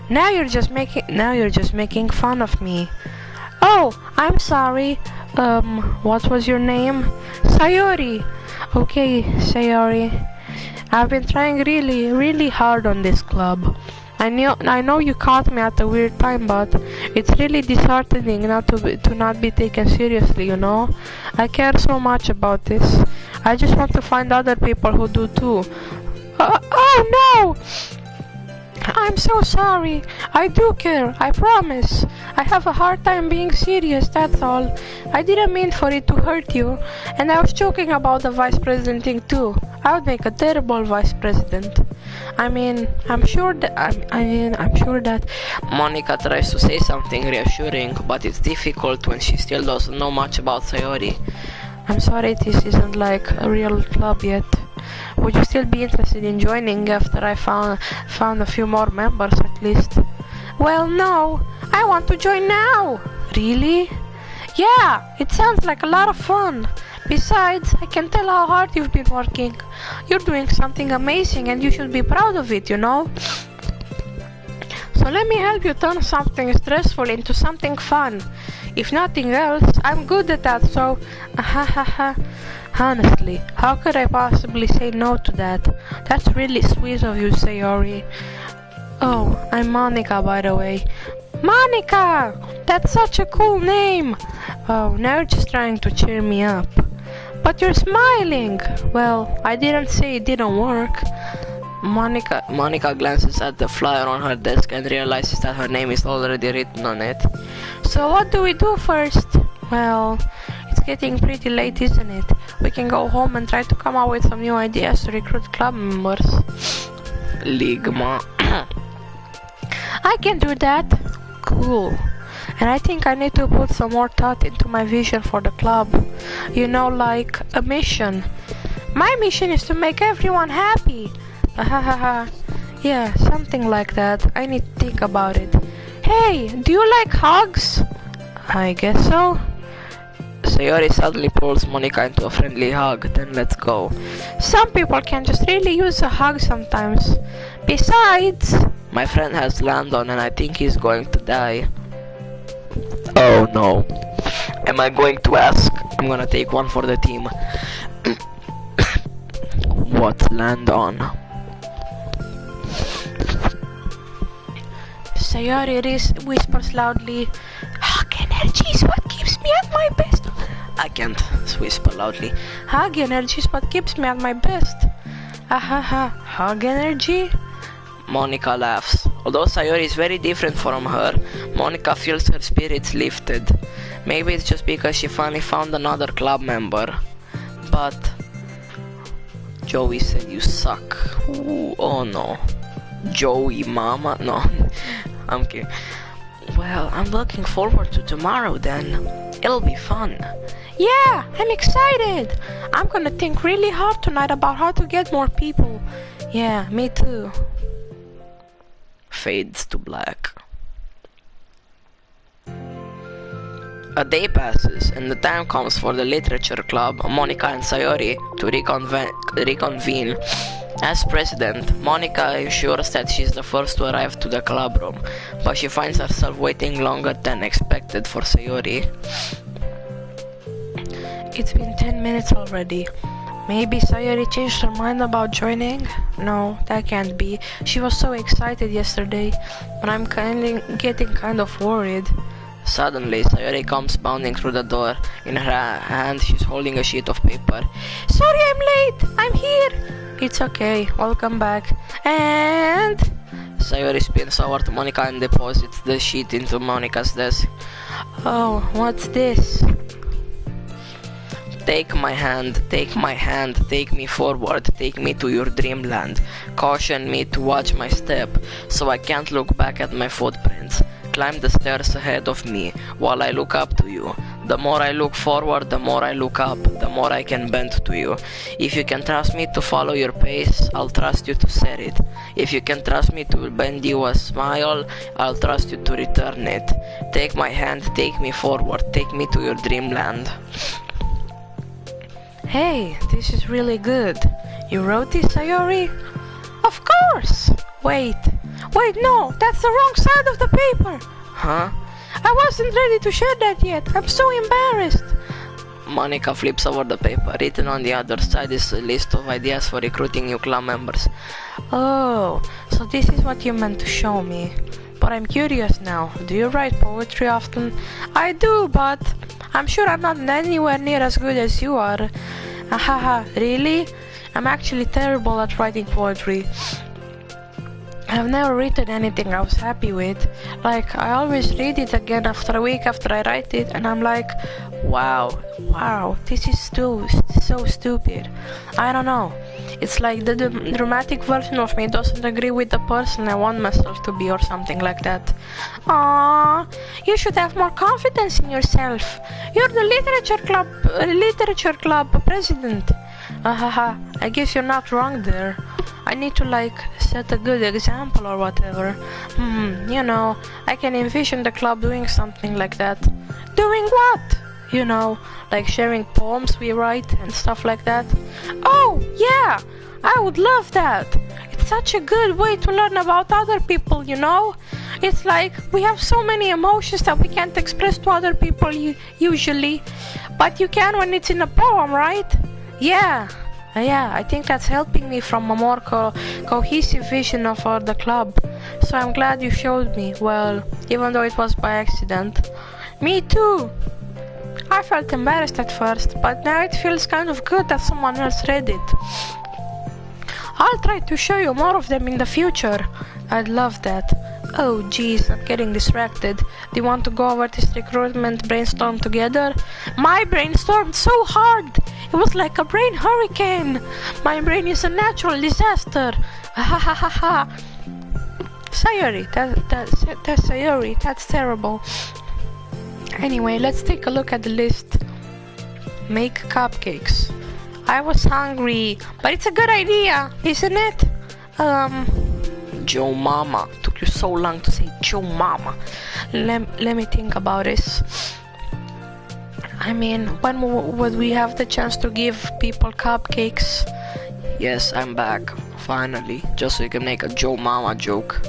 Now you're just making fun of me. Oh, I'm sorry. What was your name? Sayori. Okay, Sayori. I've been trying really, really hard on this club. I know you caught me at a weird time, but it's really disheartening to not be taken seriously, you know? I care so much about this. I just want to find other people who do too. Oh no! I'm so sorry. I do care, I promise. I have a hard time being serious, that's all. I didn't mean for it to hurt you. And I was joking about the vice president thing too. I would make a terrible vice president. I'm sure that Monica tries to say something reassuring, but it's difficult when she still doesn't know much about Sayori. I'm sorry this isn't like a real club yet. Would you still be interested in joining after I found a few more members at least? Well, no. I want to join now. Really? Yeah, it sounds like a lot of fun. Besides, I can tell how hard you've been working. You're doing something amazing and you should be proud of it, you know? So let me help you turn something stressful into something fun. If nothing else, I'm good at that, so... Honestly, how could I possibly say no to that? That's really sweet of you, Sayori. Oh, I'm Monica, by the way. Monica! That's such a cool name! Oh, now you're just trying to cheer me up. But you're smiling! Well, I didn't say it didn't work. Monica glances at the flyer on her desk and realizes that her name is already written on it. So what do we do first? Well, it's getting pretty late, isn't it? We can go home and try to come up with some new ideas to recruit club members. Ligma. I can do that. Cool. And I think I need to put some more thought into my vision for the club. You know, like a mission. My mission is to make everyone happy. Yeah, something like that. I need to think about it. Hey, do you like hugs? I guess so. Sayori suddenly pulls Monica into a friendly hug, then lets go. Some people can just really use a hug sometimes. Besides... My friend has Landon and I think he's going to die. Oh no. Am I going to ask? I'm gonna take one for the team. What's Landon? Sayori whispers loudly, Hug energy is what keeps me at my best. I can't whisper loudly. Hug energy is what keeps me at my best. Hug energy? Monica laughs. Although Sayori is very different from her, Monica feels her spirits lifted. Maybe it's just because she finally found another club member. But... Joey said you suck. Ooh, oh no. Joey mama? No. I'm kidding. Well, I'm looking forward to tomorrow then. It'll be fun. Yeah, I'm excited. I'm gonna think really hard tonight about how to get more people. Yeah, me too. Fades to black. A day passes, and the time comes for the literature club, Monica and Sayori, to reconvene. As president, Monica ensures that she's the first to arrive to the club room, but she finds herself waiting longer than expected for Sayori. It's been 10 minutes already. Maybe Sayori changed her mind about joining? No, that can't be. She was so excited yesterday, but I'm getting kind of worried. Suddenly, Sayori comes bounding through the door. In her hand, she's holding a sheet of paper. Sorry I'm late! I'm here! It's okay, welcome back. And... Sayori spins over to Monica and deposits the sheet into Monica's desk. Oh, what's this? Take my hand, take me forward, take me to your dreamland. Caution me to watch my step, so I can't look back at my footprints. Climb the stairs ahead of me, while I look up to you. The more I look forward, the more I look up, the more I can bend to you. If you can trust me to follow your pace, I'll trust you to set it. If you can trust me to bend you a smile, I'll trust you to return it. Take my hand, take me forward, take me to your dreamland. Hey, this is really good. You wrote this, Sayori? Of course! Wait, no, that's the wrong side of the paper. Huh? I wasn't ready to share that yet. I'm so embarrassed. Monica flips over the paper. Written on the other side is a list of ideas for recruiting new club members. Oh, so this is what you meant to show me. But I'm curious now. Do you write poetry often? I do, but I'm sure I'm not anywhere near as good as you are. Haha, really? I'm actually terrible at writing poetry. I've never written anything I was happy with. Like, I always read it again after a week after I write it, and I'm like, wow, this is so stupid. I don't know. It's like the dramatic version of me doesn't agree with the person I want myself to be or something like that. Aww, you should have more confidence in yourself. You're the literature club president. Haha, I guess you're not wrong there. I need to like set a good example or whatever. You know, I can envision the club doing something like that. Doing what? You know, like sharing poems we write and stuff like that. Oh, yeah, I would love that. It's such a good way to learn about other people, you know? It's like we have so many emotions that we can't express to other people usually. But you can when it's in a poem, right? Yeah, I think that's helping me from a more cohesive vision of the club. So I'm glad you showed me, well, even though it was by accident. Me too. I felt embarrassed at first, but now it feels kind of good that someone else read it. I'll try to show you more of them in the future. I'd love that. Oh geez, I'm getting distracted. Do you want to go over this recruitment brainstorm together? My brainstormed so hard! It was like a brain hurricane! My brain is a natural disaster! Ha ha ha ha! Sayori, that's Sayori, that's terrible. Anyway, let's take a look at the list. Make cupcakes. I was hungry, but it's a good idea, isn't it? Joe Mama. Took you so long to say Joe Mama. Let me think about this. I mean, when would we have the chance to give people cupcakes? Yes, I'm back. Finally. Just so you can make a Joe Mama joke.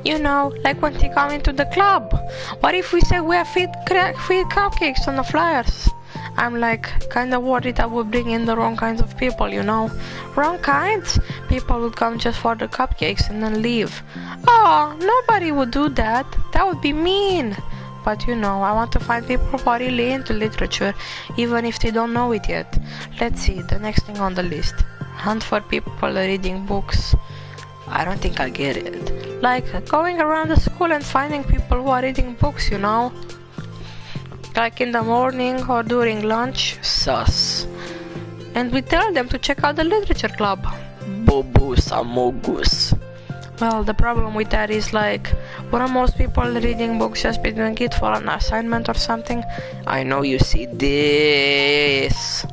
You know, like when they come into the club. What if we say we have free cupcakes on the flyers? I'm like kinda worried that would bring in the wrong kinds of people, you know? Wrong kinds? People would come just for the cupcakes and then leave. Oh, nobody would do that. That would be mean. But you know, I want to find people who are really into literature, even if they don't know it yet. Let's see, the next thing on the list. Hunt for people reading books. I don't think I'll get it. Like, going around the school and finding people who are reading books, you know? Like in the morning or during lunch. Sus. And we tell them to check out the literature club. Bobus amogus. Well, the problem with that is like, wouldn't most people reading books just be doing it for an assignment or something? I know you see this.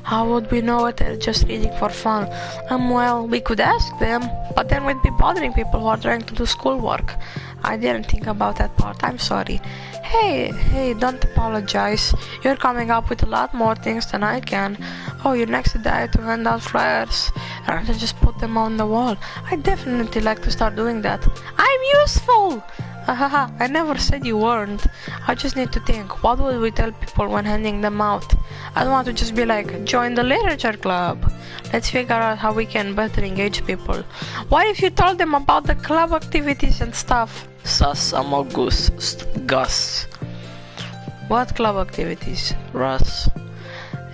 How would we know it? They're just reading for fun. Well, we could ask them, but then we'd be bothering people who are trying to do schoolwork. I didn't think about that part, I'm sorry. Hey, don't apologize. You're coming up with a lot more things than I can. Oh, you're next to die to hand out flyers and to just put them on the wall. I'd definitely like to start doing that. I'm useful! Haha, I never said you weren't. I just need to think, what would we tell people when handing them out? I don't want to just be like, join the literature club. Let's figure out how we can better engage people. What if you told them about the club activities and stuff? Sus amogus Gus. What club activities? Russ.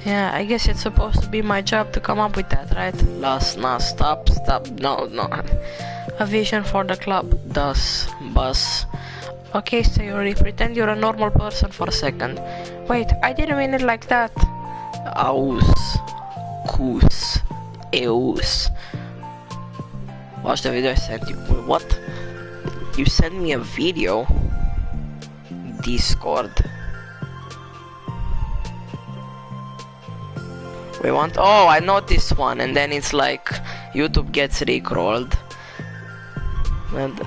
Yeah, I guess it's supposed to be my job to come up with that, right? No, stop, no. A vision for the club. Das, bus. Okay, Sayori, pretend you're a normal person for a second. Wait, I didn't mean it like that. Aus. Kus. Eus. Watch the video I sent you. Wait, what? You sent me a video? Discord. We want. Oh, I know this one, and then it's like YouTube gets rickrolled.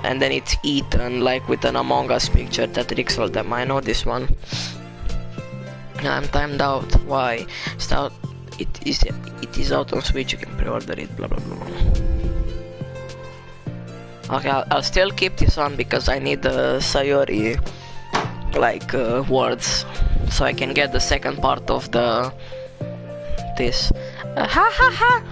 And then it's eaten like with an Among Us picture that rickrolled them. I know this one. I'm timed out. Why? It's out. It is out on Switch. You can pre-order it. Blah blah blah. Okay, I'll still keep this on because I need the Sayori like words, so I can get the second part of this. Ha ha ha!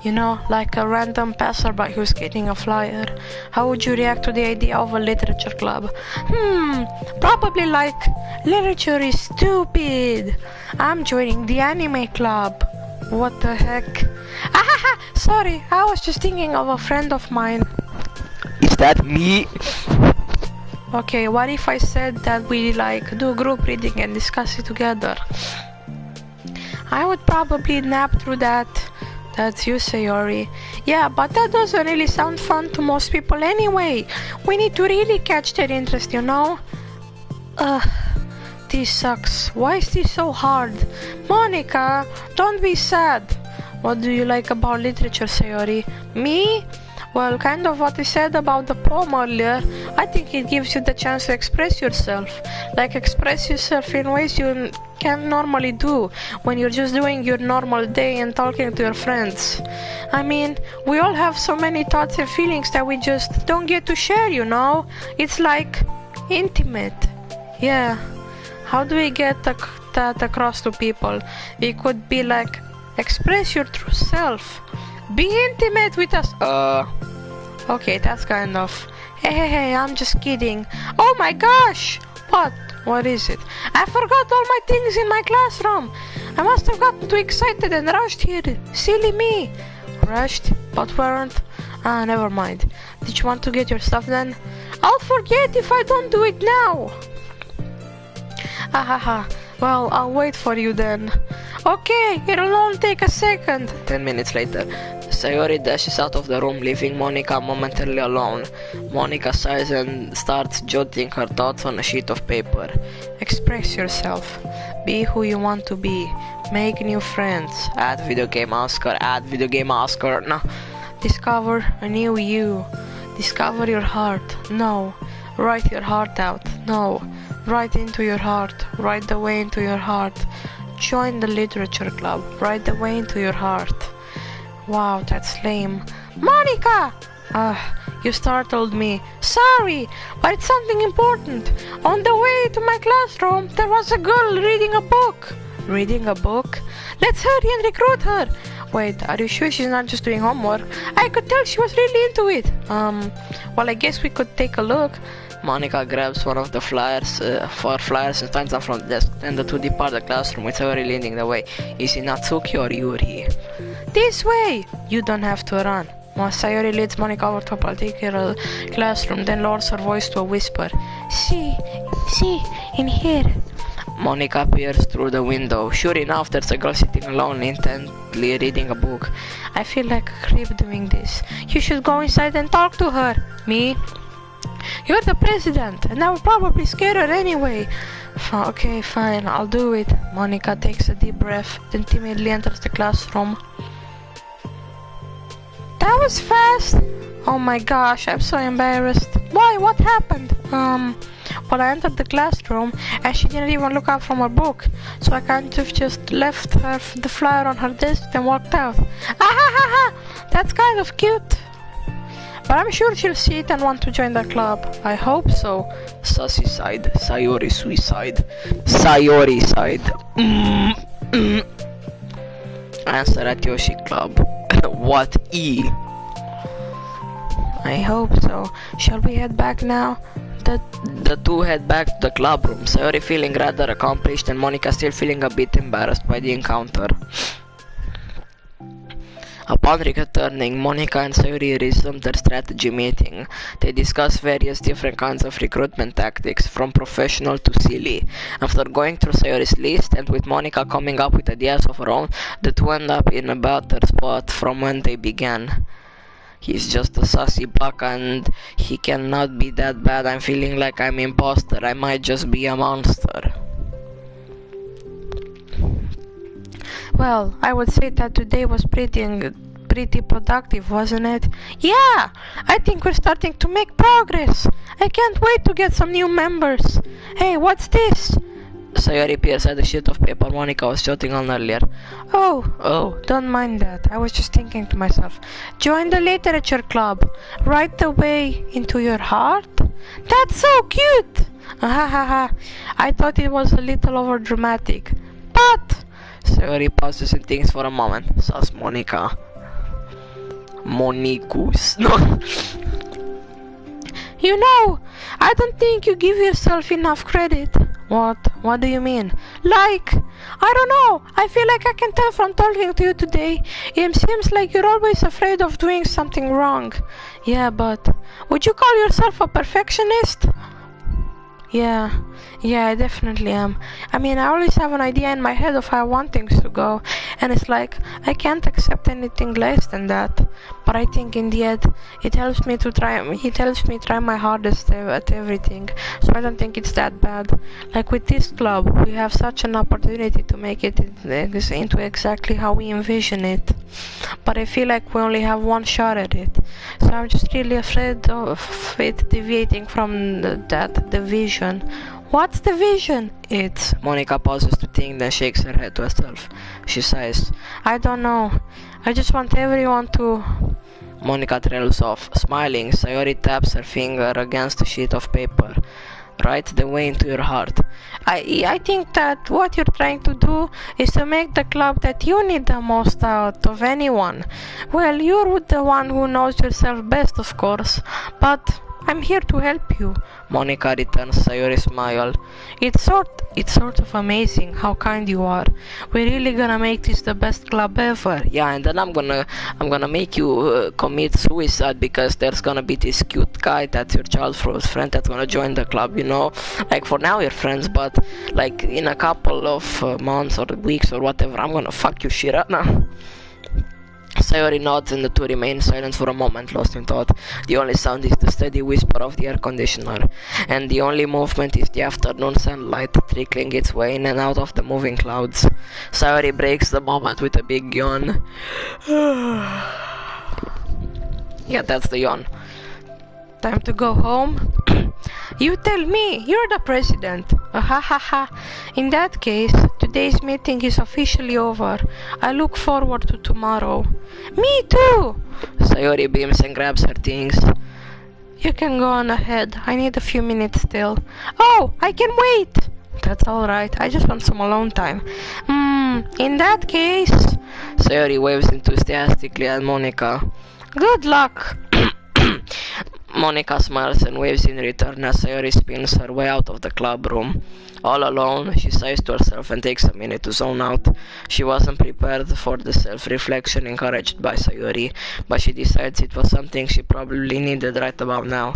You know, like a random passerby who's getting a flyer. How would you react to the idea of a literature club? Probably like, literature is stupid. I'm joining the anime club. What the heck? Ah ha ha! Sorry, I was just thinking of a friend of mine. Is that me? Okay, what if I said that we like do group reading and discuss it together? I would probably nap through that. That's you, Sayori. Yeah, but that doesn't really sound fun to most people anyway. We need to really catch their interest, you know? This sucks. Why is this so hard? Monica, don't be sad. What do you like about literature, Sayori? Me? Well, kind of what I said about the poem earlier. I think it gives you the chance to express yourself. Like express yourself in ways you can't normally do when you're just doing your normal day and talking to your friends. I mean, we all have so many thoughts and feelings that we just don't get to share, you know? It's like intimate. Yeah. How do we get that across to people? It could be like, express your true self. Be intimate with us. Okay, that's kind of. Hey, I'm just kidding. Oh my gosh! What? What is it? I forgot all my things in my classroom. I must have gotten too excited and rushed here. Silly me. Rushed, but weren't. Never mind. Did you want to get your stuff then? I'll forget if I don't do it now. Haha. Well, I'll wait for you then. Okay, it'll only take a second. 10 minutes later, Sayori dashes out of the room, leaving Monica momentarily alone. Monica sighs and starts jotting her thoughts on a sheet of paper. Express yourself. Be who you want to be. Make new friends. Add video game Oscar. Add video game Oscar. No. Discover a new you. Discover your heart. No. Write your heart out. No. Write into your heart. Write the way into your heart. Join the literature club. Write the way into your heart. Wow, that's lame. Monica! You startled me. Sorry, but it's something important. On the way to my classroom, there was a girl reading a book. Reading a book? Let's hurry and recruit her. Wait, are you sure she's not just doing homework? I could tell she was really into it. Well, I guess we could take a look. Monica grabs one of the flyers, and finds them from the desk, and the two depart the classroom with Sayori leading the way. Is it Natsuki or Yuri? This way! You don't have to run. Sayori leads Monica over to a particular classroom, then lowers her voice to a whisper. See, in here. Monica peers through the window. Sure enough, there's a girl sitting alone, intently reading a book. I feel like a creep doing this. You should go inside and talk to her. Me? You're the president, and I will probably scare her anyway. Okay, fine, I'll do it. Monica takes a deep breath, then timidly enters the classroom. That was fast! Oh my gosh, I'm so embarrassed. Why? What happened? Well, I entered the classroom, and she didn't even look up from her book, so I kind of just left her the flyer on her desk and walked out. That's kind of cute. But I'm sure she'll see it and want to join the club. I hope so. Sassy side. Sayori suicide. Sayori side. Answer at Yoshi Club. What E? I hope so. Shall we head back now? The two head back to the club room. Sayori feeling rather accomplished and Monica still feeling a bit embarrassed by the encounter. Upon returning, Monica and Sayori resumed their strategy meeting. They discussed various different kinds of recruitment tactics, from professional to silly. After going through Sayori's list, and with Monica coming up with ideas of her own, the two end up in a better spot from when they began. He's just a sassy buck and he cannot be that bad. I'm feeling like I'm imposter. I might just be a monster. Well, I would say that today was pretty productive, wasn't it? Yeah! I think we're starting to make progress. I can't wait to get some new members. Hey, what's this? Sayori peers at the sheet of paper Monica was jotting on earlier. Oh, don't mind that. I was just thinking to myself. Join the literature club. Write the way into your heart? That's so cute! Ha ha ha. I thought it was a little over dramatic. But Sayori pauses and thinks for a moment. Says Monica. Monicus. No. you know, I don't think you give yourself enough credit. What? What do you mean? Like, I don't know. I feel like I can tell from talking to you today. It seems like you're always afraid of doing something wrong. Yeah, but would you call yourself a perfectionist? Yeah, I definitely am. I mean, I always have an idea in my head of how I want things to go, and it's like, I can't accept anything less than that. But I think in the end, it helps me try my hardest at everything, so I don't think it's that bad. Like with this club, we have such an opportunity to make it into exactly how we envision it. But I feel like we only have one shot at it, so I'm just really afraid of it deviating from the vision. What's the vision? It's... Monica pauses to think, then shakes her head to herself. She sighs. I don't know. I just want everyone to... Monica trails off. Smiling, Sayori taps her finger against a sheet of paper. Write the way into your heart. I think that what you're trying to do is to make the club that you need the most out of anyone. Well, you're the one who knows yourself best, of course, but I'm here to help you. Monica returns Sayori's smile. It's sort of amazing how kind you are. We're really gonna make this the best club ever. Yeah, and then I'm gonna make you commit suicide because there's gonna be this cute guy that's your childhood friend that's gonna join the club, you know? Like for now you're friends, but like in a couple of months or weeks or whatever, I'm gonna fuck you shit up now. Sayori nods and the two remain silent for a moment, lost in thought. The only sound is the steady whisper of the air conditioner, and the only movement is the afternoon sunlight trickling its way in and out of the moving clouds. Sayori breaks the moment with a big yawn. Yeah, that's the yawn. Time to go home? You tell me, you're the president. Ha ha ha. In that case, today's meeting is officially over. I look forward to tomorrow. Me too! Sayori beams and grabs her things. You can go on ahead. I need a few minutes still. Oh, I can wait! That's alright. I just want some alone time. In that case... Sayori waves enthusiastically at Monica. Good luck! Monica smiles and waves in return as Sayori spins her way out of the club room. All alone, she sighs to herself and takes a minute to zone out. She wasn't prepared for the self-reflection encouraged by Sayori, but she decides it was something she probably needed right about now.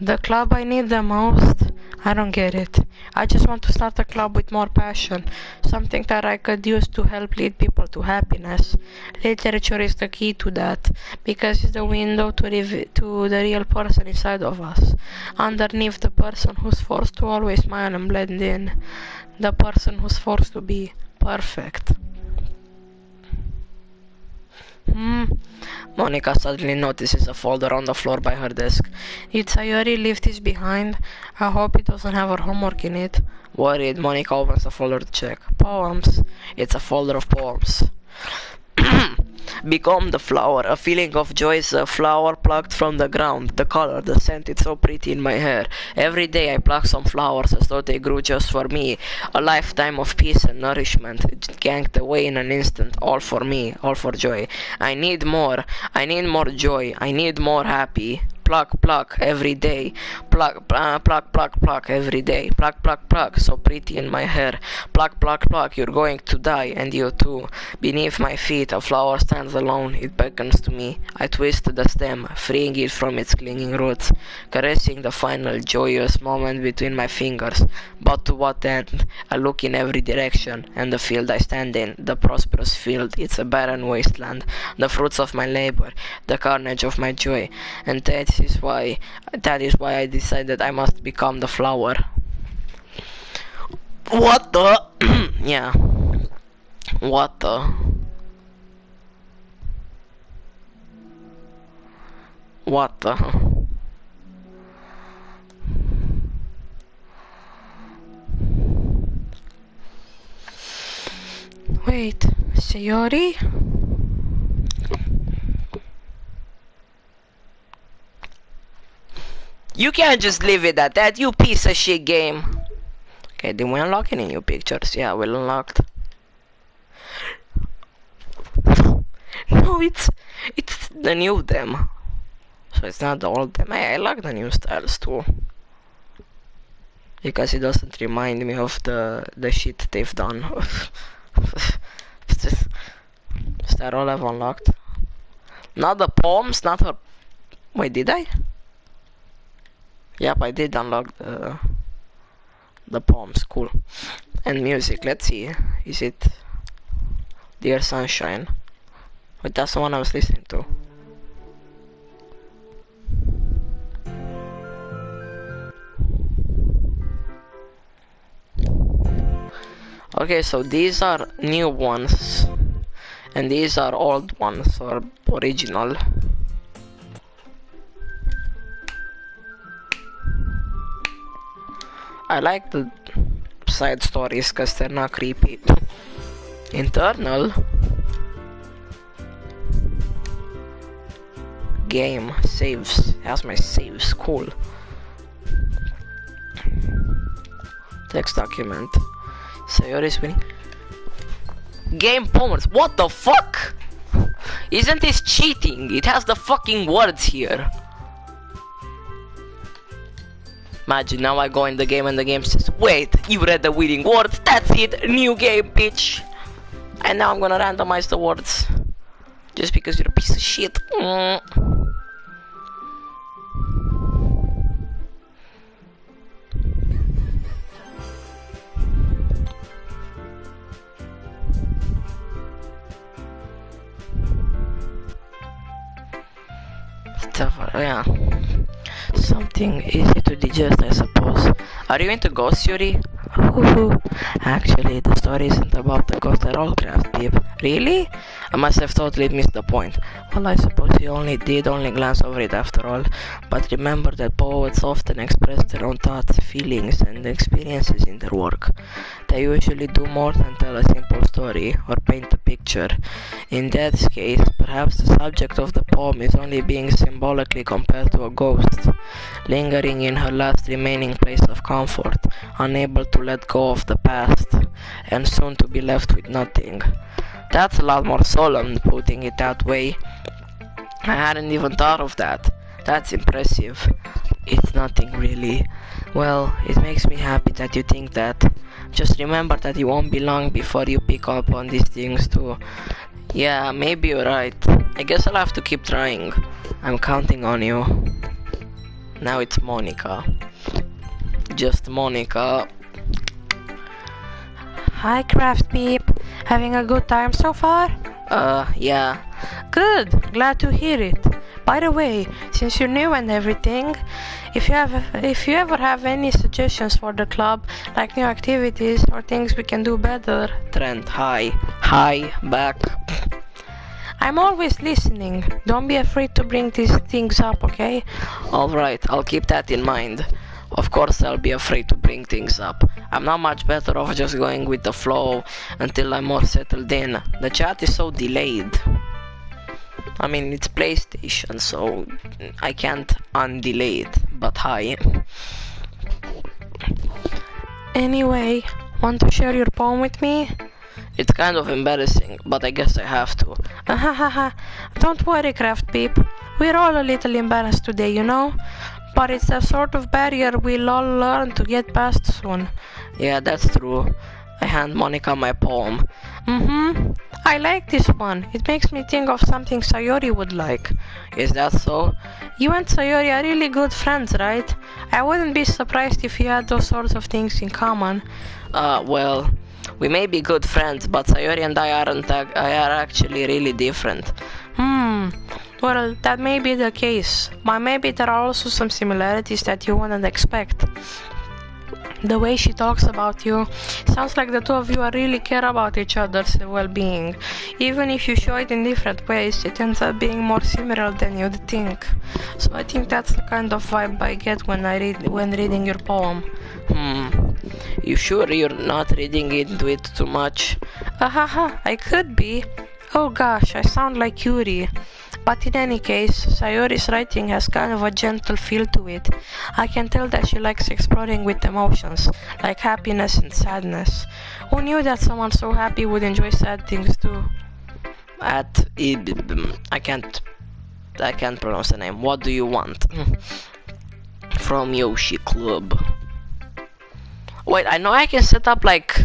The club I need the most? I don't get it. I just want to start a club with more passion, something that I could use to help lead people to happiness. Literature is the key to that, because it's the window to the real person inside of us, underneath the person who's forced to always smile and blend in, the person who's forced to be perfect. Monica suddenly notices a folder on the floor by her desk. Did Sayori leave this behind? I hope it doesn't have her homework in it. Worried, Monica opens the folder to check. Poems. It's a folder of poems. Become the flower. A feeling of joy is a flower plucked from the ground. The color, the scent, it's so pretty in my hair. Every day I pluck some flowers as though they grew just for me. A lifetime of peace and nourishment ganked away in an instant. All for me, all for joy. I need more joy. I need more happy. Pluck, pluck, every day. Pluck, pluck, pluck, every day. Pluck, pluck, pluck, so pretty in my hair. Pluck, pluck, pluck, you're going to die, and you too. Beneath my feet, a flower stands alone. It beckons to me. I twist the stem, freeing it from its clinging roots, caressing the final joyous moment between my fingers. But to what end? I look in every direction, and the field I stand in, the prosperous field, it's a barren wasteland. The fruits of my labor, the carnage of my joy, and that is why I decided I must become the flower. What the? Yeah. What the? What the? Wait, Sayori? You can't just leave it at that, you piece of shit game. Okay, did we unlock any new pictures? Yeah, we unlocked. No, it's the new them. So it's not the old them. I like the new styles too. Because it doesn't remind me of the shit they've done. Is that all I've unlocked? Not the poems, not her. Wait, did I? Yep, I did unlock the poems. Cool. And music. Let's see. Is it Dear Sunshine? Wait, that's the one I was listening to. Okay, so these are new ones, and these are old ones, or original. I like the side stories because they're not creepy. Internal game saves. Has my saves. Cool. Text document. Sayori's winning. Game poems. What the fuck? Isn't this cheating? It has the fucking words here. Imagine now I go in the game and the game says, wait, you read the winning words, that's it, new game, bitch. And now I'm gonna randomize the words. Just because you're a piece of shit. Yeah. Something easy to digest, I suppose. Are you into ghosts, Yuri? Actually, the story isn't about the ghost at all, Craft Peep. Really? I must have totally missed the point. Well, I suppose you only glance over it after all. But remember that poets often express their own thoughts, feelings, and experiences in their work. They usually do more than tell a simple story or paint a picture. In that case, perhaps the subject of the poem is only being symbolically compared to a ghost, lingering in her last remaining place of comfort, unable to let go of the past, and soon to be left with nothing. That's a lot more solemn, putting it that way. I hadn't even thought of that. That's impressive. It's nothing really. Well, it makes me happy that you think that. Just remember that it won't be long before you pick up on these things too. Yeah, maybe you're right. I guess I'll have to keep trying. I'm counting on you. Now it's Monica. Just Monica. Hi, Craft Peep. Having a good time so far? Yeah. Good. Glad to hear it. By the way, since you're new and everything, if you ever have any suggestions for the club, like new activities or things we can do better. Trent, hi. Hi, back. I'm always listening. Don't be afraid to bring these things up, okay? Alright, I'll keep that in mind. Of course I'll be afraid to bring things up. I'm not much better off just going with the flow until I'm more settled in. The chat is so delayed. I mean, it's PlayStation, so I can't undelay it. But hi. Anyway, want to share your poem with me? It's kind of embarrassing, but I guess I have to. Don't worry, Craft Peep. We're all a little embarrassed today, you know? But it's a sort of barrier we'll all learn to get past soon. Yeah, that's true. I hand Monica my poem. I like this one. It makes me think of something Sayori would like. Is that so? You and Sayori are really good friends, right? I wouldn't be surprised if you had those sorts of things in common. Well, we may be good friends, but Sayori and I are actually really different. Well, that may be the case, but maybe there are also some similarities that you wouldn't expect. The way she talks about you sounds like the two of you really care about each other's well-being. Even if you show it in different ways, it ends up being more similar than you'd think. So I think that's the kind of vibe I get when reading your poem. You sure you're not reading into it too much? I could be. Oh gosh, I sound like Yuri. But in any case, Sayori's writing has kind of a gentle feel to it. I can tell that she likes exploring with emotions, like happiness and sadness. Who knew that someone so happy would enjoy sad things too? I can't pronounce the name. What do you want? From Yoshi Club. Wait, I know I can set up like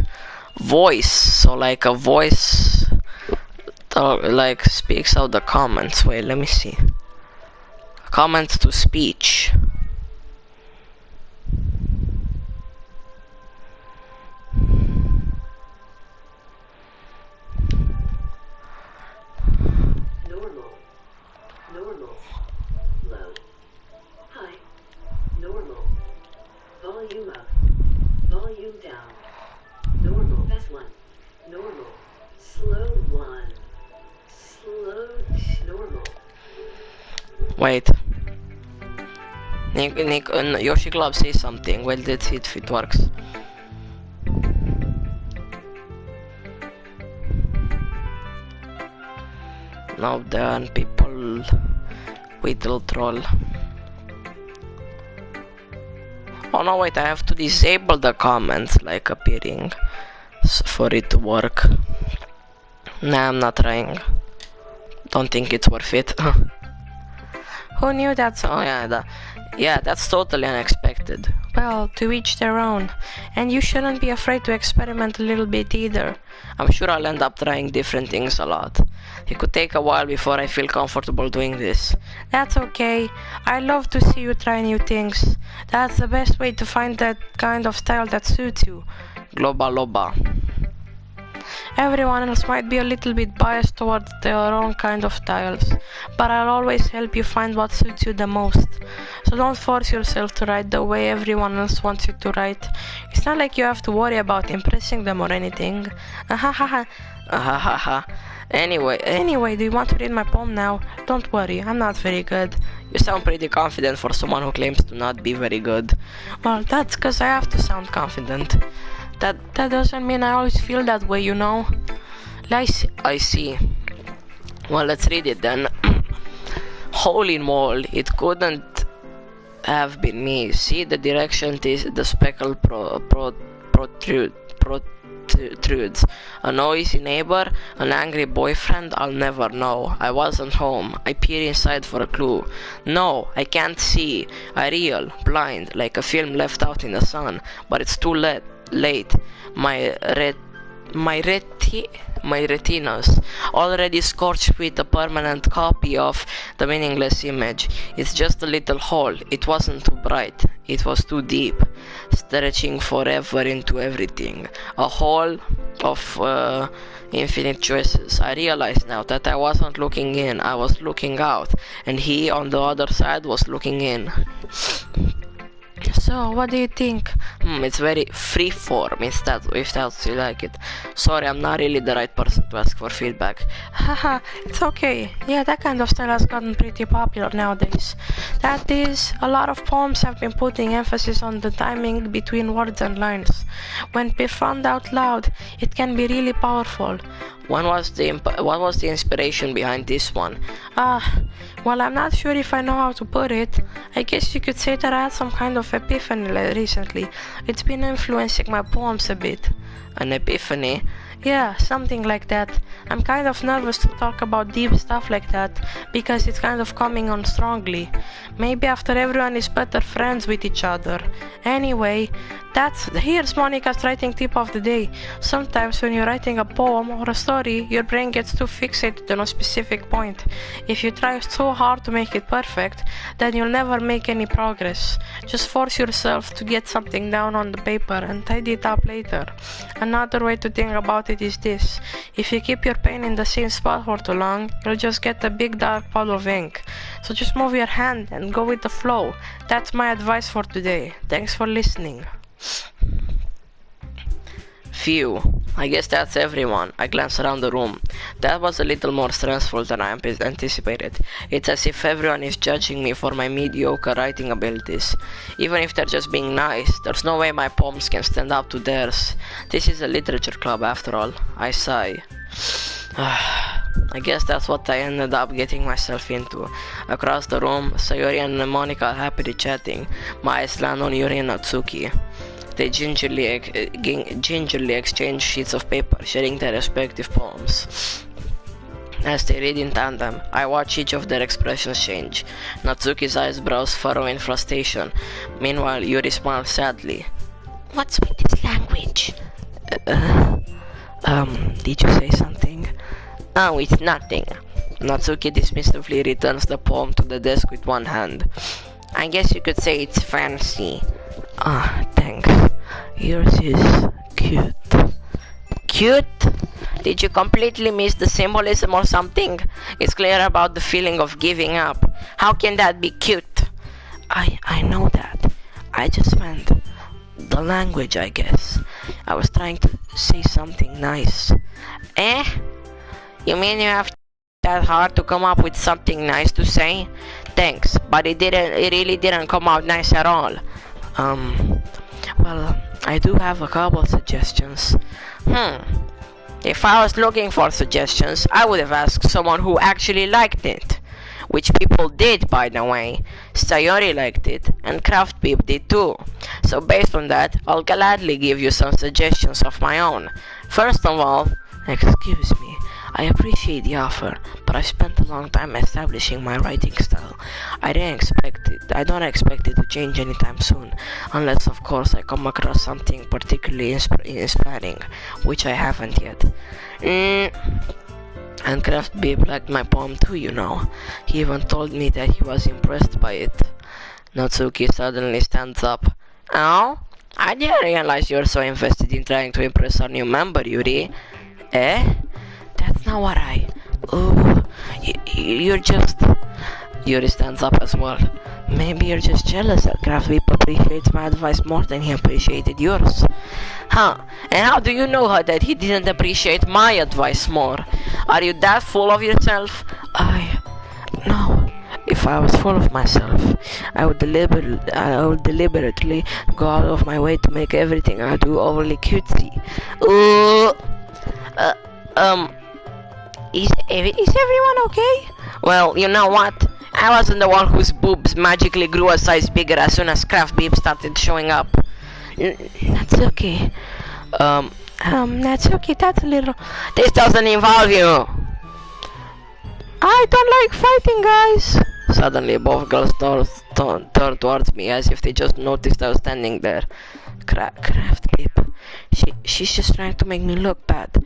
voice, so like a voice like speaks out the comments. Wait, let me see. Comments to speech. Normal. Low. High. Normal. Volume up. Volume down. Normal. Fast one. Normal. Slow one. Slow. Normal. Wait. Yoshi Club says something. Well, let's see if it works. Now then, people, Whittle Troll. Oh no, wait, I have to disable the comments like appearing for it to work. Nah, I'm not trying. Don't think it's worth it. Who knew that? Oh yeah, that's totally unexpected. Well, to each their own. And you shouldn't be afraid to experiment a little bit either. I'm sure I'll end up trying different things a lot. It could take a while before I feel comfortable doing this. That's okay. I love to see you try new things. That's the best way to find that kind of style that suits you. Globa Loba. Everyone else might be a little bit biased towards their own kind of styles, but I'll always help you find what suits you the most. So don't force yourself to write the way everyone else wants you to write. It's not like you have to worry about impressing them or anything. Anyway, do you want to read my poem now? Don't worry, I'm not very good. You sound pretty confident for someone who claims to not be very good. Well, that's 'cause I have to sound confident. That doesn't mean I always feel that way, you know. I see. Well, let's read it then. Holy moly, it couldn't have been me. See the direction the speckle protrudes. A noisy neighbor, an angry boyfriend, I'll never know. I wasn't home. I peer inside for a clue. No, I can't see. I reel, blind, like a film left out in the sun. But it's too late. My retinas already scorched with a permanent copy of the meaningless image. It's just a little hole. It wasn't too bright. It was too deep, stretching forever into everything. A hole of infinite choices. I realized now that I wasn't looking in. I was looking out, and he on the other side was looking in. So, what do you think? It's very freeform, if that's you like it. Sorry, I'm not really the right person to ask for feedback. Haha, it's okay. Yeah, that kind of style has gotten pretty popular nowadays. That is, a lot of poems have been putting emphasis on the timing between words and lines. When performed out loud, it can be really powerful. What was the inspiration behind this one? Well, I'm not sure if I know how to put it. I guess you could say that I had some kind of epiphany recently. It's been influencing my poems a bit. An epiphany? Yeah, something like that. I'm kind of nervous to talk about deep stuff like that, because it's kind of coming on strongly. Maybe after everyone is better friends with each other. Anyway, here's Monica's writing tip of the day. Sometimes when you're writing a poem or a story, your brain gets too fixated on a specific point. If you try so hard to make it perfect, then you'll never make any progress. Just force yourself to get something down on the paper and tidy it up later. Another way to think about it is this: if you keep your pen in the same spot for too long, you'll just get a big dark puddle of ink. So just move your hand and go with the flow. That's my advice for today. Thanks for listening. Phew, I guess that's everyone. I glanced around the room. That was a little more stressful than I anticipated. It's as if everyone is judging me for my mediocre writing abilities. Even if they're just being nice, there's no way my poems can stand up to theirs. This is a literature club after all. I sigh. I guess that's what I ended up getting myself into. Across the room, Sayori and Monica are happily chatting. My eyes land on Yuri and Natsuki. They gingerly exchange sheets of paper, sharing their respective poems. As they read in tandem, I watch each of their expressions change. Natsuki's eyebrows furrow in frustration. Meanwhile, Yuri smiles sadly. What's with this language? Did you say something? Oh, it's nothing. Natsuki dismissively returns the poem to the desk with one hand. I guess you could say it's fancy. Ah, thanks. Yours is cute. Cute? Did you completely miss the symbolism or something? It's clear about the feeling of giving up. How can that be cute? I know that. I just meant the language, I guess. I was trying to say something nice. Eh? You mean you have that hard to come up with something nice to say? Thanks, but it really didn't come out nice at all. Well, I do have a couple suggestions. If I was looking for suggestions, I would have asked someone who actually liked it. Which people did, by the way. Sayori liked it, and Craft Peep did too. So based on that, I'll gladly give you some suggestions of my own. First of all, excuse me, I appreciate the offer, but I've spent a long time establishing my writing style. I don't expect it to change anytime soon, unless of course I come across something particularly inspiring, which I haven't yet. And Craft Babe liked my poem too, you know. He even told me that he was impressed by it. Natsuki suddenly stands up. Oh? I didn't realize you're so invested in trying to impress our new member, Yuri. Eh? That's not what Oh, you're just... Yuri stands up as well. Maybe you're just jealous that Craft Babe appreciates my advice more than he appreciated yours. Huh? And how do you know that he didn't appreciate my advice more? Are you that full of yourself? No. If I was full of myself, I would deliberately go out of my way to make everything I do overly cutesy. Is everyone okay? Well, you know what? I wasn't the one whose boobs magically grew a size bigger as soon as Craft Babe started showing up. That's okay. That's okay, that's a little... This doesn't involve you! I don't like fighting, guys! Suddenly, both girls turn towards me as if they just noticed I was standing there. Craft Babe. She's just trying to make me look bad.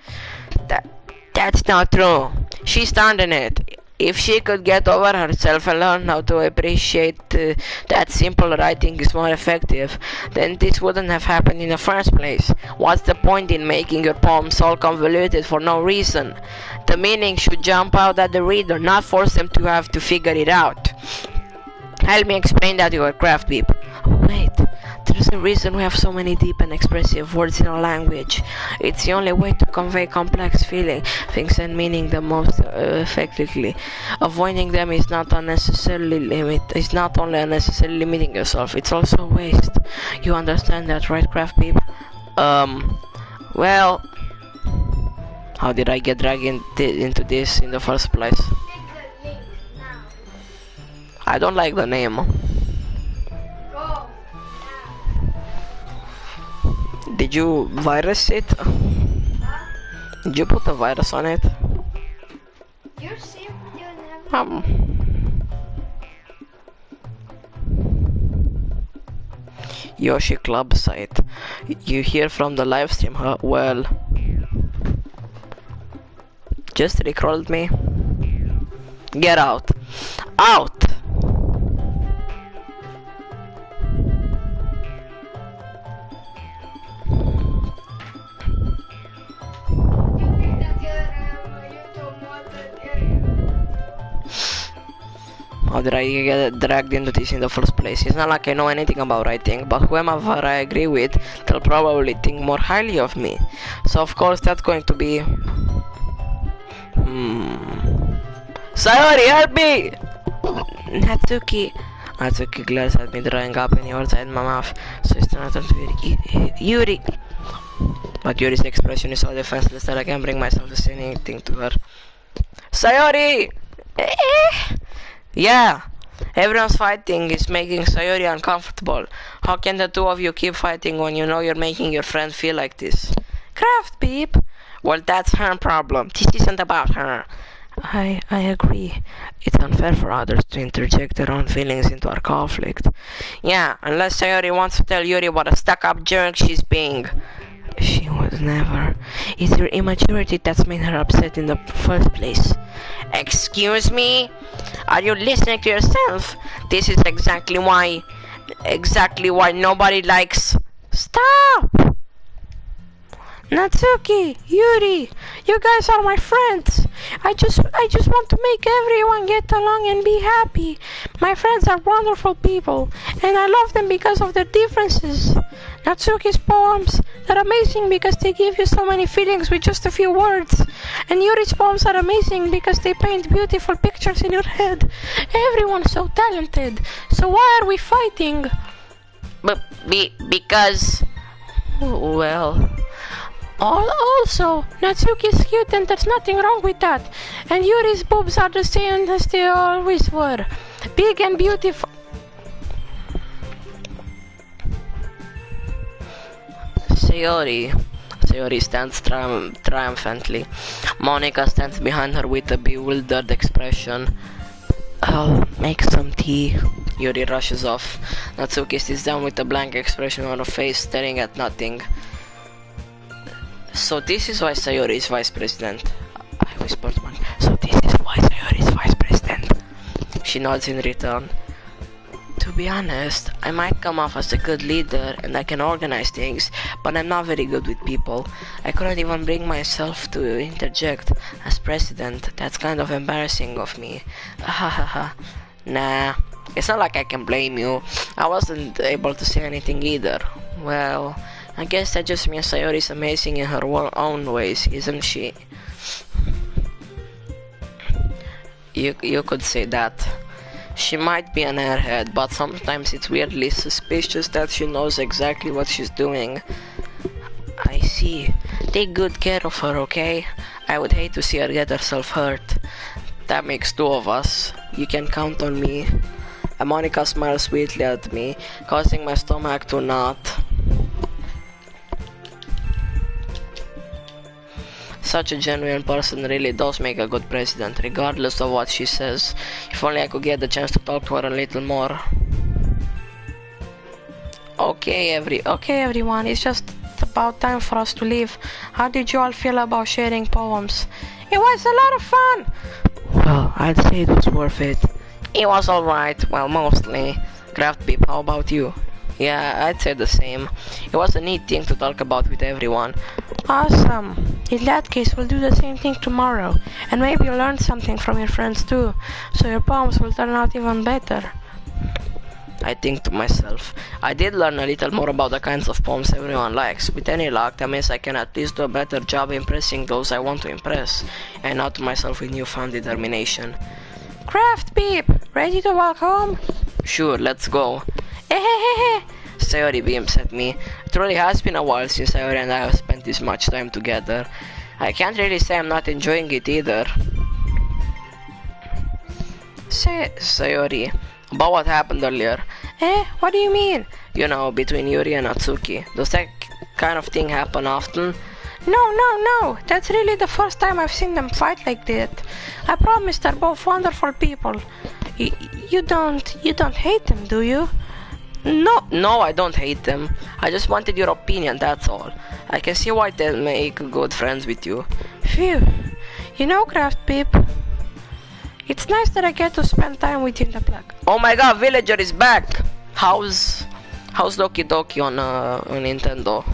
That's not true. She's standing it. If she could get over herself and learn how to appreciate that simple writing is more effective, then this wouldn't have happened in the first place. What's the point in making your poems all convoluted for no reason? The meaning should jump out at the reader, not force them to have to figure it out. Help me explain that to your Craft Babe. Wait, there's a reason we have so many deep and expressive words in our language. It's the only way to convey complex things and meaning the most effectively. Avoiding them is not only unnecessarily limiting yourself, it's also a waste. You understand that, right, Craft Babe? Well, how did I get dragged into this in the first place? I don't like the name. Go. Did you virus it? Did you put a virus on it? You see, you never. Yoshi Club site. You hear from the live stream, huh? Well, just rickrolled me. Get out. Out! How did I get dragged into this in the first place? It's not like I know anything about writing, but whoever I agree with, they'll probably think more highly of me. So of course that's going to be... Sayori, help me! Natsuki glares at me, drawing up any words in my mouth, so it's not to Yuri! But Yuri's expression is so defenseless that I can't bring myself to say anything to her. Sayori! Yeah, everyone's fighting is making Sayori uncomfortable. How can the two of you keep fighting when you know you're making your friend feel like this? Craft Beep. Well, that's her problem. This isn't about her. I agree. It's unfair for others to interject their own feelings into our conflict. Yeah, unless Sayori wants to tell Yuri what a stuck-up jerk she's being. She would never. It's your immaturity that's made her upset in the first place. Excuse me? Are you listening to yourself? This is exactly why nobody likes... Stop! Natsuki, Yuri, you guys are my friends. I just want to make everyone get along and be happy. My friends are wonderful people, and I love them because of their differences. Natsuki's poems are amazing because they give you so many feelings with just a few words. And Yuri's poems are amazing because they paint beautiful pictures in your head. Everyone's so talented. So why are we fighting? Because... Well... Also, Natsuki's cute and there's nothing wrong with that. And Yuri's boobs are the same as they always were. Big and beautiful. Sayori stands triumphantly. Monica stands behind her with a bewildered expression. I'll make some tea. Yuri rushes off. Natsuki sits down with a blank expression on her face, staring at nothing. So this is why Sayori is vice president. I whispered one. So this is why Sayori is vice president. She nods in return. To be honest, I might come off as a good leader and I can organize things, but I'm not very good with people. I couldn't even bring myself to interject as president. That's kind of embarrassing of me. Nah, it's not like I can blame you. I wasn't able to say anything either. Well, I guess that just means Sayori is amazing in her own ways, isn't she? You could say that. She might be an airhead, but sometimes it's weirdly suspicious that she knows exactly what she's doing. I see. Take good care of her, okay? I would hate to see her get herself hurt. That makes two of us. You can count on me. And Monica smiles sweetly at me, causing my stomach to knot. Such a genuine person really does make a good president, regardless of what she says. If only I could get the chance to talk to her a little more. Okay, everyone, it's just about time for us to leave. How did you all feel about sharing poems? It was a lot of fun! Well, I'd say it was worth it. It was alright, well, mostly. Craft Beep, how about you? Yeah, I'd say the same. It was a neat thing to talk about with everyone. Awesome. In that case, we'll do the same thing tomorrow. And maybe you'll learn something from your friends too. So your poems will turn out even better. I think to myself, I did learn a little more about the kinds of poems everyone likes. With any luck, that means I can at least do a better job impressing those I want to impress. And not to myself with newfound determination. Craft Beep, ready to walk home? Sure, let's go. Sayori beams at me. It truly has been a while since Sayori and I have spent this much time together. I can't really say I'm not enjoying it either. Sayori, about what happened earlier. What do you mean? You know, between Yuri and Natsuki. Does that kind of thing happen often? No. That's really the first time I've seen them fight like that. I promise they're both wonderful people. You don't hate them, do you? No, I don't hate them. I just wanted your opinion, that's all. I can see why they'll make good friends with you. Phew. You know, Craft Beep, it's nice that I get to spend time with you in the park. Oh my god, Villager is back! How's Doki Doki on Nintendo?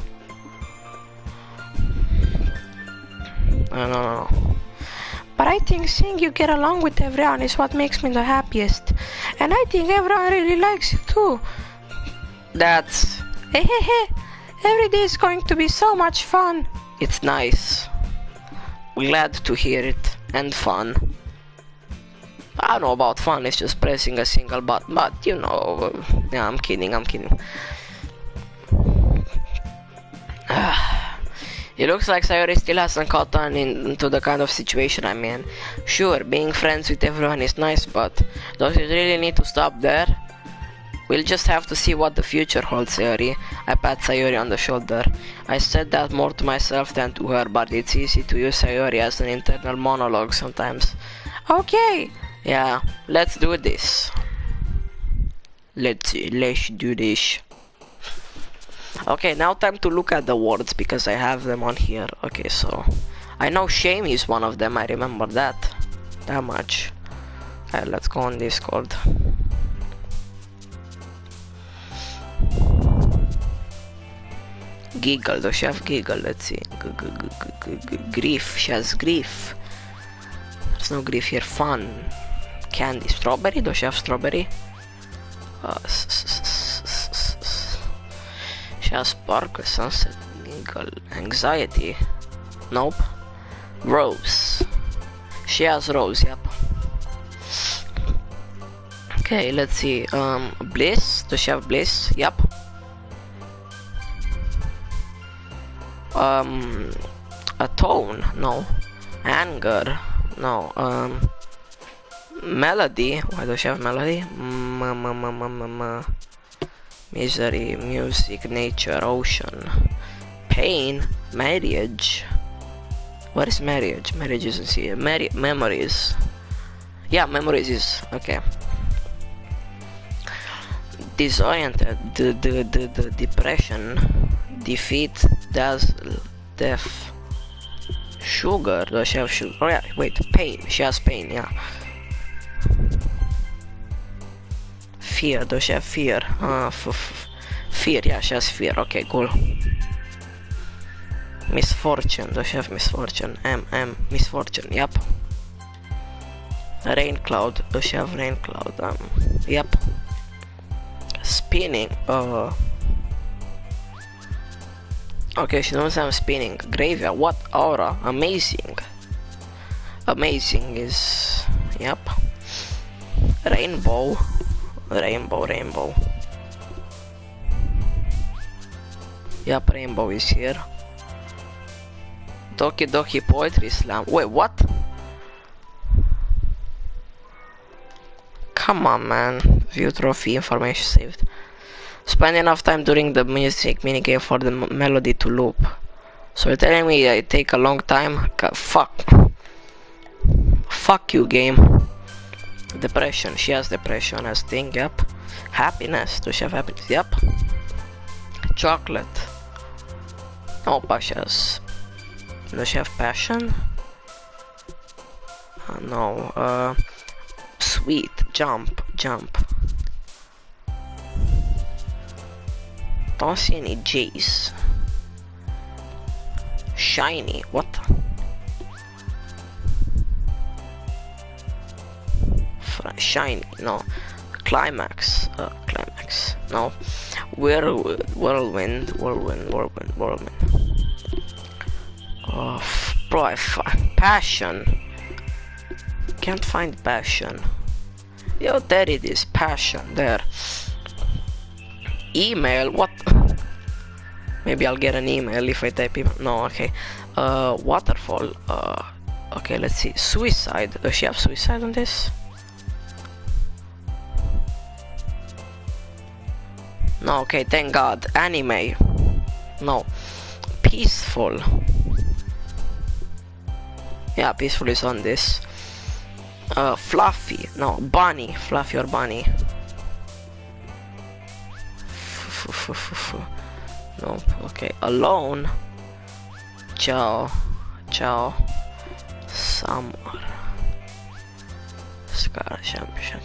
I don't know. But I think seeing you get along with everyone is what makes me the happiest. And I think everyone really likes you too. That's... Every day is going to be so much fun. It's nice. Glad to hear it. And fun. I don't know about fun, it's just pressing a single button. But, you know... Yeah, I'm kidding. It looks like Sayori still hasn't caught on into the kind of situation I'm in. Sure, being friends with everyone is nice, but does it really need to stop there? We'll just have to see what the future holds, Sayori. I pat Sayori on the shoulder. I said that more to myself than to her, but it's easy to use Sayori as an internal monologue sometimes. Okay. Yeah, let's do this. Let's do this. Okay, now time to look at the words because I have them on here. Okay, so I know shame is one of them. I remember that much. Let's go on Discord. Giggle, does she have giggle? Let's see. Grief, she has grief. There's no grief here. Fun. Candy. Strawberry, does she have strawberry? She has sparkle, sunset, giggle, anxiety. Nope. Rose. She has rose, yep. Okay, let's see. Bliss, does she have bliss? Yep. A tone, no. Anger, no. Melody, why does she have melody? Misery, music, nature, ocean. Pain, marriage. What is marriage? Marriage isn't here. Memories. Yeah, memories is okay. Disoriented, the depression, defeat, dazzle, death. Sugar, does she have sugar? Oh yeah, wait, pain, she has pain, yeah. Fear, does she have fear? Fear, yeah, she has fear, okay, cool. Misfortune, does she have misfortune? Misfortune, yep. Rain cloud, does she have rain cloud? Yep. Spinning, okay, she doesn't have spinning. Graveyard, what? Aura, amazing. Amazing is, yep. Rainbow, rainbow. Yep, rainbow is here. Doki Doki Poetry Slam. Wait, what? Come on, man. View trophy, information saved. Spend enough time during the music minigame for the melody to loop. So you're telling me it take a long time? Fuck. Fuck you, game. Depression. She has depression as thing, yep. Happiness. Does she have happiness? Yep. Chocolate. No, passions. Does she have passion? No. Sweet. Jump. Don't see any J's. Shiny. What? Shiny. No. Climax. Climax. No. Whirlwind. Oh, bro, I find passion. Can't find passion. Yo, there it is. Passion. There. Email. What? Maybe I'll get an email if I type email. No, okay. Waterfall. Okay, let's see. Suicide. Does she have suicide on this? No, okay, thank God. Anime. No. Peaceful. Yeah, peaceful is on this. Fluffy. No, bunny. Fluffy or bunny. No, okay. Alone. Ciao. Summer. Scar Champion.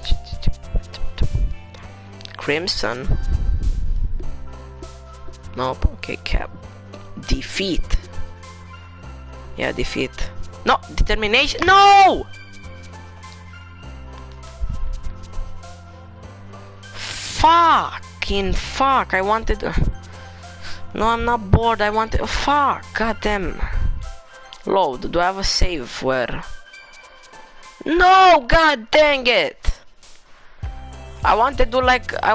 Crimson. Nope. Okay, cap. Defeat. Yeah, defeat. No, determination. No! Fucking fuck. I wanted. No, I'm not bored. I wanted. Fuck. Goddamn. Load. Do I have a save? Where? No! God dang it! I wanted to like. I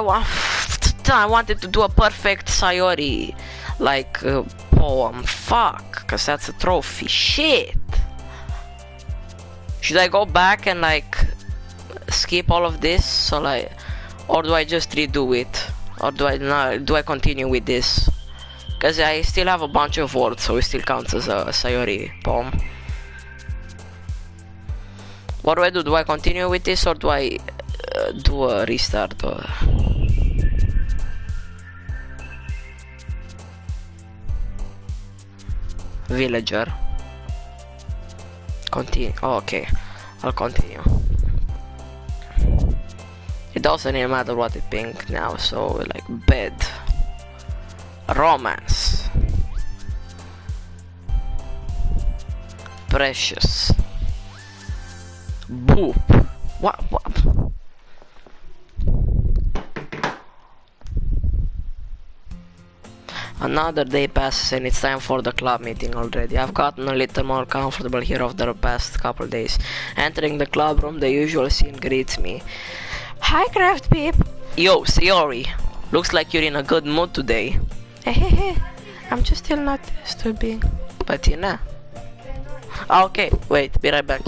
wanted to do a perfect Sayori, like poem. Fuck, cause that's a trophy. Shit. Should I go back and like skip all of this? So like, or do I just redo it? Or do I continue with this? Cause I still have a bunch of words, so it still counts as a Sayori poem. What do I do? Do I continue with this or do I do a restart? Villager. Continue. Oh, okay, I'll continue. It doesn't even matter what it pink now, so like bed. Romance. Precious. Boop. What? Another day passes and it's time for the club meeting already. I've gotten a little more comfortable here over the past couple days. Entering the club room, the usual scene greets me. Hi, Craft Peep. Yo, Sayori. Looks like you're in a good mood today. I'm just still not used to being. But you know. Okay, wait, be right back.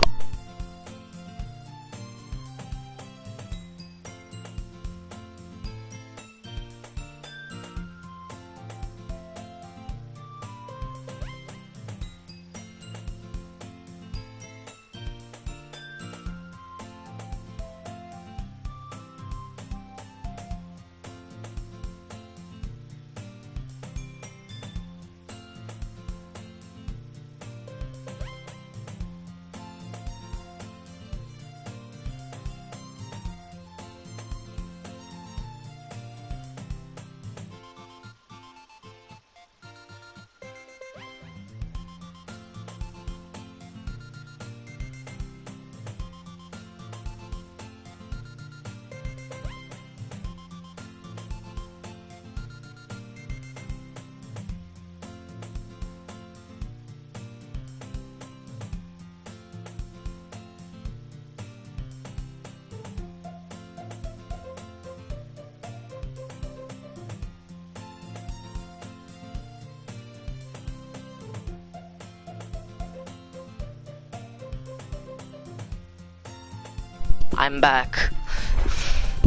I'm back.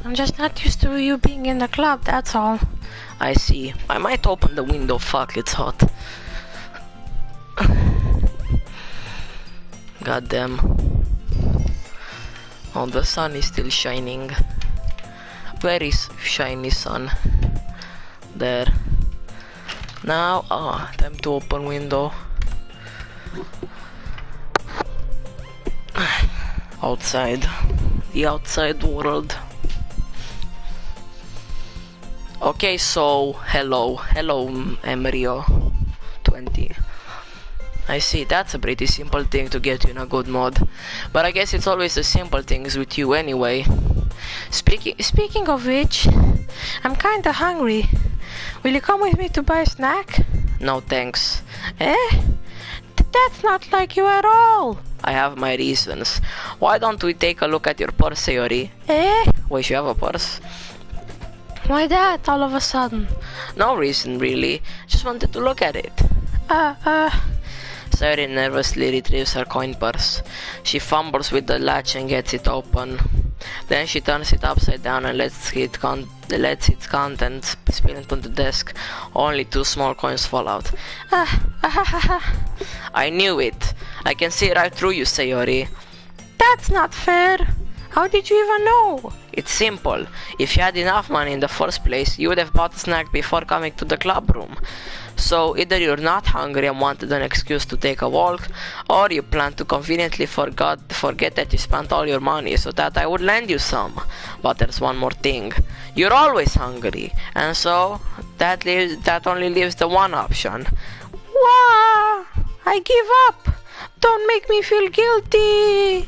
I'm just not used to you being in the club, that's all. I see. I might open the window. Fuck, it's hot. Goddamn. Oh, the sun is still shining. Where is shiny sun? There. Now, time to open window. Outside. The outside world. Okay, so hello Emrio 20. I see, that's a pretty simple thing to get you in a good mood, but I guess it's always the simple things with you anyway. Speaking of which, I'm kinda hungry. Will you come with me to buy a snack? No thanks. That's not like you at all. I have my reasons. Why don't we take a look at your purse, Sayori? Wait, you have a purse? Why that, all of a sudden? No reason, really. Just wanted to look at it. Sayori nervously retrieves her coin purse. She fumbles with the latch and gets it open. Then she turns it upside down and lets its contents spill into the desk. Only 2 small coins fall out. I knew it. I can see right through you, Sayori. That's not fair. How did you even know? It's simple. If you had enough money in the first place, you would have bought a snack before coming to the club room. So either you're not hungry and wanted an excuse to take a walk, or you plan to conveniently forget that you spent all your money so that I would lend you some. But there's one more thing. You're always hungry, and so that only leaves the one option. Wah! I give up. Don't make me feel guilty.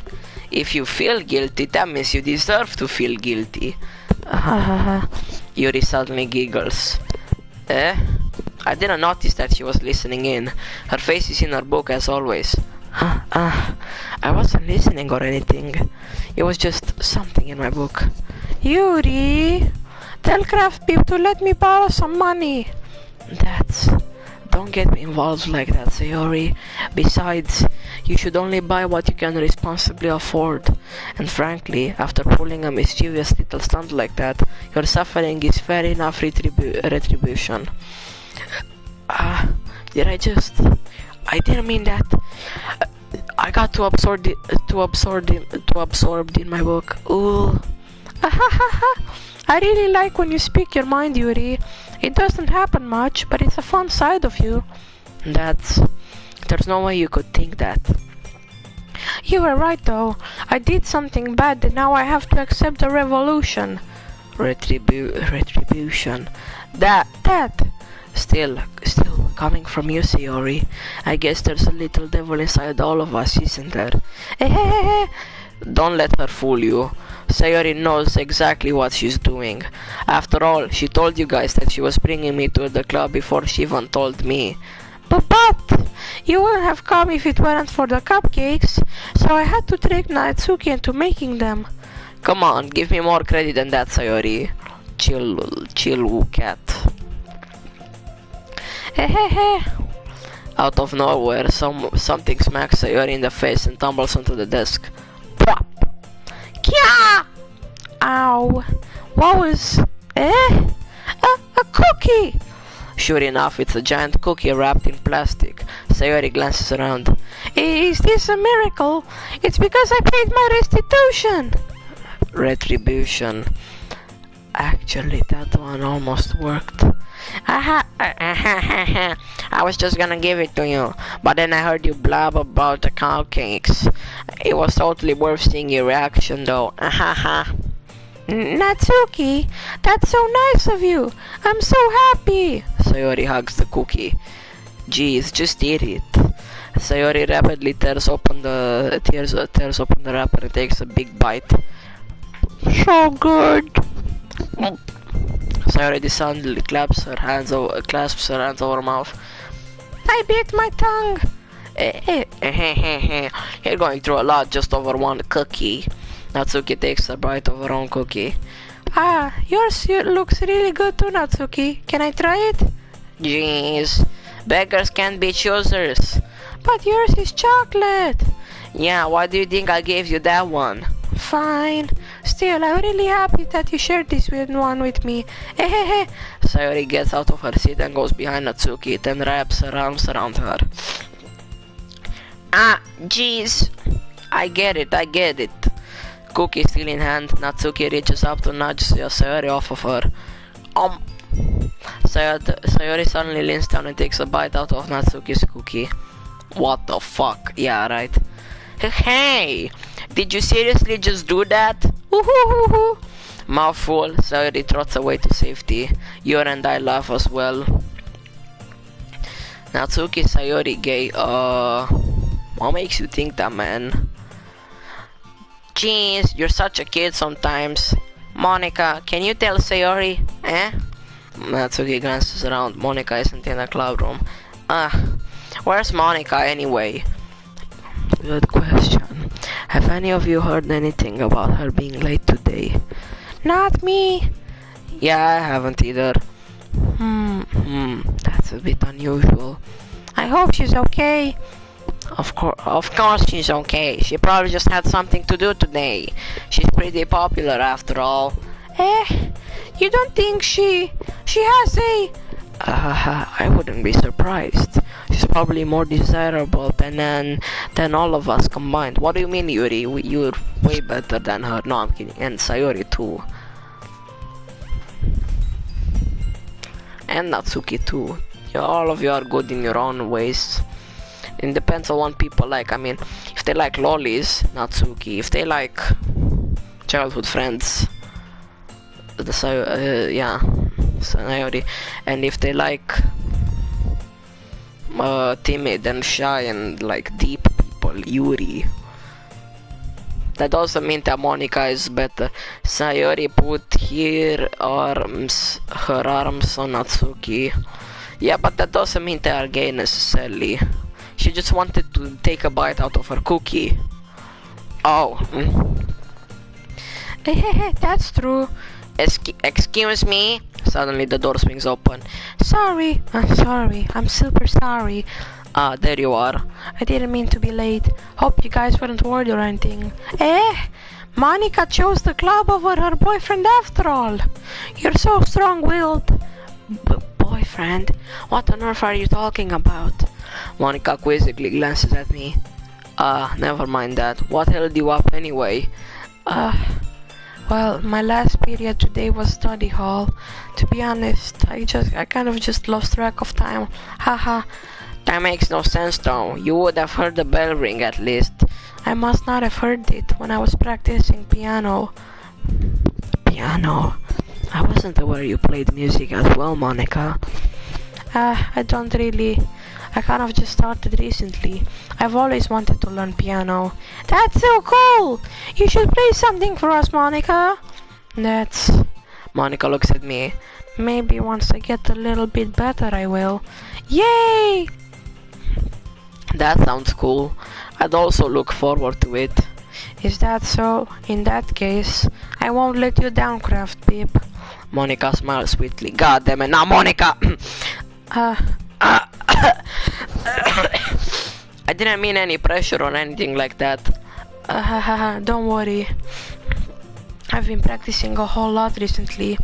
If you feel guilty, that means you deserve to feel guilty. Yuri suddenly giggles. I didn't notice that she was listening in. Her face is in her book as always. I wasn't listening or anything. It was just something in my book. Yuri, tell Craft Peep to let me borrow some money. Don't get me involved like that, Sayori. Besides, you should only buy what you can responsibly afford. And frankly, after pulling a mischievous little stunt like that, your suffering is fair enough retribution. Did I just... I didn't mean that. I got too absorbed in my book. Ooh. I really like when you speak your mind, Yuri. It doesn't happen much, but it's a fun side of you. There's no way you could think that. You were right though. I did something bad and now I have to accept the revolution. Retribution. That. Still coming from you, Sayori. I guess there's a little devil inside all of us, isn't there? Don't let her fool you. Sayori knows exactly what she's doing. After all, she told you guys that she was bringing me to the club before she even told me. But you wouldn't have come if it weren't for the cupcakes, so I had to trick Natsuki into making them. Come on, give me more credit than that, Sayori. Chill, cat. Out of nowhere, something smacks Sayori in the face and tumbles onto the desk. Plop! Kya! Ow! What was... A cookie! Sure enough, it's a giant cookie wrapped in plastic. Sayori glances around. Is this a miracle? It's because I paid my restitution! Retribution. Actually, that one almost worked. I was just gonna give it to you, but then I heard you blab about the cupcakes. It was totally worth seeing your reaction though. Natsuki, that's so nice of you. I'm so happy. Sayori hugs the cookie. Geez, just eat it. Sayori rapidly tears open the wrapper and takes a big bite. So good. Sayori suddenly clasps her hands over her mouth. I bit my tongue. You're going through a lot just over one cookie. Natsuki takes a bite of her own cookie. Yours looks really good too, Natsuki. Can I try it? Jeez, beggars can't be choosers. But yours is chocolate. Yeah, why do you think I gave you that one? Fine. Still, I'm really happy that you shared this one with me. Sayori gets out of her seat and goes behind Natsuki, then wraps her arms around her. Jeez. I get it. Cookie still in hand, Natsuki reaches up to nudge Sayori off of her. Sayori suddenly leans down and takes a bite out of Natsuki's cookie. What the fuck? Yeah, right. Hey! Did you seriously just do that? Mouthful, Sayori trots away to safety. You and I laugh as well. Natsuki, Sayori, gay. What makes you think that, man? Jeez, you're such a kid sometimes. Monica, can you tell Sayori? Natsuki glances around. Monica isn't in the club room. Where's Monica anyway? Good question. Have any of you heard anything about her being late today? Not me. Yeah, I haven't either. That's a bit unusual. I hope she's okay. Of course she's okay. She probably just had something to do today. She's pretty popular after all. You don't think she has a... I wouldn't be surprised. She's probably more desirable than all of us combined. What do you mean, Yuri? You're way better than her. No, I'm kidding. And Sayori too. And Natsuki too. All of you are good in your own ways. It depends on what people like. I mean, if they like lollies, Natsuki. If they like childhood friends, Sayori. And if they like timid and shy and like deep people, Yuri. That doesn't mean that Monica is better. Sayori put her arms on Natsuki. Yeah, but that doesn't mean they are gay necessarily. She just wanted to take a bite out of her cookie. Oh. That's true. Excuse me? Suddenly the door swings open. Sorry, I'm super sorry. Ah, there you are. I didn't mean to be late. Hope you guys weren't worried or anything. Monica chose the club over her boyfriend after all. You're so strong-willed. Boyfriend? What on earth are you talking about? Monica quizzically glances at me. Never mind that. What held you up anyway? Well, my last period today was study hall. To be honest, I kind of just lost track of time. Haha. That makes no sense though. You would have heard the bell ring at least. I must not have heard it when I was practicing piano. Piano? I wasn't aware you played music as well, Monica. I don't really. I kind of just started recently. I've always wanted to learn piano. That's so cool! You should play something for us, Monica. That's... Monica looks at me. Maybe once I get a little bit better I will. Yay! That sounds cool. I'd also look forward to it. Is that so? In that case, I won't let you down, Craft Peep. Monica smiles sweetly. God damn it, now Monica! I didn't mean any pressure or anything like that. Don't worry. I've been practicing a whole lot recently,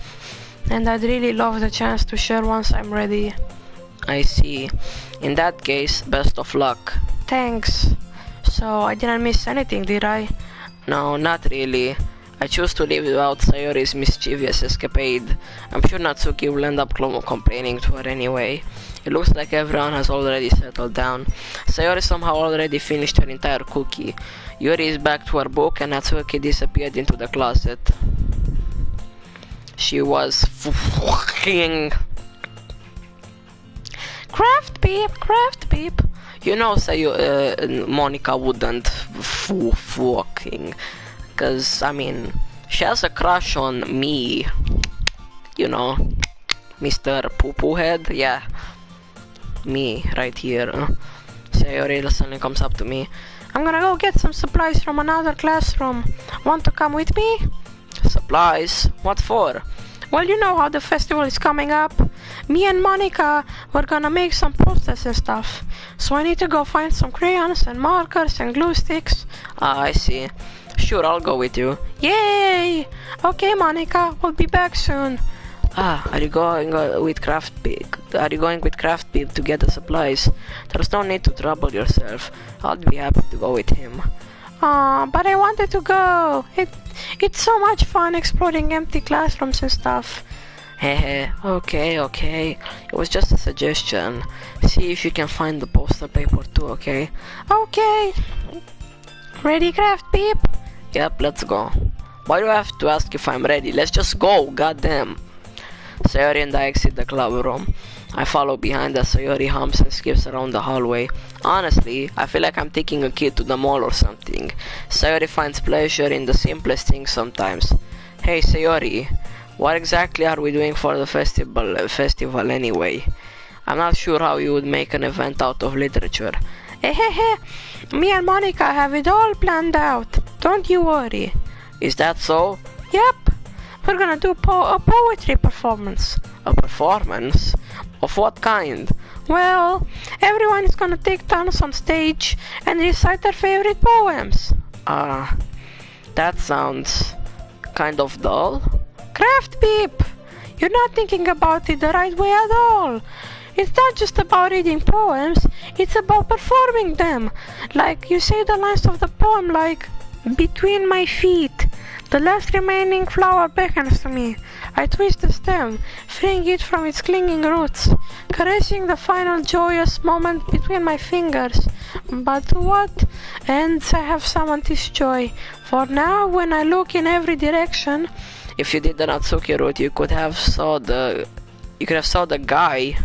and I'd really love the chance to share once I'm ready. I see. In that case, best of luck. Thanks. So, I didn't miss anything, did I? No, not really. I choose to leave without Sayori's mischievous escapade. I'm sure Natsuki will end up complaining to her anyway. It looks like everyone has already settled down. Sayori somehow already finished her entire cookie. Yuri is back to her book and Natsuki disappeared into the closet. She was fucking... Craft Peep. You know, Monica wouldn't fucking... Cause, I mean, she has a crush on me. You know, Mr. Poo-Poo Head, yeah. Me, right here. Sayori suddenly comes up to me. I'm gonna go get some supplies from another classroom. Want to come with me? Supplies? What for? Well, you know how the festival is coming up. Me and Monica were gonna make some posters and stuff. So I need to go find some crayons and markers and glue sticks. Ah, I see. Sure, I'll go with you. Yay! Okay, Monica, we'll be back soon. Are you going with Craft Pig? Are you going with Craft Pig to get the supplies? There's no need to trouble yourself. I'll be happy to go with him. But I wanted to go. It's so much fun exploring empty classrooms and stuff. Hehe, okay. It was just a suggestion. See if you can find the poster paper too, okay? Okay. Ready, Craft Peep? Yep, let's go. Why do I have to ask if I'm ready? Let's just go, goddamn. Sayori and I exit the club room. I follow behind as Sayori humps and skips around the hallway. Honestly, I feel like I'm taking a kid to the mall or something. Sayori finds pleasure in the simplest things sometimes. Hey Sayori, what exactly are we doing for the festival anyway? I'm not sure how you would make an event out of literature. Me and Monica have it all planned out. Don't you worry. Is that so? Yep. We're gonna do a poetry performance. A performance? Of what kind? Well, everyone is gonna take turns on stage and recite their favorite poems. That sounds kind of dull. Craft Peep! You're not thinking about it the right way at all. It's not just about reading poems, it's about performing them. Like, you say the lines of the poem like, between my feet, the last remaining flower beckons to me. I twist the stem, freeing it from its clinging roots, caressing the final joyous moment between my fingers. But to what ends I have summoned this joy? For now, when I look in every direction... If you did the Natsuki route, you could have saw the guy.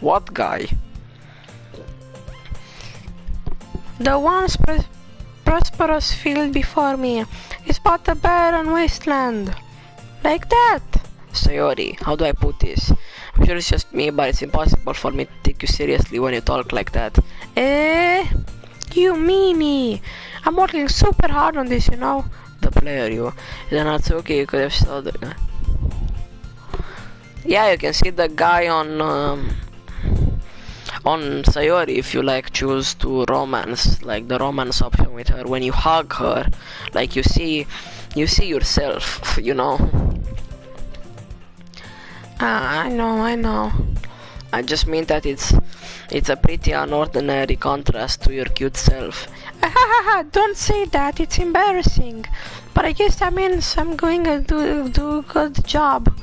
What guy? The once prosperous field before me is but a barren wasteland. Like that. Sayori, how do I put this? I'm sure it's just me, but it's impossible for me to take you seriously when you talk like that. You meanie. I'm working super hard on this, you know. the player you. Then it's okay, you could have saw the guy. Yeah, you can see the guy on Sayori if you like choose to romance, like the romance option with her. When you hug her, like you see yourself, you know. I know. I just mean that it's a pretty unordinary contrast to your cute self. Don't say that, it's embarrassing. But I guess that means I'm going to do a good job.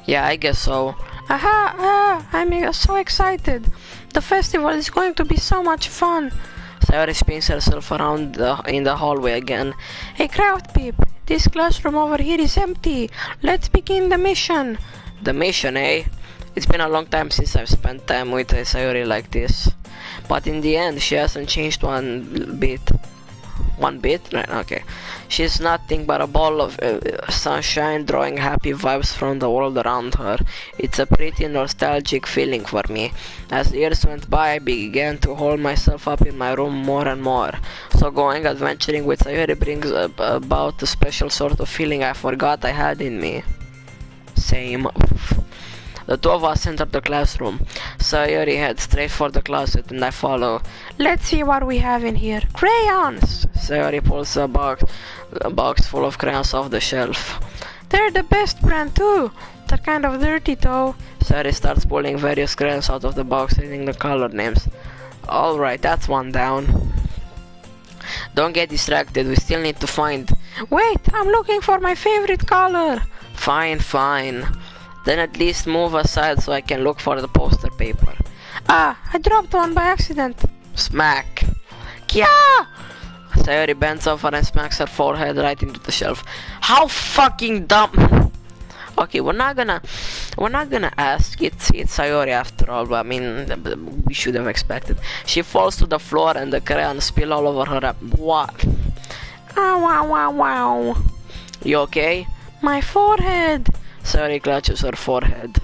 Yeah, I guess so. I'm so excited. The festival is going to be so much fun. Sayori spins herself around in the hallway again. Hey Craft Peep, this classroom over here is empty. Let's begin the mission. The mission, eh? It's been a long time since I've spent time with Sayori like this. But in the end, she hasn't changed one bit. One bit? Right, okay. She's nothing but a ball of sunshine, drawing happy vibes from the world around her. It's a pretty nostalgic feeling for me. As the years went by, I began to hold myself up in my room more and more. So going adventuring with Sayori brings about a special sort of feeling I forgot I had in me. Same. The two of us entered the classroom. Sayori heads straight for the closet and I follow. Let's see what we have in here. Crayons! Sayori pulls a box full of crayons off the shelf. They're the best brand too. They're kind of dirty though. Sayori starts pulling various crayons out of the box, reading the color names. Alright, that's one down. Don't get distracted, we still need to find... Wait, I'm looking for my favorite color. Fine. Then at least move aside so I can look for the poster paper. I dropped one by accident. Smack. Kya! Sayori bends over and smacks her forehead right into the shelf. How fucking dumb! Okay, we're not gonna ask. It's Sayori after all, but I mean, we should have expected. She falls to the floor and the crayons spill all over her. What? Wow. You okay? My forehead. Sayori clutches her forehead.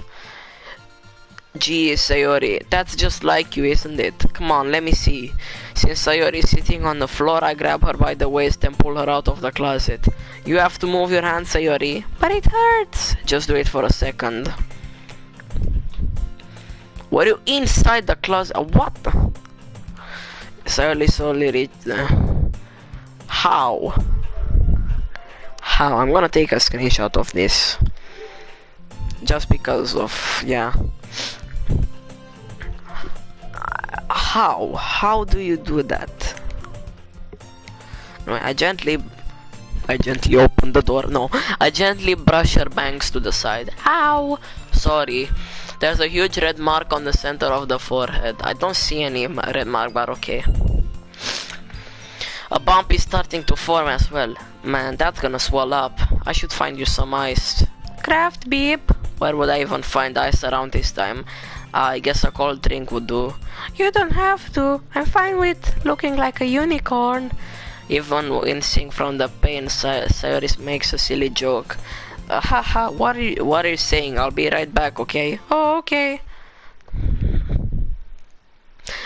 Geez, Sayori, that's just like you, isn't it? Come on, let me see. Since Sayori is sitting on the floor, I grab her by the waist and pull her out of the closet. You have to move your hand, Sayori. But it hurts. Just do it for a second. Were you inside the closet? What? Sayori slowly reached How? I'm gonna take a screenshot of this. Just because of, yeah. How do you do that? I gently open the door. No, I gently brush her bangs to the side. Ow! Sorry. There's a huge red mark on the center of the forehead. I don't see any red mark, but okay. A bump is starting to form as well. Man, that's gonna swell up. I should find you some ice. Craft Beep. Where would I even find ice around this time? I guess a cold drink would do. You don't have to. I'm fine with looking like a unicorn. Even wincing from the pain, Sayori makes a silly joke. Haha, what are you saying? I'll be right back, okay? Oh, okay.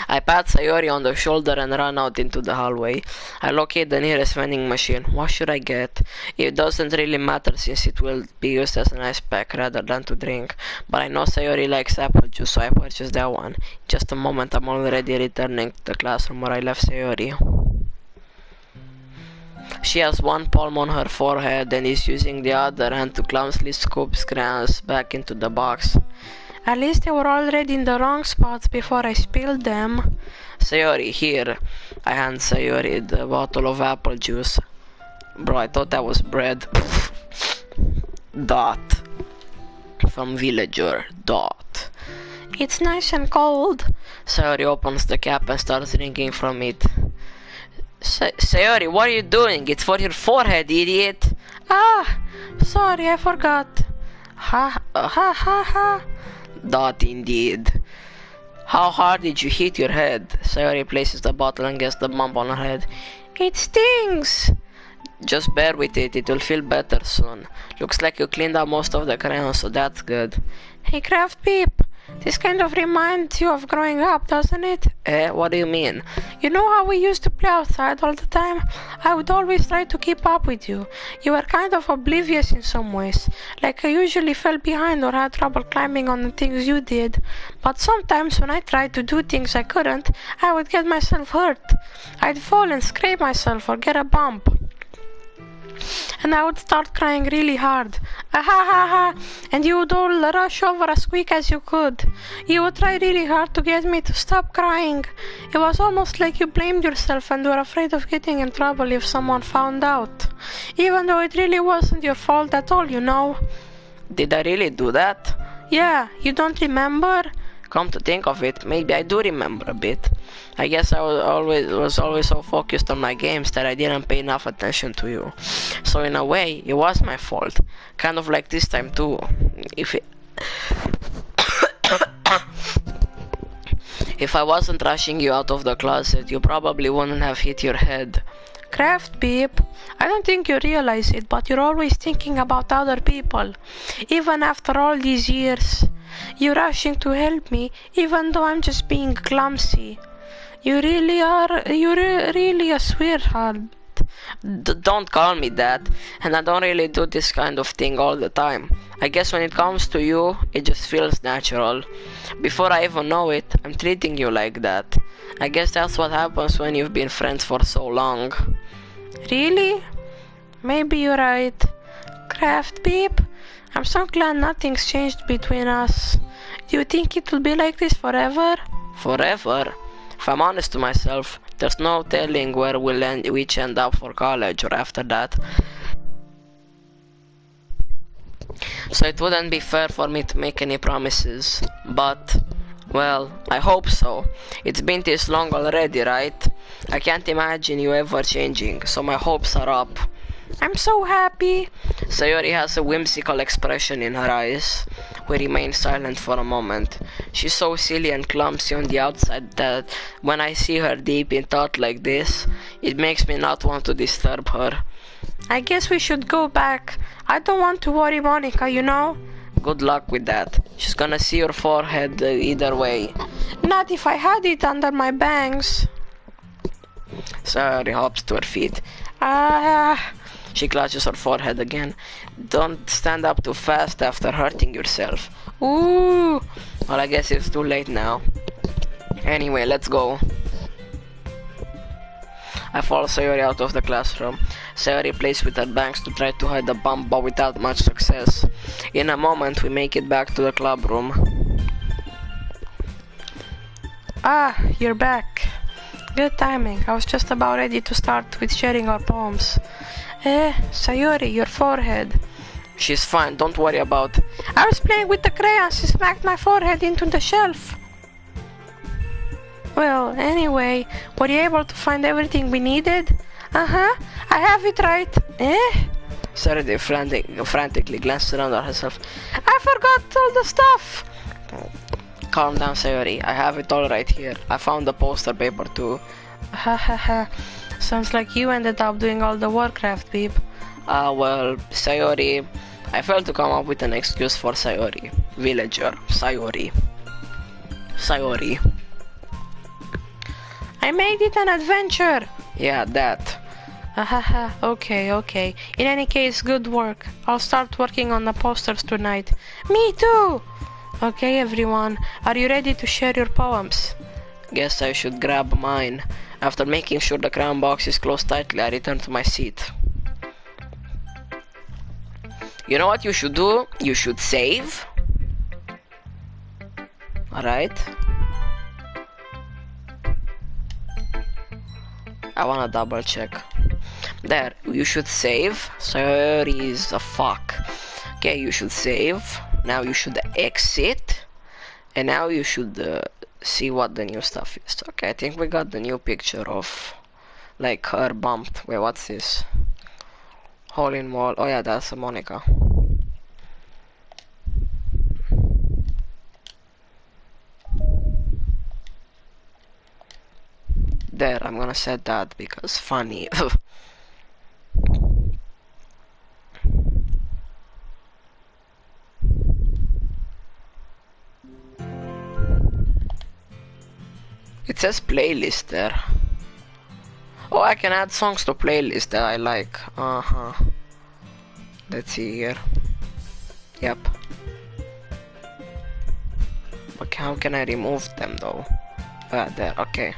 I pat Sayori on the shoulder and run out into the hallway. I locate the nearest vending machine. What should I get? It doesn't really matter since it will be used as an ice pack rather than to drink. But I know Sayori likes apple juice, so I purchase that one. Just a moment, I'm already returning to the classroom where I left Sayori. She has one palm on her forehead and is using the other hand to clumsily scoop crayons back into the box. At least they were already in the wrong spots before I spilled them. Sayori, here. I hand Sayori the bottle of apple juice. Bro, I thought that was bread. Dot. From Villager. Dot. It's nice and cold. Sayori opens the cap and starts drinking from it. Sayori, what are you doing? It's for your forehead, idiot. Sorry, I forgot. Ha. Dot indeed. How hard did you hit your head? Sayori places the bottle and gets the bump on her head. It stings. Just bear with it, it will feel better soon. Looks like you cleaned out most of the crayons, so that's good. Hey Craft Peep, This kind of reminds you of growing up, doesn't it? What do you mean? You know how we used to play outside all the time? I would always try to keep up with you. You were kind of oblivious in some ways. Like I usually fell behind or had trouble climbing on the things you did. But sometimes when I tried to do things I couldn't, I would get myself hurt. I'd fall and scrape myself or get a bump. And I would start crying really hard. Ah ha ha ha! And you would all rush over as quick as you could. You would try really hard to get me to stop crying. It was almost like you blamed yourself and were afraid of getting in trouble if someone found out. Even though it really wasn't your fault at all, you know. Did I really do that? Yeah, you don't remember? Come to think of it, maybe I do remember a bit. I guess I was always so focused on my games that I didn't pay enough attention to you. So in a way, it was my fault. Kind of like this time too. If I wasn't rushing you out of the closet, you probably wouldn't have hit your head. Craft Beep, I don't think you realize it, but you're always thinking about other people. Even after all these years, you're rushing to help me, even though I'm just being clumsy. You're really a sweetheart. Don't call me that, and I don't really do this kind of thing all the time. I guess when it comes to you, it just feels natural. Before I even know it, I'm treating you like that. I guess that's what happens when you've been friends for so long. Really? Maybe you're right. Craft Beep, I'm so glad nothing's changed between us. Do you think it will be like this forever? Forever? If I'm honest to myself, there's no telling where we'll each end up for college or after that. So it wouldn't be fair for me to make any promises. But, well, I hope so. It's been this long already, right? I can't imagine you ever changing, so my hopes are up. I'm so happy. Sayori has a whimsical expression in her eyes. We remain silent for a moment. She's so silly and clumsy on the outside that when I see her deep in thought like this, it makes me not want to disturb her. I guess we should go back. I don't want to worry Monica, you know? Good luck with that. She's gonna see your forehead either way. Not if I had it under my bangs. Sayori hops to her feet. She clutches her forehead again. Don't stand up too fast after hurting yourself. Ooh. Well, I guess it's too late now. Anyway, let's go. I follow Sayori out of the classroom. Sayori plays with her bangs to try to hide the bump, but without much success. In a moment, we make it back to the club room. Ah, you're back. Good timing. I was just about ready to start with sharing our poems. Sayori, your forehead. She's fine, don't worry about. I was playing with the crayons and smacked my forehead into the shelf. Well, anyway, were you able to find everything we needed? Uh-huh, I have it right. Sayori frantically glanced around at herself. I forgot all the stuff. Calm down, Sayori. I have it all right here. I found the poster paper too. Ha ha ha. Sounds like you ended up doing all the Warcraft, Beep. Well, Sayori... I failed to come up with an excuse for Sayori. Villager. Sayori. Sayori. I made it an adventure. Yeah, that. Haha, okay. In any case, good work. I'll start working on the posters tonight. Me too! Okay, everyone. Are you ready to share your poems? Guess I should grab mine. After making sure the crayon box is closed tightly, I return to my seat. You know what you should do? You should save. Alright. I wanna double check. There, you should save. Sayori is a fuck. Okay, you should save. Now you should exit. And now you should see what the new stuff is. Okay, I think we got the new picture of like her bumped. Wait, what's this? Hole in wall. Oh yeah, that's a Monica. There, I'm gonna set that because funny. It says playlist there. Oh, I can add songs to playlist that I like. Let's see here. Yep. But how can I remove them though? There, okay.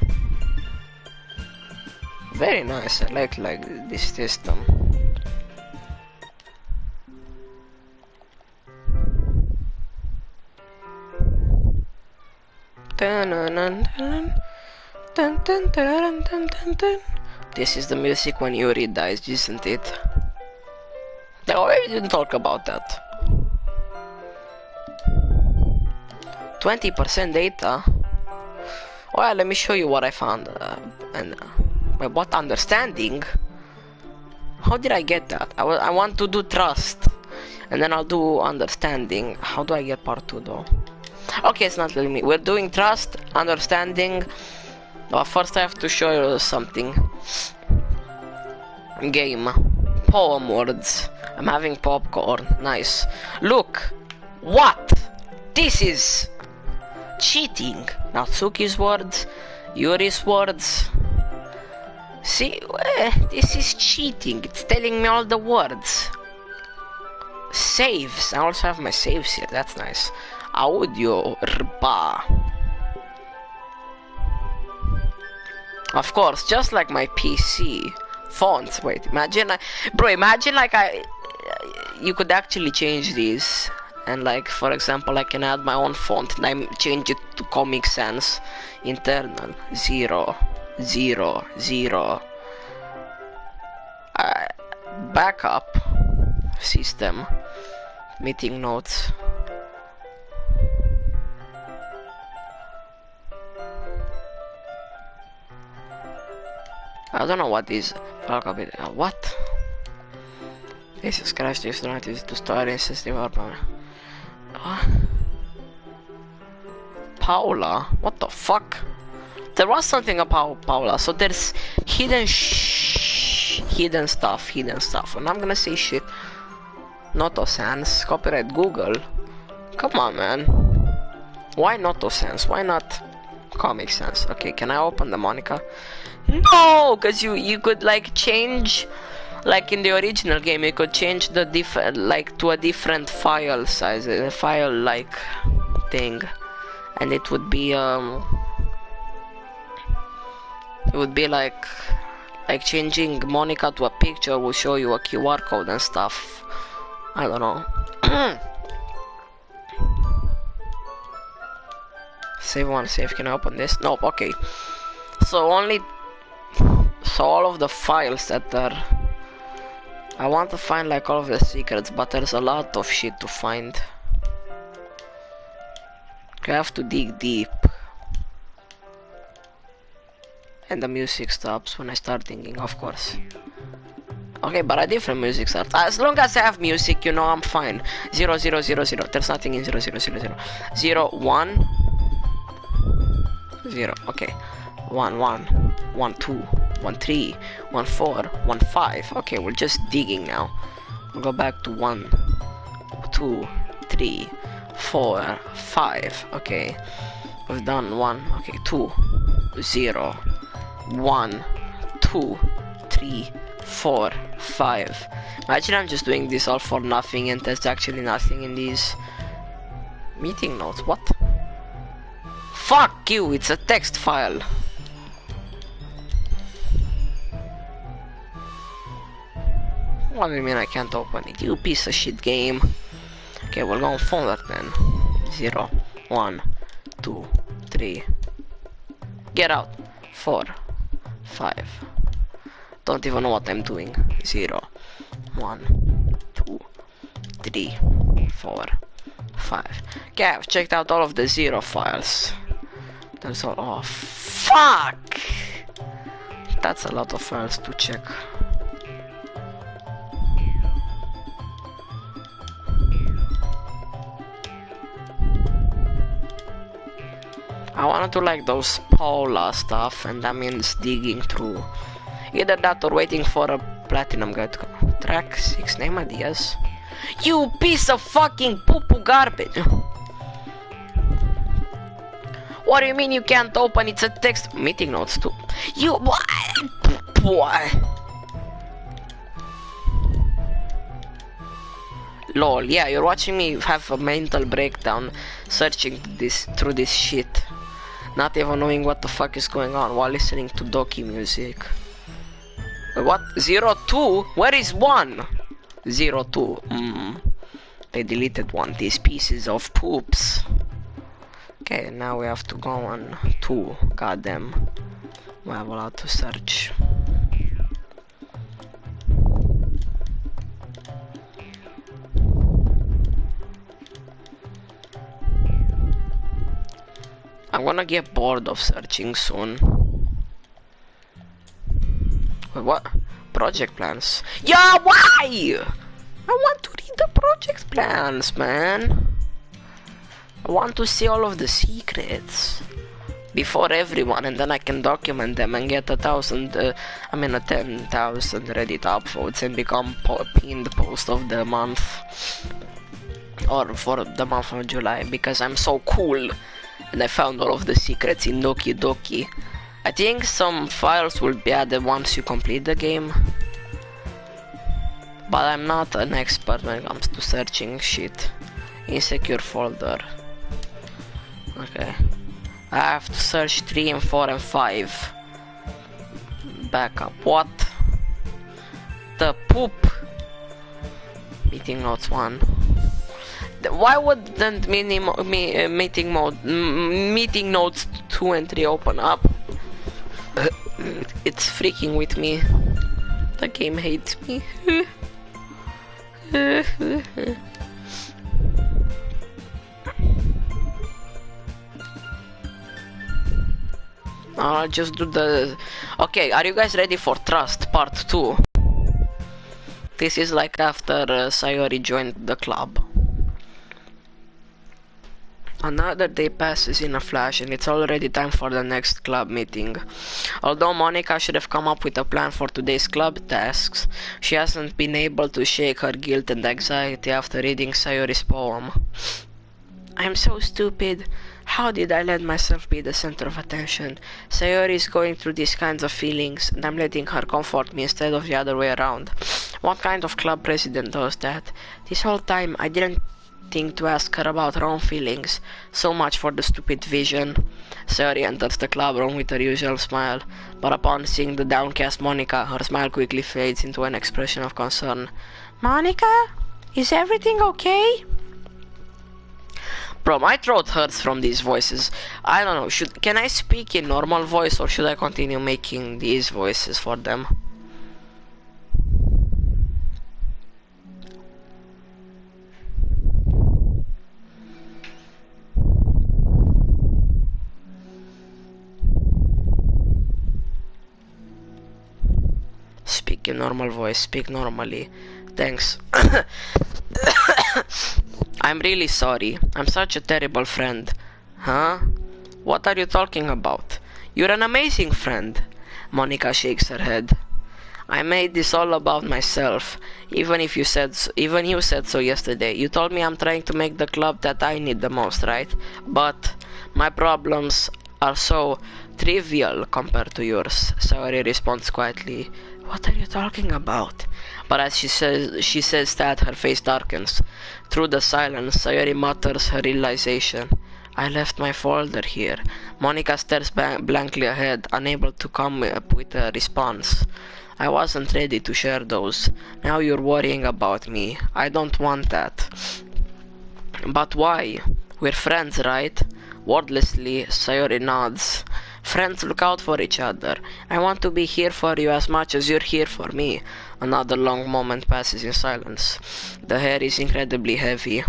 Very nice, I like this system. This is the music when Yuri dies, isn't it? No, we didn't talk about that. 20% data. Well, let me show you what I found. What understanding? How did I get that? I want to do trust, and then I'll do understanding. How do I get part 2 though? Okay, it's not letting me. We're doing trust, understanding. But first I have to show you something. Game. Poem words. I'm having popcorn. Nice. Look. What? This is cheating. Natsuki's words. Yuri's words. See, this is cheating. It's telling me all the words. Saves. I also have my saves here. That's nice. Audio. Rba. Of course, just like my PC. Fonts. Wait, imagine, imagine like you could actually change these, and like for example, I can add my own font and I change it to Comic Sans. Internal 0 0 0. Backup system. Meeting notes. I don't know what is what? Jesus Christ, you don't use to store insensitive hardware. Paula? What the fuck? There was something about Paula, so there's hidden stuff, and I'm gonna say shit. Noto Sans, copyright Google. Come on, man. Why Noto Sans? Why not Comic Sans? Okay, can I open the Monica? No, because you could like change, like in the original game, you could change the like to a different file size, a file like thing, and it would be like changing Monica to a picture will show you a QR code and stuff. I don't know. Save one, save. Can I open this? Nope. Okay. So all of the files that are. I want to find like all of the secrets, but there's a lot of shit to find. I have to dig deep. And the music stops when I start thinking, of course. Okay, but a different music starts. As long as I have music, you know, I'm fine. 0 0 0 0. There's nothing in 0 0 0 0. 0 1 0. Okay. 1 1 1 2 1 3 1 4 1 5. Okay, we're just digging now. We'll go back to 1 2 3 4 5. Okay, we've done 1. Okay, 2 0 1 2 3 4 5. Imagine I'm just doing this all for nothing and there's actually nothing in these meeting notes. What? Fuck you, it's a text file. What do you mean I can't open it? You piece of shit game. Okay, we'll go on folder then. 0 1 2 3. Get out. 4 5. Don't even know what I'm doing. 0 1 2 3 4 5. Okay, I've checked out all of the 0 files. There's all. Oh fuck! That's a lot of files to check. I wanted to like those Paula stuff, and that means digging through. Either that or waiting for a platinum guide to come. Track 6, name ideas. You piece of fucking poo-poo garbage! What do you mean you can't open? It's a text meeting notes too. You what? Lol, yeah, you're watching me have a mental breakdown searching through this shit. Not even knowing what the fuck is going on while listening to Doki music. What? 02? Where is 1? 02. They deleted 1. These pieces of poops. Okay, now we have to go on 2. Goddamn. We have a lot to search. I'm gonna get bored of searching soon. Wait, what? Project plans? Yeah, why? I want to read the project plans, man. I want to see all of the secrets before everyone, and then I can document them and get 10,000 Reddit upvotes and become pinned post of the month, or for the month of July, because I'm so cool and I found all of the secrets in Doki Doki. I think some files will be added once you complete the game, but I'm not an expert when it comes to searching shit. Insecure folder. Okay. I have to search 3 and 4 and 5. Backup. What? The poop. Meeting notes 1. Why wouldn't meeting notes 2 and 3 open up? It's freaking with me. The game hates me. I'll just do the... Okay, are you guys ready for Trust Part 2? This is like after Sayori joined the club. Another day passes in a flash and it's already time for the next club meeting. Although Monica should have come up with a plan for today's club tasks, she hasn't been able to shake her guilt and anxiety after reading Sayori's poem. I'm so stupid. How did I let myself be the center of attention? Sayori is going through these kinds of feelings, and I'm letting her comfort me instead of the other way around. What kind of club president does that? This whole time, I didn't think to ask her about her own feelings. So much for the stupid vision. Sayori enters the club room with her usual smile, but upon seeing the downcast Monica, her smile quickly fades into an expression of concern. Monica? Is everything okay? Bro, my throat hurts from these voices. I don't know, can I speak in normal voice or should I continue making these voices for them? Speak in normal voice, speak normally. Thanks. I'm really sorry. I'm such a terrible friend. Huh? What are you talking about? You're an amazing friend. Monica shakes her head. I made this all about myself. Even you said so yesterday. You told me I'm trying to make the club that I need the most, right? But my problems are so trivial compared to yours. Sayori responds quietly. What are you talking about? But as she says that, her face darkens. Through the silence, Sayori mutters her realization. I left my folder here. Monica stares blankly ahead, unable to come up with a response. I wasn't ready to share those. Now you're worrying about me. I don't want that. But why? We're friends, right? Wordlessly, Sayori nods. Friends look out for each other. I want to be here for you as much as you're here for me. Another long moment passes in silence. The hair is incredibly heavy.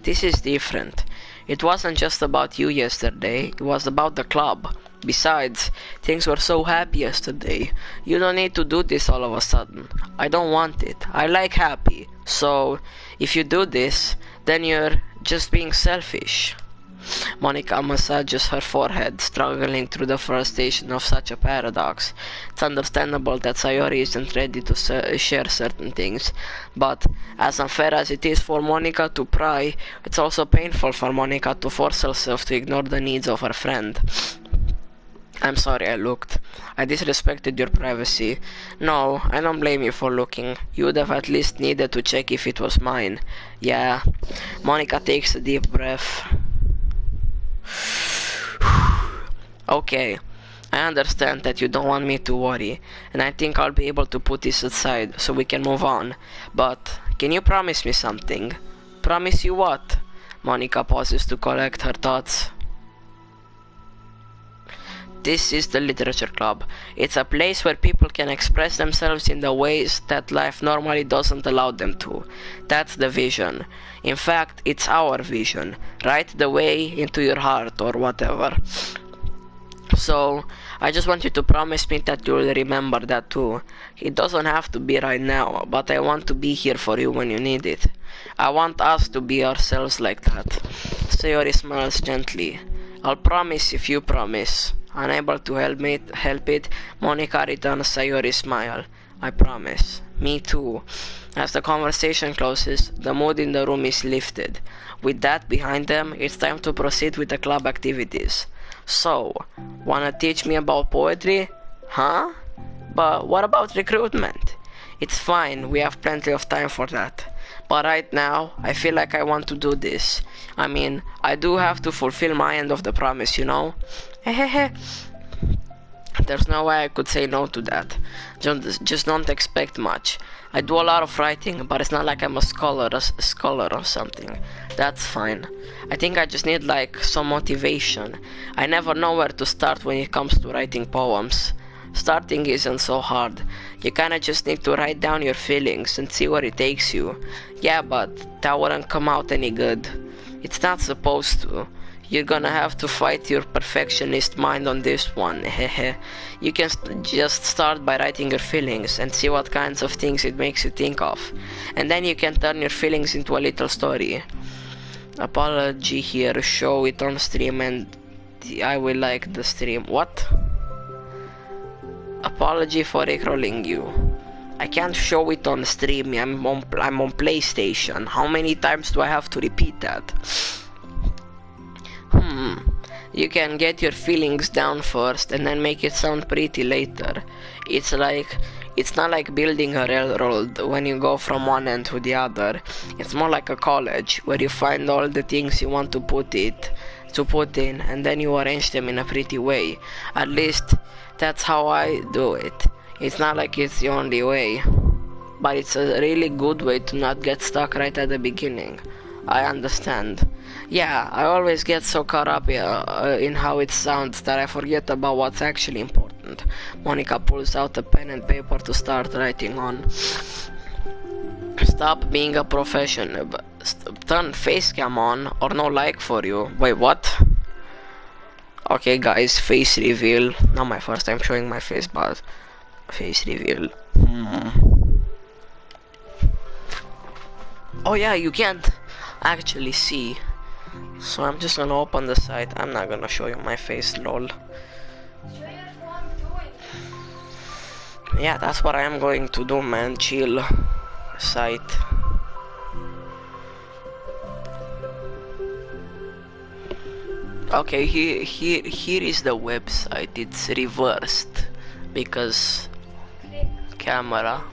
This is different. It wasn't just about you yesterday. It was about the club. Besides, things were so happy yesterday. You don't need to do this all of a sudden. I don't want it. I like happy. So, if you do this, then you're just being selfish. Monica massages her forehead, struggling through the first station of such a paradox. It's understandable that Sayori isn't ready to share certain things, but as unfair as it is for Monica to pry, it's also painful for Monica to force herself to ignore the needs of her friend. I'm sorry I looked. I disrespected your privacy. No, I don't blame you for looking. You would have at least needed to check if it was mine. Yeah. Monica takes a deep breath. Okay. I understand that you don't want me to worry, and I think I'll be able to put this aside so we can move on. But can you promise me something? Promise you what? Monica pauses to collect her thoughts. This is the Literature Club. It's a place where people can express themselves in the ways that life normally doesn't allow them to. That's the vision. In fact, it's our vision. Right the way into your heart or whatever. So, I just want you to promise me that you'll remember that too. It doesn't have to be right now, but I want to be here for you when you need it. I want us to be ourselves like that. Sayori smiles gently. I'll promise if you promise. Unable to help it, Monica returns Sayori's smile. I promise. Me too. As the conversation closes, the mood in the room is lifted. With that behind them, it's time to proceed with the club activities. So, wanna teach me about poetry? Huh? But what about recruitment? It's fine, we have plenty of time for that. But right now, I feel like I want to do this. I mean, I do have to fulfill my end of the promise, you know? Hehehe. There's no way I could say no to that. Just don't expect much. I do a lot of writing, but it's not like I'm a scholar or something. That's fine. I think I just need like some motivation. I never know where to start when it comes to writing poems. Starting isn't so hard. You kinda just need to write down your feelings and see where it takes you. Yeah, but that wouldn't come out any good. It's not supposed to. You're gonna have to fight your perfectionist mind on this one. You can just start by writing your feelings and see what kinds of things it makes you think of. And then you can turn your feelings into a little story. Apology here, show it on stream and I will like the stream. What? Apology for recalling you. I can't show it on stream, I'm on PlayStation. How many times do I have to repeat that? You can get your feelings down first and then make it sound pretty later. It's not like building a railroad when you go from one end to the other. It's more like a college where you find all the things you want to put in and then you arrange them in a pretty way. At least that's how I do it. It's not like it's the only way, but it's a really good way to not get stuck right at the beginning. I understand. Yeah, I always get so caught up in how it sounds that I forget about what's actually important. Monica pulls out a pen and paper to start writing on. Stop being a professional. Turn face cam on or no like for you. Wait, what? Okay guys, face reveal. Not my first time showing my face, but face reveal. Oh yeah, you can't actually see. So I'm just gonna open the site. I'm not gonna show you my face, lol. Show you what I'm doing. Yeah, that's what I am going to do, man. Chill. Site. Okay, here is the website. It's reversed because camera.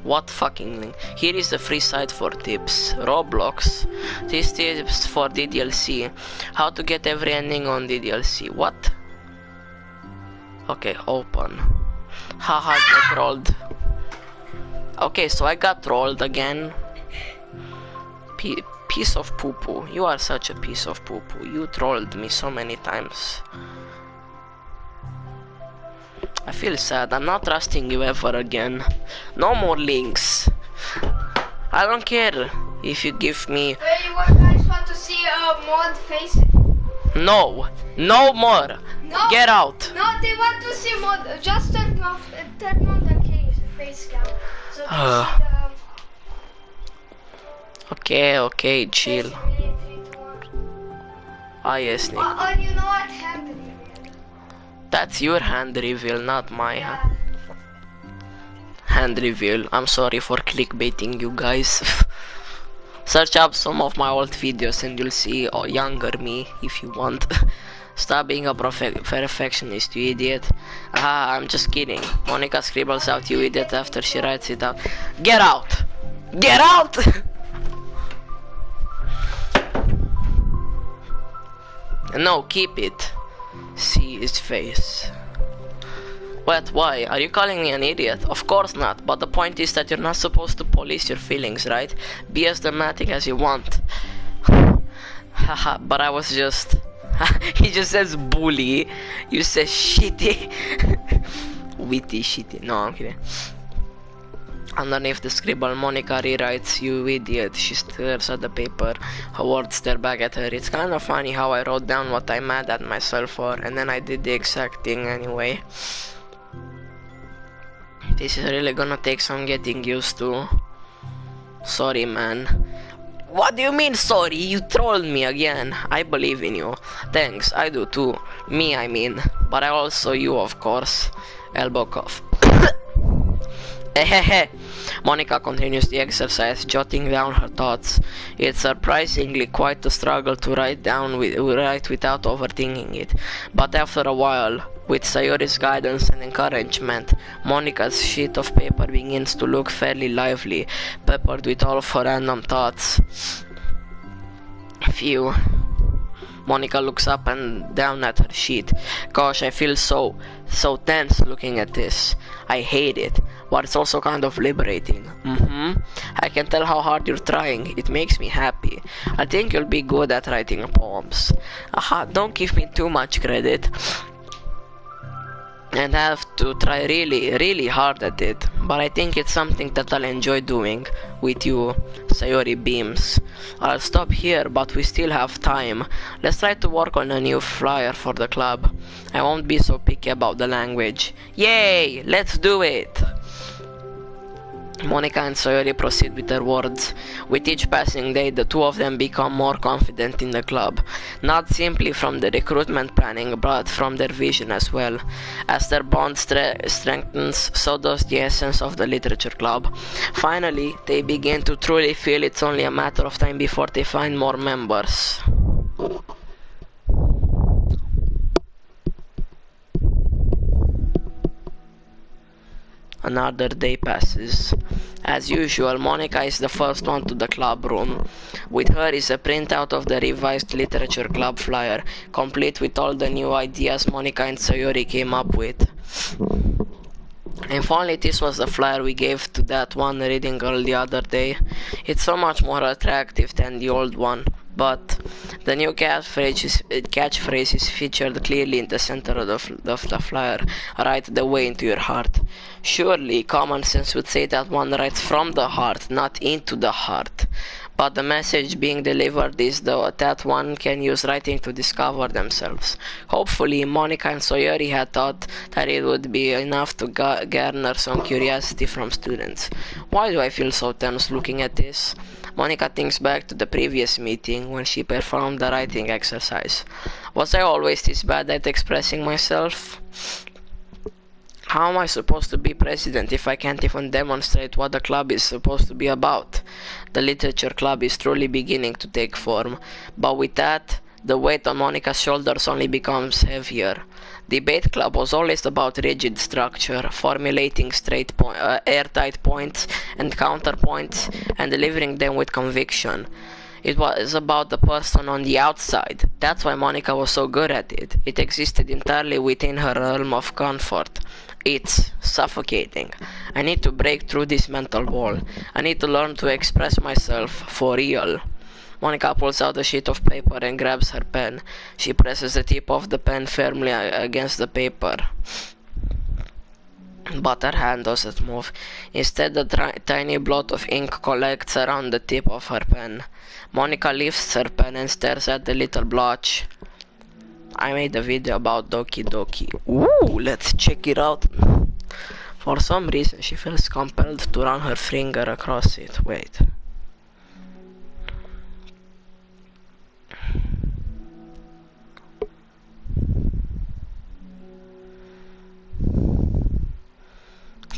What fucking link? Here is the free site for tips. Roblox. These tips for DDLC. How to get every ending on DDLC. What? Okay, open. Haha, get trolled. Okay, so I got trolled again. Piece of poo-poo. You are such a piece of poo-poo. You trolled me so many times. I feel sad. I'm not trusting you ever again. No more links. I don't care if you give me. Hey, you guys want to see a mod face? No, no more. No. Get out. No, they want to see mod. Just turn on the face cam. So they see the Okay, chill. face reveal 3 to 1. Ah yes, Nick. You know what? Hand reveal. That's your hand reveal, not my Yeah. hand reveal. I'm sorry for clickbaiting you guys. Search up some of my old videos and you'll see a younger me if you want. Stop being a perfectionist, you idiot. Ah, I'm just kidding. Monica scribbles out you idiot after she writes it out. Get out! Get out! No, keep it. See his face. What, why? Are you calling me an idiot? Of course not, but the point is that you're not supposed to police your feelings, right? Be as dramatic as you want. Haha, but I was just... He just says bully. You say shitty. Witty shitty. No, I'm kidding. Underneath the scribble, Monica rewrites, you idiot. She stares at the paper. Her words stare back at her. It's kind of funny how I wrote down what I'm mad at myself for, and then I did the exact thing anyway. This is really gonna take some getting used to. Sorry, man. What do you mean sorry? You trolled me again. I believe in you. Thanks, I do too. Me, I mean. But I also you, of course. Elbow cough. Hehehe. Monica continues the exercise, jotting down her thoughts. It's surprisingly quite a struggle to write without overthinking it. But after a while, with Sayori's guidance and encouragement, Monica's sheet of paper begins to look fairly lively, peppered with all of her random thoughts. Phew. Monica looks up and down at her sheet. Gosh, I feel so tense looking at this. I hate it, but it's also kind of liberating. I can tell how hard you're trying. It makes me happy. I think you'll be good at writing poems. Aha, don't give me too much credit. And I have to try really hard at it, but I think it's something that I'll enjoy doing with you. Sayori beams. I'll stop here, but we still have time. Let's try to work on a new flyer for the club. I won't be so picky about the language. Yay! Let's do it! Monica and Sayori proceed with their words. With each passing day, the two of them become more confident in the club. Not simply from the recruitment planning, but from their vision as well. As their bond strengthens, so does the essence of the literature club. Finally, they begin to truly feel it's only a matter of time before they find more members. Another day passes. As usual, Monica is the first one to the club room. With her is a printout of the revised literature club flyer, complete with all the new ideas Monica and Sayori came up with. If only this was the flyer we gave to that one reading girl the other day. It's so much more attractive than the old one. But the new catchphrase is featured clearly in the center of the flyer, right the way into your heart. Surely, common sense would say that one writes from the heart, not into the heart. But the message being delivered is that one can use writing to discover themselves. Hopefully, Monica and Sayori had thought that it would be enough to garner some curiosity from students. Why do I feel so tense looking at this? Monica thinks back to the previous meeting when she performed the writing exercise. Was I always this bad at expressing myself? How am I supposed to be president if I can't even demonstrate what the club is supposed to be about? The literature club is truly beginning to take form, but with that, the weight on Monica's shoulders only becomes heavier. Debate club was always about rigid structure, formulating airtight points and counterpoints, and delivering them with conviction. It was about the person on the outside. That's why Monica was so good at it. It existed entirely within her realm of comfort. It's suffocating. I need to break through this mental wall. I need to learn to express myself for real. Monica pulls out a sheet of paper and grabs her pen. She presses the tip of the pen firmly against the paper. But her hand doesn't move. Instead, a tiny blot of ink collects around the tip of her pen. Monica lifts her pen and stares at the little blotch. I made a video about Doki Doki. Ooh, let's check it out. For some reason, she feels compelled to run her finger across it. Wait.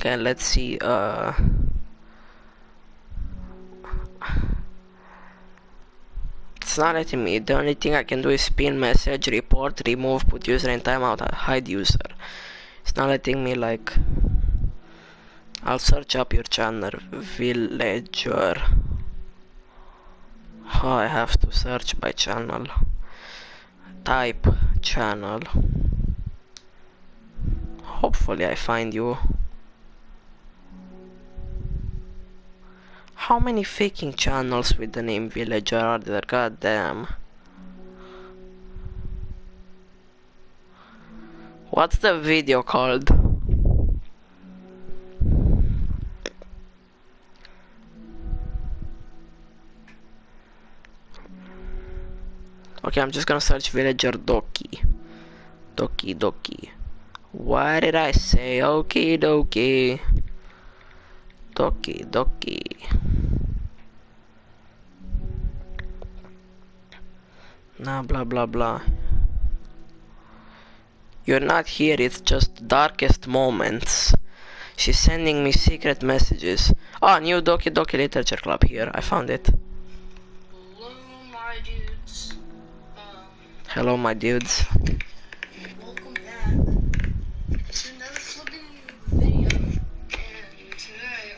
Okay, let's see. It's not letting me. The only thing I can do is pin message, report, remove, put user in timeout, hide user. It's not letting me, like. I'll search up your channel, villager. Oh, I have to search by channel. Type channel. Hopefully I find you. How many faking channels with the name villager are there? God damn. What's the video called? Okay, I'm just gonna search villager Doki. Doki Doki. Why did I say okie dokie? Doki Doki. Nah, blah blah blah. You're not here, it's just darkest moments. She's sending me secret messages. Oh, new Doki Doki Literature Club here. I found it. Hello, my dudes. Hello, my dudes. Welcome back to another flipping video. And today,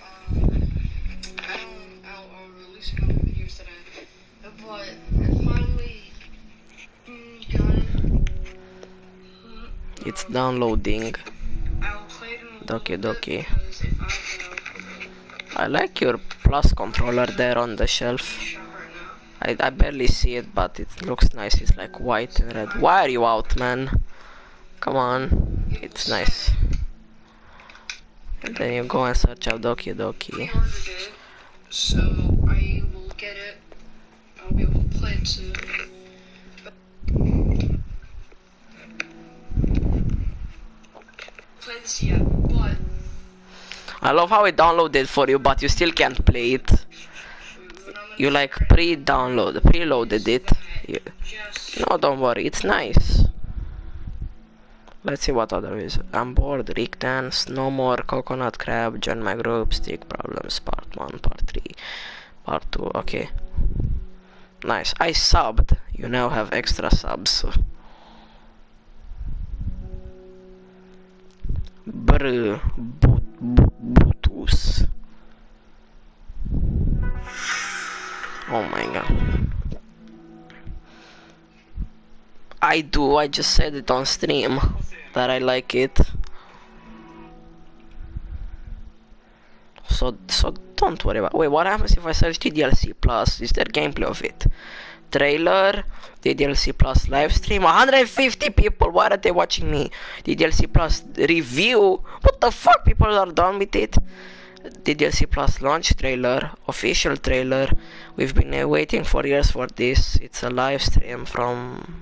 I'll release a couple videos today. But I finally got it. It's downloading. I'll play it in a Doki little Doki. bit because if I like your plus controller there on the shelf. shop right now. I barely see it, but it looks nice. It's like white and red. Why are you out, man? Come on. It's nice. And then you go and search out Doki Doki. Pre-ordered it, so I will get it. I'll be able to play it soon. Play this yet, but I love how it downloaded for you, but you still can't play it. You like preloaded it. just No, don't worry, it's nice. Let's see what other is. I'm bored, Rick Dance, No More, Coconut Crab, Join My Group, Stick Problems, Part 1, Part 3, Part 2, okay. Nice, I subbed, you now have extra subs. Brutus. Oh my god. I just said it on stream that I like it. So don't worry about. Wait, what happens if I search TDLC Plus? Is there gameplay of it? Trailer, TDLC Plus live stream. 150 people. Why are they watching me? TDLC Plus review. What the fuck? People are done with it. TDLC Plus launch trailer, official trailer. We've been waiting for years for this. It's a live stream from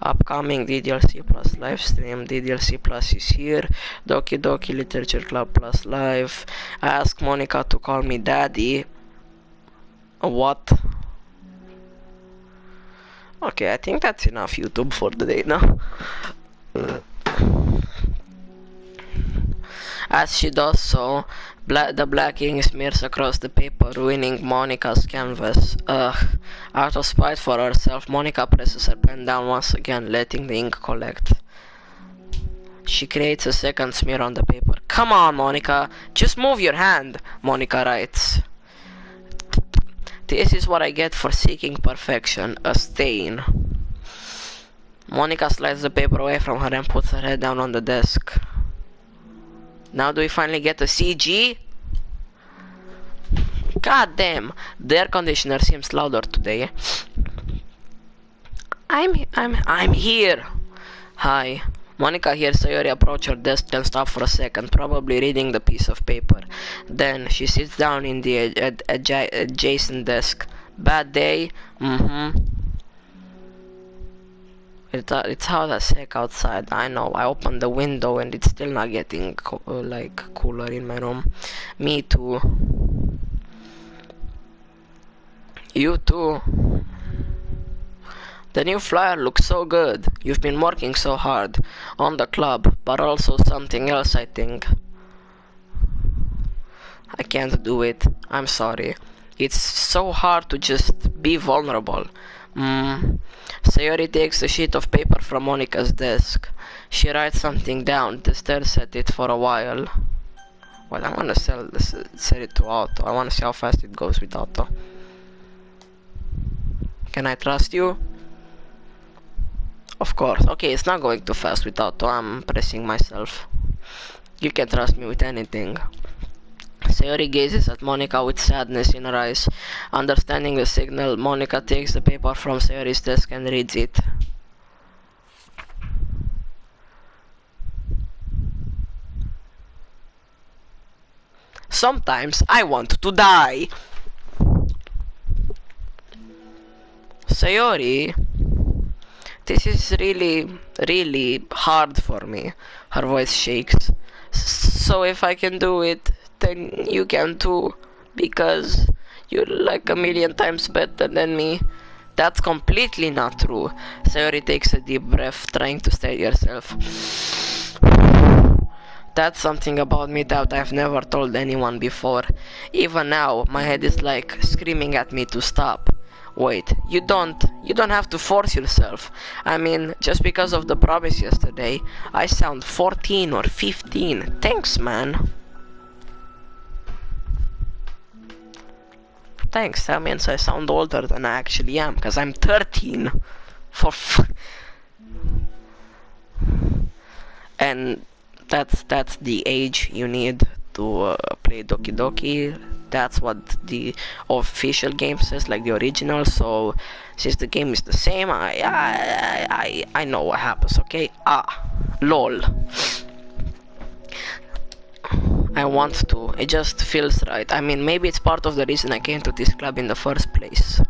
upcoming DDLC Plus live stream. DDLC Plus is here. Doki Doki Literature Club Plus live. I asked Monica to call me daddy. What? Okay, I think that's enough YouTube for the day now. As she does so, the black ink smears across the paper, ruining Monica's canvas. Out of spite for herself, Monica presses her pen down once again, letting the ink collect. She creates a second smear on the paper. Come on, Monica, just move your hand, Monica writes. This is what I get for seeking perfection, a stain. Monica slides the paper away from her and puts her head down on the desk. Now do we finally get a CG? God damn, the air conditioner seems louder today. I'm here. Hi. Monica hears Sayori approach her desk and stop for a second, probably reading the piece of paper. Then she sits down in the adjacent desk. Bad day? It's hot as heck outside. I know. I opened the window and it's still not getting cooler in my room. Me too. You too. The new flyer looks so good. You've been working so hard on the club, but also something else, I think. I can't do it. I'm sorry. It's so hard to just be vulnerable. Sayori takes a sheet of paper from Monika's desk. She writes something down, then stares at it for a while. Well, I wanna set it to auto. I wanna see how fast it goes with auto. Can I trust you? Of course. Okay, it's not going too fast with auto. I'm pressing myself. You can trust me with anything. Sayori gazes at Monika with sadness in her eyes. Understanding the signal, Monika takes the paper from Sayori's desk and reads it. Sometimes I want to die. Sayori, this is really hard for me. Her voice shakes. So if I can do it, then you can too, because you're like a million times better than me. That's completely not true. Sayori takes a deep breath, trying to steady herself. That's something about me that I've never told anyone before. Even now, my head is like screaming at me to stop. Wait, you don't have to force yourself. I mean, just because of the promise yesterday, I sound 14 or 15. Thanks, man. Thanks, that means I sound older than I actually am, because I'm 13. And that's the age you need to play Doki Doki. That's what the official game says, like the original. So since the game is the same, I know what happens. Okay, lol. I want to. It just feels right. I mean, maybe it's part of the reason I came to this club in the first place.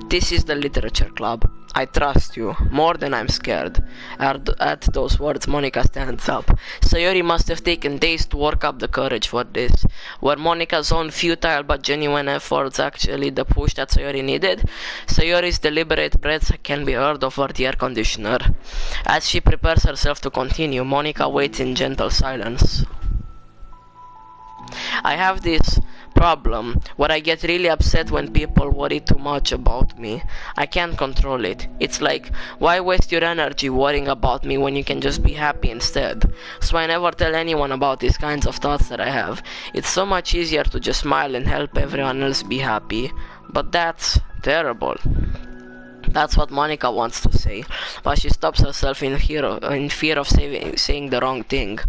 This is the literature club. I trust you, more than I'm scared. At those words, Monika stands up. Sayori must have taken days to work up the courage for this. Were Monika's own futile but genuine efforts actually the push that Sayori needed? Sayori's deliberate breaths can be heard over the air conditioner. As she prepares herself to continue, Monika waits in gentle silence. I have this problem where I get really upset when people worry too much about me. I can't control it. It's like, why waste your energy worrying about me when you can just be happy instead? So I never tell anyone about these kinds of thoughts that I have. It's so much easier to just smile and help everyone else be happy. But that's terrible. That's what Monika wants to say, but she stops herself in fear of saying the wrong thing.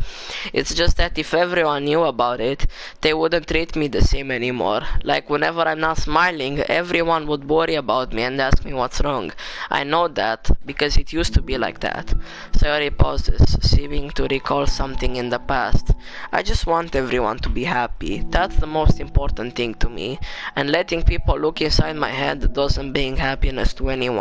It's just that if everyone knew about it, they wouldn't treat me the same anymore. Like whenever I'm not smiling, everyone would worry about me and ask me what's wrong. I know that, because it used to be like that. Sayori pauses, seeming to recall something in the past. I just want everyone to be happy. That's the most important thing to me. And letting people look inside my head doesn't bring happiness to anyone.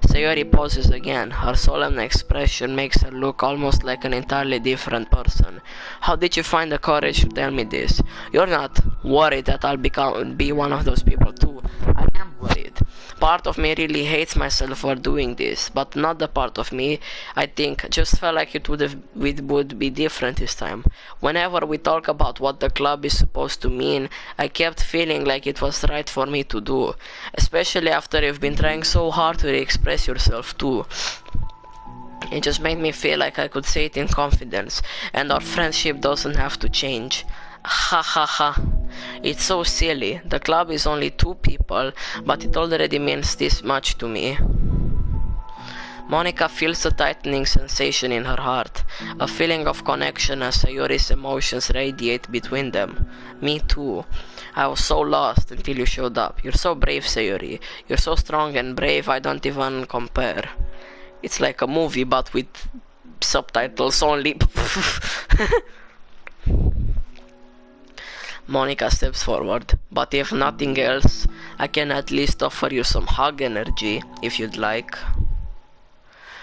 Sayori pauses again. Her solemn expression makes her look almost like an entirely different person. How did you find the courage to tell me this? You're not worried that I'll be one of those people too. I am worried. Part of me really hates myself for doing this, but not the part of me I think just felt like it would be different this time. Whenever we talk about what the club is supposed to mean, I kept feeling like it was right for me to do, especially after you've been trying so hard to express yourself too. It just made me feel like I could say it in confidence, and our friendship doesn't have to change. Ha ha ha. It's so silly. The club is only 2 people, but it already means this much to me. Monika feels a tightening sensation in her heart, a feeling of connection as Sayori's emotions radiate between them. Me too. I was so lost until you showed up. You're so brave, Sayori. You're so strong and brave, I don't even compare. It's like a movie, but with subtitles only. Monika steps forward. But if nothing else, I can at least offer you some hug energy, if you'd like.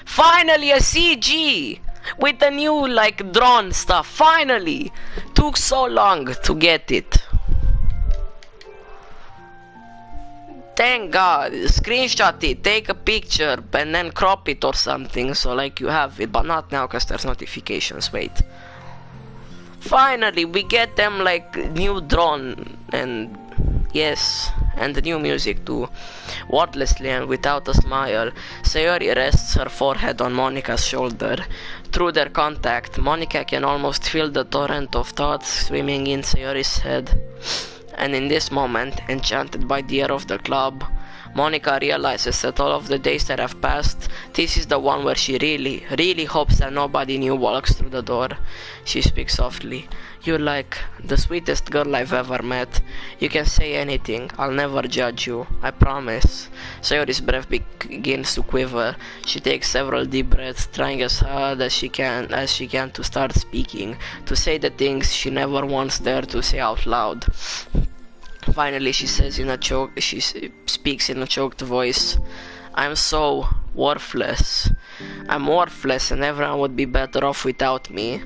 Finally a CG! With the new, like, drone stuff. Finally! Took so long to get it. Thank God. Screenshot it, take a picture, and then crop it or something, so like you have it. But not now, because there's notifications. Wait. Finally, we get them like new drone and yes, and the new music too. Wordlessly and without a smile, Sayori rests her forehead on Monica's shoulder. Through their contact, Monica can almost feel the torrent of thoughts swimming in Sayori's head. And in this moment, enchanted by the air of the club, Monica realizes that all of the days that have passed, this is the one where she really, really hopes that nobody new walks through the door. She speaks softly. You're like the sweetest girl I've ever met. You can say anything. I'll never judge you. I promise. Sayori's breath begins to quiver. She takes several deep breaths, trying as hard as she can to start speaking, to say the things she never once dared to say out loud. Finally, she speaks in a choked voice. I'm so worthless. I'm worthless and everyone would be better off without me.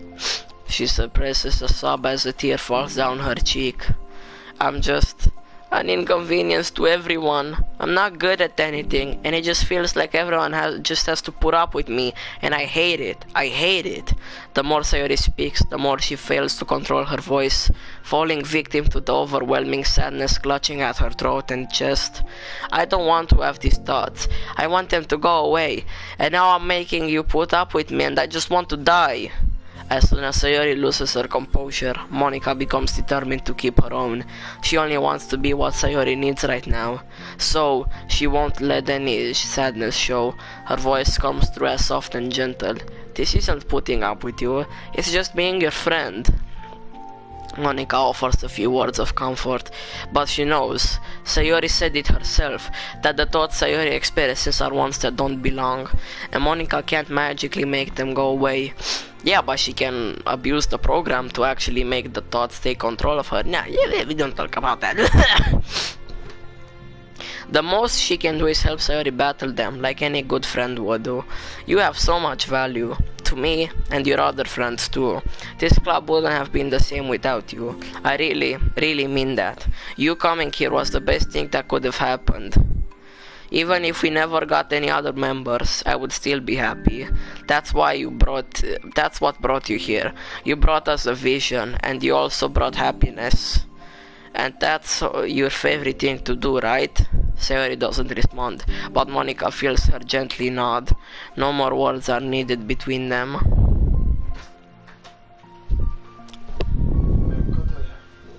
She suppresses a sob as a tear falls down her cheek. I'm just an inconvenience to everyone. I'm not good at anything, and it just feels like everyone has to put up with me, and I hate it. I hate it. The more Sayori speaks, the more she fails to control her voice, falling victim to the overwhelming sadness clutching at her throat and chest. I don't want to have these thoughts. I want them to go away, and now I'm making you put up with me, and I just want to die. As soon as Sayori loses her composure, Monica becomes determined to keep her own. She only wants to be what Sayori needs right now. So, she won't let any sadness show. Her voice comes through as soft and gentle. This isn't putting up with you, it's just being your friend. Monica offers a few words of comfort, but she knows, Sayori said it herself, that the thoughts Sayori experiences are ones that don't belong, and Monica can't magically make them go away. Yeah, but she can abuse the program to actually make the thoughts take control of her. Nah, we don't talk about that. The most she can do is help Sayori battle them, like any good friend would do. You have so much value, to me, and your other friends too. This club wouldn't have been the same without you. I really, really mean that. You coming here was the best thing that could have happened. Even if we never got any other members, I would still be happy. That's what brought you here. You brought us a vision, and you also brought happiness. And that's your favorite thing to do, right? Sayori doesn't respond, but Monica feels her gently nod. No more words are needed between them.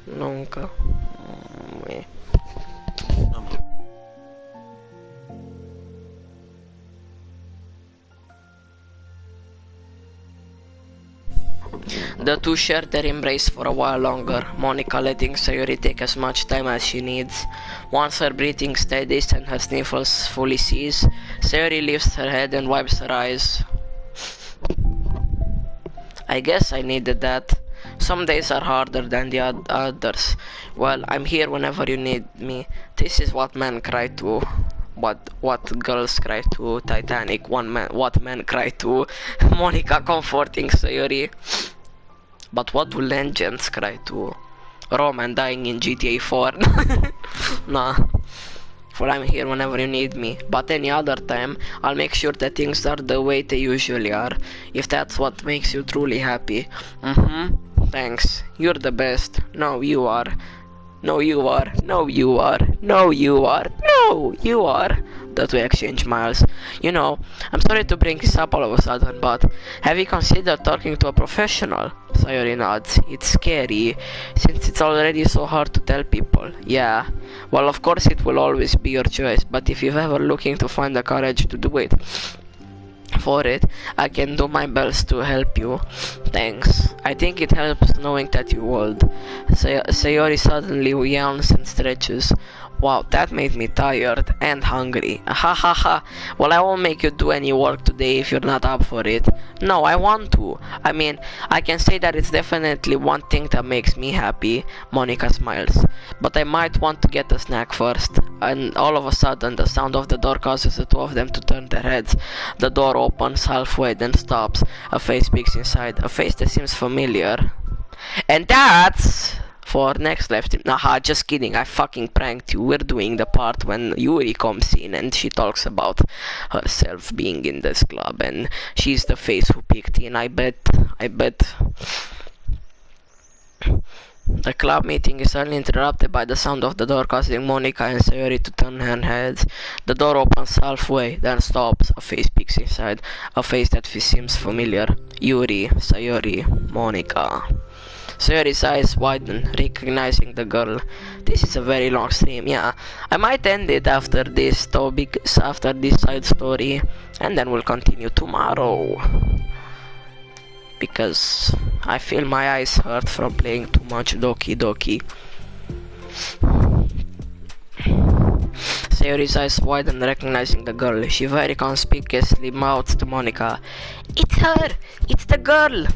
Nunca. The two share their embrace for a while longer, Monica letting Sayori take as much time as she needs. Once her breathing steadies and her sniffles fully cease, Sayori lifts her head and wipes her eyes. I guess I needed that. Some days are harder than the others. Well, I'm here whenever you need me. This is what men cry to. What girls cry to. Titanic. What men cry to. Monica comforting Sayori. But what do legends cry to? Roman dying in GTA 4. Nah. For I'm here whenever you need me. But any other time, I'll make sure that things are the way they usually are. If that's what makes you truly happy. Thanks. You're the best. No, you are. No, you are. No, you are. No, you are. No, you are. The two exchange smiles. You know, I'm sorry to bring this up all of a sudden, but have you considered talking to a professional? Sayori nods. It's scary, since it's already so hard to tell people. Yeah. Well, of course it will always be your choice, but if you're ever looking to find the courage to do it, I can do my best to help you. Thanks. I think it helps knowing that you would. Sayori suddenly yawns and stretches. Wow, that made me tired and hungry. Ha ha ha. Well, I won't make you do any work today if you're not up for it. No, I want to. I mean, I can say that it's definitely one thing that makes me happy. Monica smiles. But I might want to get a snack first. And all of a sudden, the sound of the door causes the two of them to turn their heads. The door opens halfway, then stops. A face peeks inside. A face that seems familiar. And that's for next live stream. Nah, just kidding. I fucking pranked you. We're doing the part when Yuri comes in and she talks about herself being in this club and she's the face who picked in. I bet The club meeting is suddenly interrupted by the sound of the door, causing Monica and Sayori to turn their heads. The door opens halfway, then stops. A face peeks inside, a face that seems familiar. Yuri, Sayori, Monica. Sayori's eyes widen, recognizing the girl. This is a very long stream, yeah. I might end it after this, though, because after this side story, and then we'll continue tomorrow. Because I feel my eyes hurt from playing too much Doki Doki. Sayori's eyes widen, recognizing the girl. She very conspicuously mouths to Monica, "It's her! It's the girl!"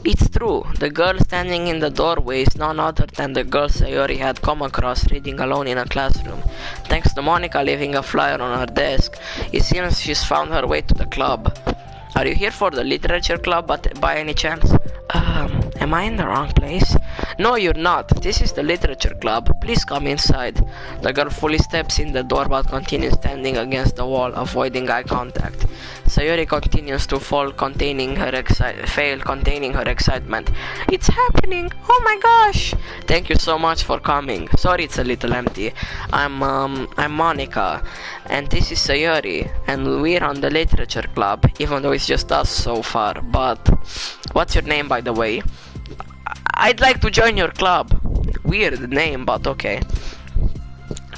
It's true. The girl standing in the doorway is none other than the girl Sayori had come across reading alone in a classroom. Thanks to Monica leaving a flyer on her desk, it seems she's found her way to the club. Are you here for the literature club by any chance? Am I in the wrong place? No, you're not. This is the literature club. Please come inside. The girl fully steps in the door but continues standing against the wall, avoiding eye contact. Sayori continues to fail, containing her excitement. It's happening! Oh my gosh! Thank you so much for coming. Sorry it's a little empty. I'm Monica, and this is Sayori, and we're on the literature club, even though it's just us so far. But what's your name, by the way? I'd like to join your club. Weird name, but okay.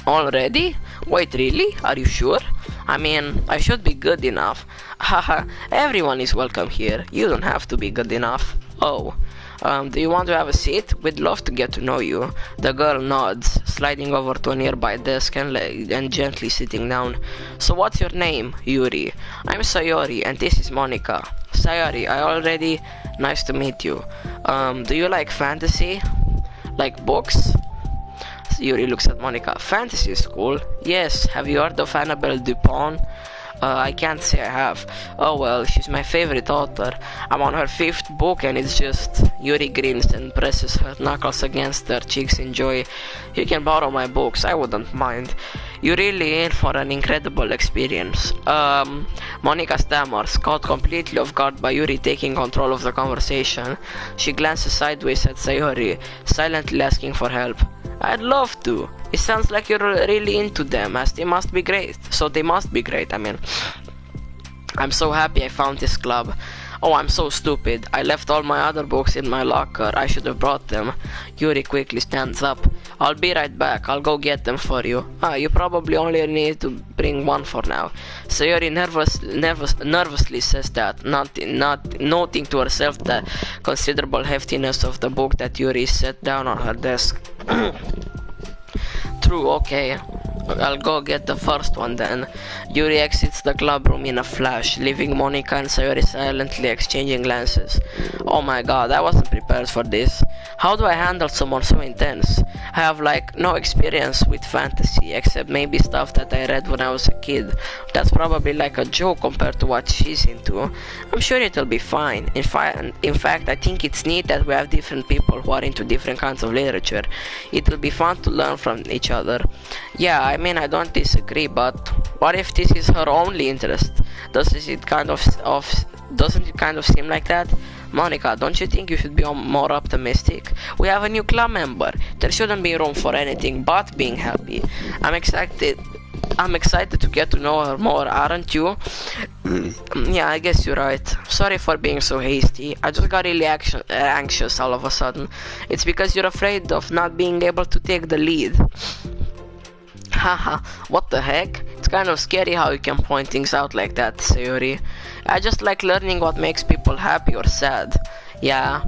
Already? Wait, really? Are you sure? I mean, I should be good enough. Haha, everyone is welcome here. You don't have to be good enough. Oh, do you want to have a seat? We'd love to get to know you. The girl nods, sliding over to a nearby desk and gently sitting down. So what's your name? Yuri. I'm Sayori, and this is Monica. Sayori, nice to meet you. Do you like fantasy? Like books? Yuri looks at Monica. Fantasy is cool. Yes, have you heard of Annabelle Dupont? I can't say I have. Oh well, she's my favorite author. I'm on her 5th book and it's just... Yuri grins and presses her knuckles against her cheeks in joy. You can borrow my books, I wouldn't mind. You're really in for an incredible experience. Monica stammers, caught completely off guard by Yuri taking control of the conversation. She glances sideways at Sayori, silently asking for help. I'd love to. It sounds like you're really into them, as they must be great. So they must be great, I mean. I'm so happy I found this club. Oh, I'm so stupid. I left all my other books in my locker. I should have brought them. Yuri quickly stands up. I'll be right back. I'll go get them for you. You probably only need to bring one for now. Sayori nervously says that, not noting to herself the considerable heftiness of the book that Yuri set down on her desk. True, okay. I'll go get the first one then. Yuri exits the club room in a flash, leaving Monica and Sayori silently exchanging glances. Oh my god, I wasn't prepared for this. How do I handle someone so intense? I have like no experience with fantasy, except maybe stuff that I read when I was a kid. That's probably like a joke compared to what she's into. I'm sure it'll be fine. In fact, I think it's neat that we have different people who are into different kinds of literature. It'll be fun to learn from each other. Yeah, I mean, I don't disagree, but what if this is her only interest? Doesn't it kind of seem like that? Monica, don't you think you should be more optimistic? We have a new club member. There shouldn't be room for anything but being happy. I'm excited to get to know her more, aren't you? Yeah, I guess you're right. Sorry for being so hasty. I just got really anxious all of a sudden. It's because you're afraid of not being able to take the lead. Haha, what the heck? It's kind of scary how you can point things out like that, Sayori. I just like learning what makes people happy or sad. Yeah.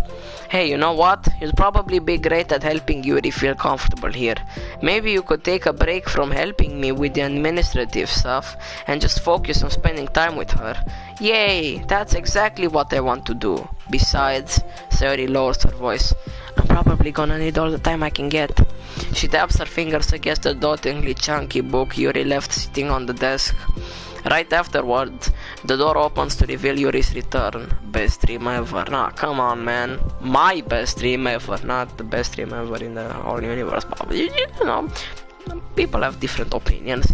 Hey, you know what? You'd probably be great at helping Yuri feel comfortable here. Maybe you could take a break from helping me with the administrative stuff and just focus on spending time with her. Yay! That's exactly what I want to do. Besides, Sayori lowers her voice. I'm probably gonna need all the time I can get. She taps her fingers against the dotingly chunky book Yuri left sitting on the desk. Right afterwards, the door opens to reveal Yuri's return. Best dream ever. Nah, come on, man. My best dream ever, not the best dream ever in the whole universe. But, you know, people have different opinions.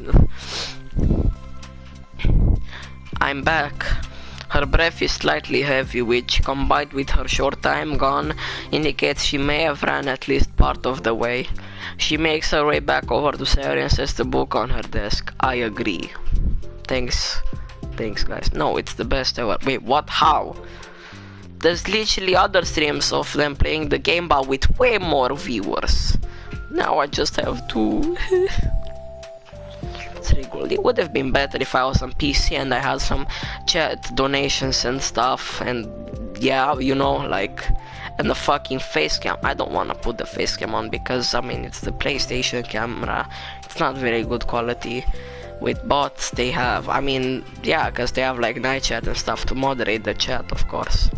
I'm back. Her breath is slightly heavy, which, combined with her short time gone, indicates she may have ran at least part of the way. She makes her way back over to Sayori and sets the book on her desk. I agree. Thanks. Thanks, guys. No, it's the best ever. Wait, what? How? There's literally other streams of them playing the game, but with way more viewers. Now I just have two. It's really cool. It would have been better if I was on PC and I had some chat donations and stuff, and yeah, you know, like, and the fucking face cam. I don't want to put the face cam on because, I mean, it's the PlayStation camera. It's not very good quality. With bots they have, I mean, yeah, because they have like night chat and stuff to moderate the chat, of course.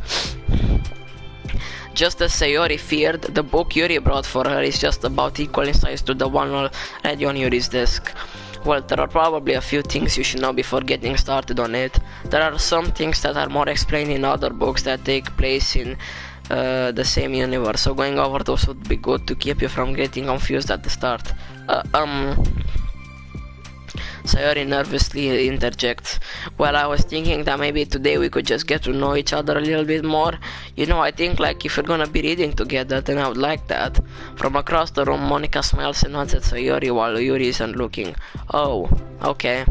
Just as Sayori feared, the book Yuri brought for her is just about equal in size to the one already on Yuri's desk. Well, there are probably a few things you should know before getting started on it. There are some things that are more explained in other books that take place in the same universe, so going over those would be good to keep you from getting confused at the start. Sayori nervously interjects. Well, I was thinking that maybe today we could just get to know each other a little bit more. You know, I think like if we're gonna be reading together, then I would like that. From across the room, Monica smiles and nods at Sayori while Yuri isn't looking. Oh, okay.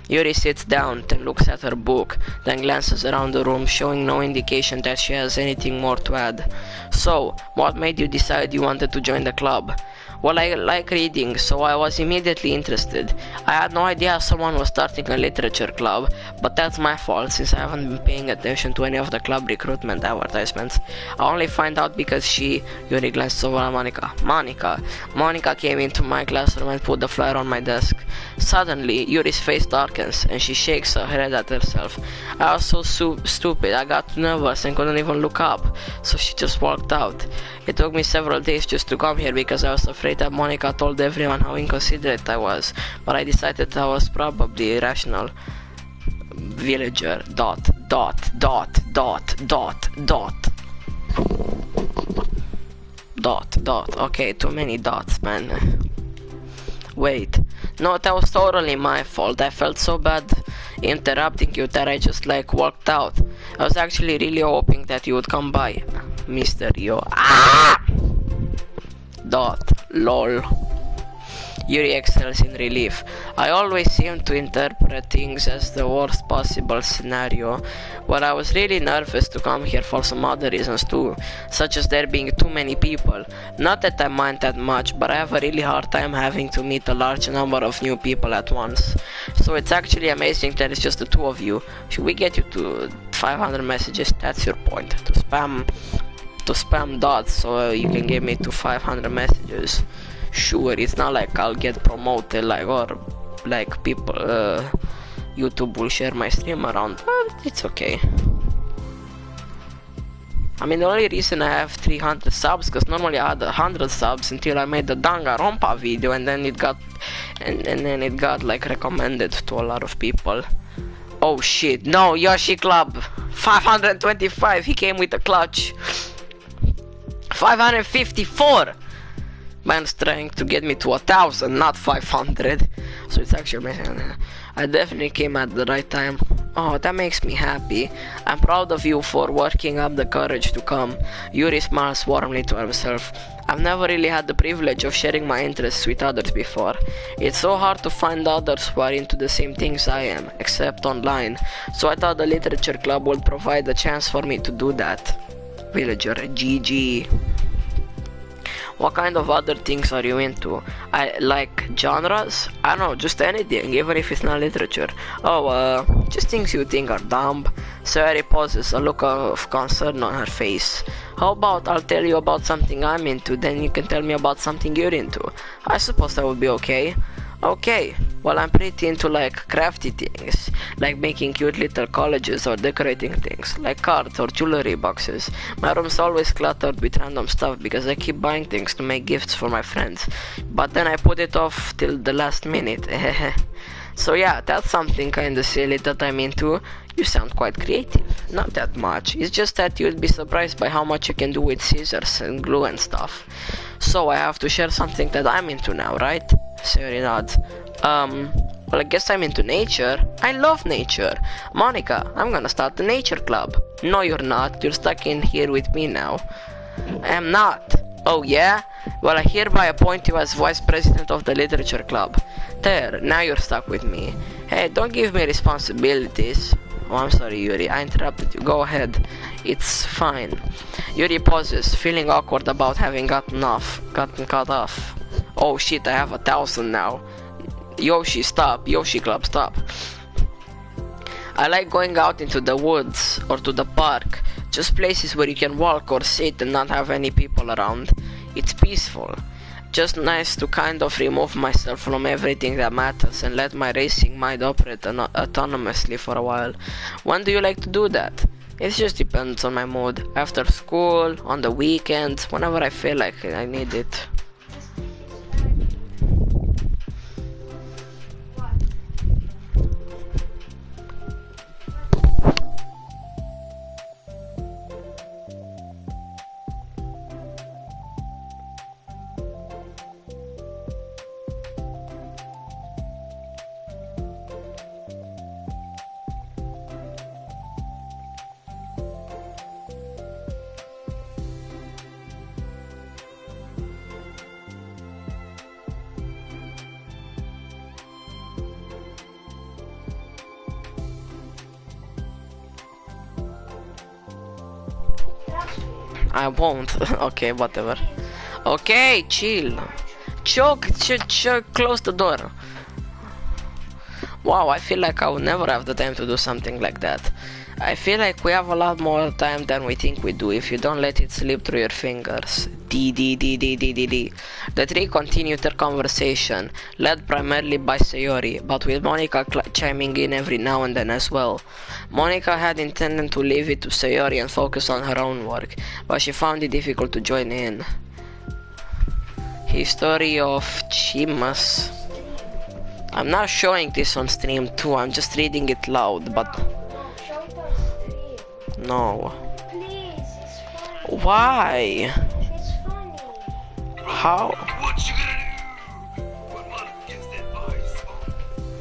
Yuri sits down, then looks at her book, then glances around the room, showing no indication that she has anything more to add. So, what made you decide you wanted to join the club? Well, I like reading, so I was immediately interested. I had no idea someone was starting a literature club, but that's my fault since I haven't been paying attention to any of the club recruitment advertisements. I only find out because Yuri glances over at Monica came into my classroom and put the flyer on my desk. Suddenly, Yuri's face darkens and she shakes her head at herself. I was so stupid, I got nervous and couldn't even look up, so she just walked out. It took me several days just to come here because I was afraid that Monica told everyone how inconsiderate I was, but I decided I was probably irrational. Villager. Dot. Okay, too many dots, man. Wait. No, that was totally my fault. I felt so bad interrupting you that I just like walked out. I was actually really hoping that you would come by. Mr. Yo. Ah! Dot. Lol. Yuri exhales in relief. I always seem to interpret things as the worst possible scenario. Well, I was really nervous to come here for some other reasons too, such as there being too many people. Not that I mind that much, but I have a really hard time having to meet a large number of new people at once. So it's actually amazing that it's just the two of you. Should we get you to 500 messages? That's your point. To spam dots so you can get me to 500 messages. Sure, it's not like I'll get promoted or like people YouTube will share my stream around, but it's okay. I mean, the only reason I have 300 subs because normally I had 100 subs until I made the Danganronpa video, and then it got like recommended to a lot of people. Oh shit, no, Yoshi Club 525, he came with a clutch. 554. Man's trying to get me to 1,000, not 500. So it's actually amazing. I definitely came at the right time. Oh, that makes me happy. I'm proud of you for working up the courage to come. Yuri smiles warmly to himself. I've never really had the privilege of sharing my interests with others before. It's so hard to find others who are into the same things I am, except online. So I thought the literature club would provide a chance for me to do that. Villager, GG. What kind of other things are you into? I like genres? I don't know, just anything, even if it's not literature. Oh, just things you think are dumb. Sayori pauses, a look of concern on her face. How about I'll tell you about something I'm into, then you can tell me about something you're into. I suppose that would be okay. Okay, well, I'm pretty into like crafty things, like making cute little collages or decorating things, like cards or jewelry boxes. My room's always cluttered with random stuff because I keep buying things to make gifts for my friends, but then I put it off till the last minute. So yeah, that's something kinda silly that I'm into. You sound quite creative. Not that much. It's just that you'd be surprised by how much you can do with scissors and glue and stuff. So I have to share something that I'm into now, right? Sayori nods. Well, I guess I'm into nature. I love nature. Monica, I'm gonna start a nature club. No, you're not. You're stuck in here with me now. I am not. Oh, yeah? Well, I hereby appoint you as vice president of the literature club. There, now you're stuck with me. Hey, don't give me responsibilities. Oh, I'm sorry, Yuri. I interrupted you. Go ahead. It's fine. Yuri pauses, feeling awkward about having gotten cut off. Oh shit, I have 1,000 now. Yoshi, stop. Yoshi Club, stop. I like going out into the woods or to the park. Just places where you can walk or sit and not have any people around. It's peaceful. Just nice to kind of remove myself from everything that matters and let my racing mind operate autonomously for a while. When do you like to do that? It just depends on my mood. After school, on the weekends, whenever I feel like I need it. I won't. Okay, whatever. Okay, chill. Choke, close the door. Wow, I feel like I would never have the time to do something like that. I feel like we have a lot more time than we think we do if you don't let it slip through your fingers. D. The three continued their conversation, led primarily by Sayori, but with Monica chiming in every now and then as well. Monica had intended to leave it to Sayori and focus on her own work, but she found it difficult to join in. History of Chimas. I'm not showing this on stream too, I'm just reading it loud, but... Show it on stream. No. Please, it's funny. Why? It's funny. How? What you gonna do? When one gets that ice on?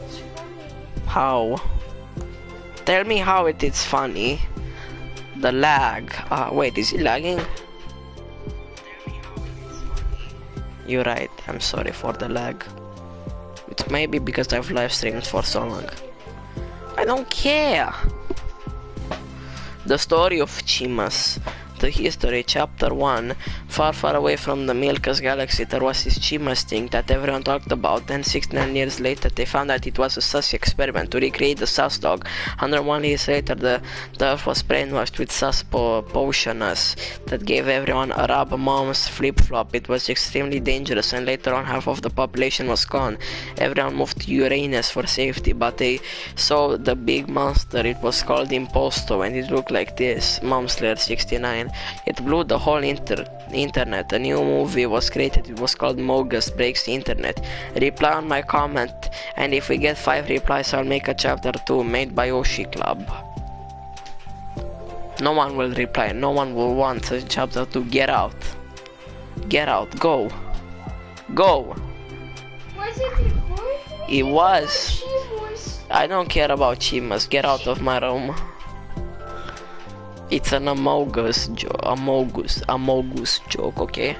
It's funny. How? Tell me how it is funny. The lag. Wait, is it lagging? You're right, I'm sorry for the lag. It may be because I've live streamed for so long. I don't care. The story of Chimas. The history, chapter 1. Far, far away from the Milka's galaxy, there was this Chimas thing that everyone talked about. Then 69 years later, they found that it was a sus experiment to recreate the sus dog. 101 years later, the earth was brainwashed with sus potioners that gave everyone a rub mom's flip-flop. It was extremely dangerous, and later on, half of the population was gone. Everyone moved to Uranus for safety, but they saw the big monster. It was called Imposto, and it looked like this. Momslayer 69. It blew the whole internet. A new movie was created. It was called Mogus Breaks the Internet. Reply on my comment, and if we get 5 replies, I'll make a chapter 2 made by Yoshi Club. No one will reply. No one will want a chapter 2. Get out. Get out. Go. Go. Was it recording? It was. She was. I don't care about Chimas. Get out of my room. It's an Amogus joke, okay?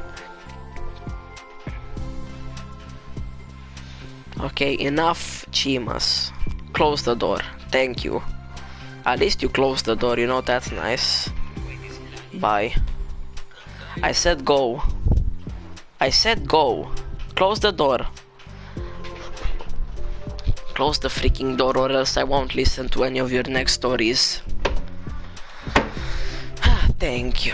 Okay, enough Chimas. Close the door. Thank you. At least you closed the door, you know, that's nice. Bye. I said go. I said go. Close the door. Close the freaking door or else I won't listen to any of your next stories. Thank you.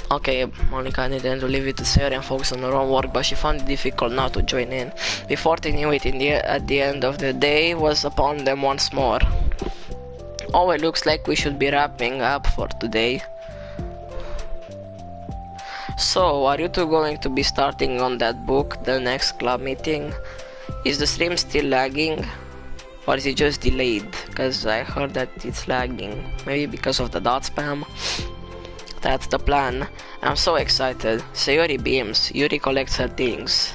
Okay, Monica needed to leave it to Sarah and focus on her own work, but she found it difficult not to join in. Before they knew it, at the end of the day was upon them once more. Oh, it looks like we should be wrapping up for today. So, are you two going to be starting on that book, the next club meeting? Is the stream still lagging? Or is it just delayed? Because I heard that it's lagging. Maybe because of the dot spam. That's the plan. I'm so excited. Sayori beams. Yuri collects her things.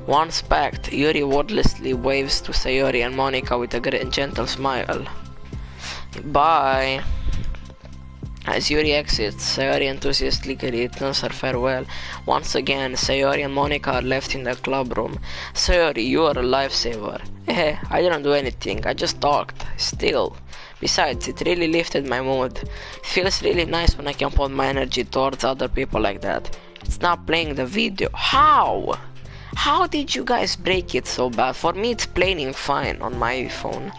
Once packed, Yuri wordlessly waves to Sayori and Monica with a gentle smile. Bye. As Yuri exits, Sayori enthusiastically returns her farewell. Once again, Sayori and Monica are left in the club room. Sayori, you are a lifesaver. Eh, I didn't do anything, I just talked. Still. Besides, it really lifted my mood. It feels really nice when I can put my energy towards other people like that. It's not playing the video. How? How did you guys break it so bad? For me, it's playing fine on my phone.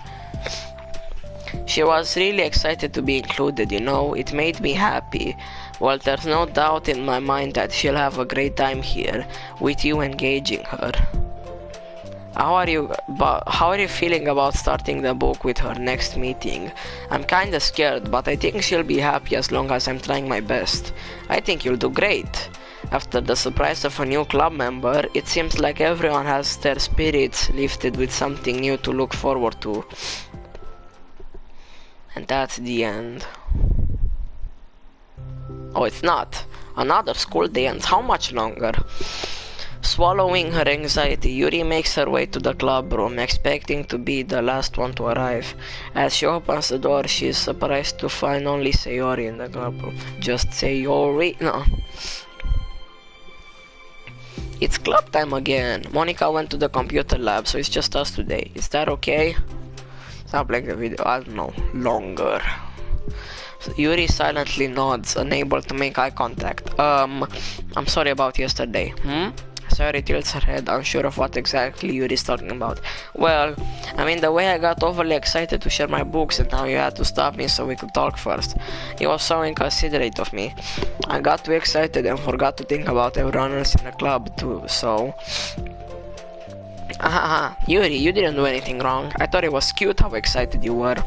She was really excited to be included, you know, it made me happy. Well, there's no doubt in my mind that she'll have a great time here, with you engaging her. How are you feeling about starting the book with her next meeting? I'm kinda scared, but I think she'll be happy as long as I'm trying my best. I think you'll do great. After the surprise of a new club member, it seems like everyone has their spirits lifted with something new to look forward to. And that's the end. Oh, it's not. Another school day, and how much longer? Swallowing her anxiety, Yuri makes her way to the club room, expecting to be the last one to arrive. As she opens the door, she is surprised to find only Sayori in the club room. Just Sayori? No. It's club time again. Monica went to the computer lab, so it's just us today. Is that okay? Stop playing the video, I don't know, longer. So Yuri silently nods, unable to make eye contact. I'm sorry about yesterday. Sayori tilts her head, unsure of what exactly Yuri is talking about. Well, I mean the way I got overly excited to share my books and now you had to stop me so we could talk first. It was so inconsiderate of me. I got too excited and forgot to think about everyone else in the club too, so... Yuri, you didn't do anything wrong. I thought it was cute how excited you were.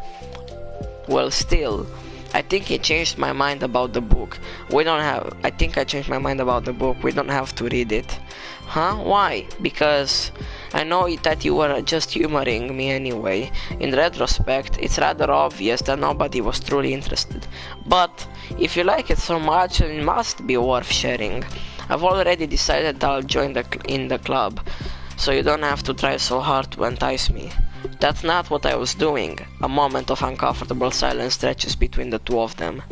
Well, still, I think I changed my mind about the book. I think I changed my mind about the book. We don't have to read it. Huh? Why? Because I know that you were just humoring me anyway. In retrospect, it's rather obvious that nobody was truly interested. But if you like it so much, it must be worth sharing. I've already decided that I'll join in the club, so you don't have to try so hard to entice me. That's not what I was doing. A moment of uncomfortable silence stretches between the two of them.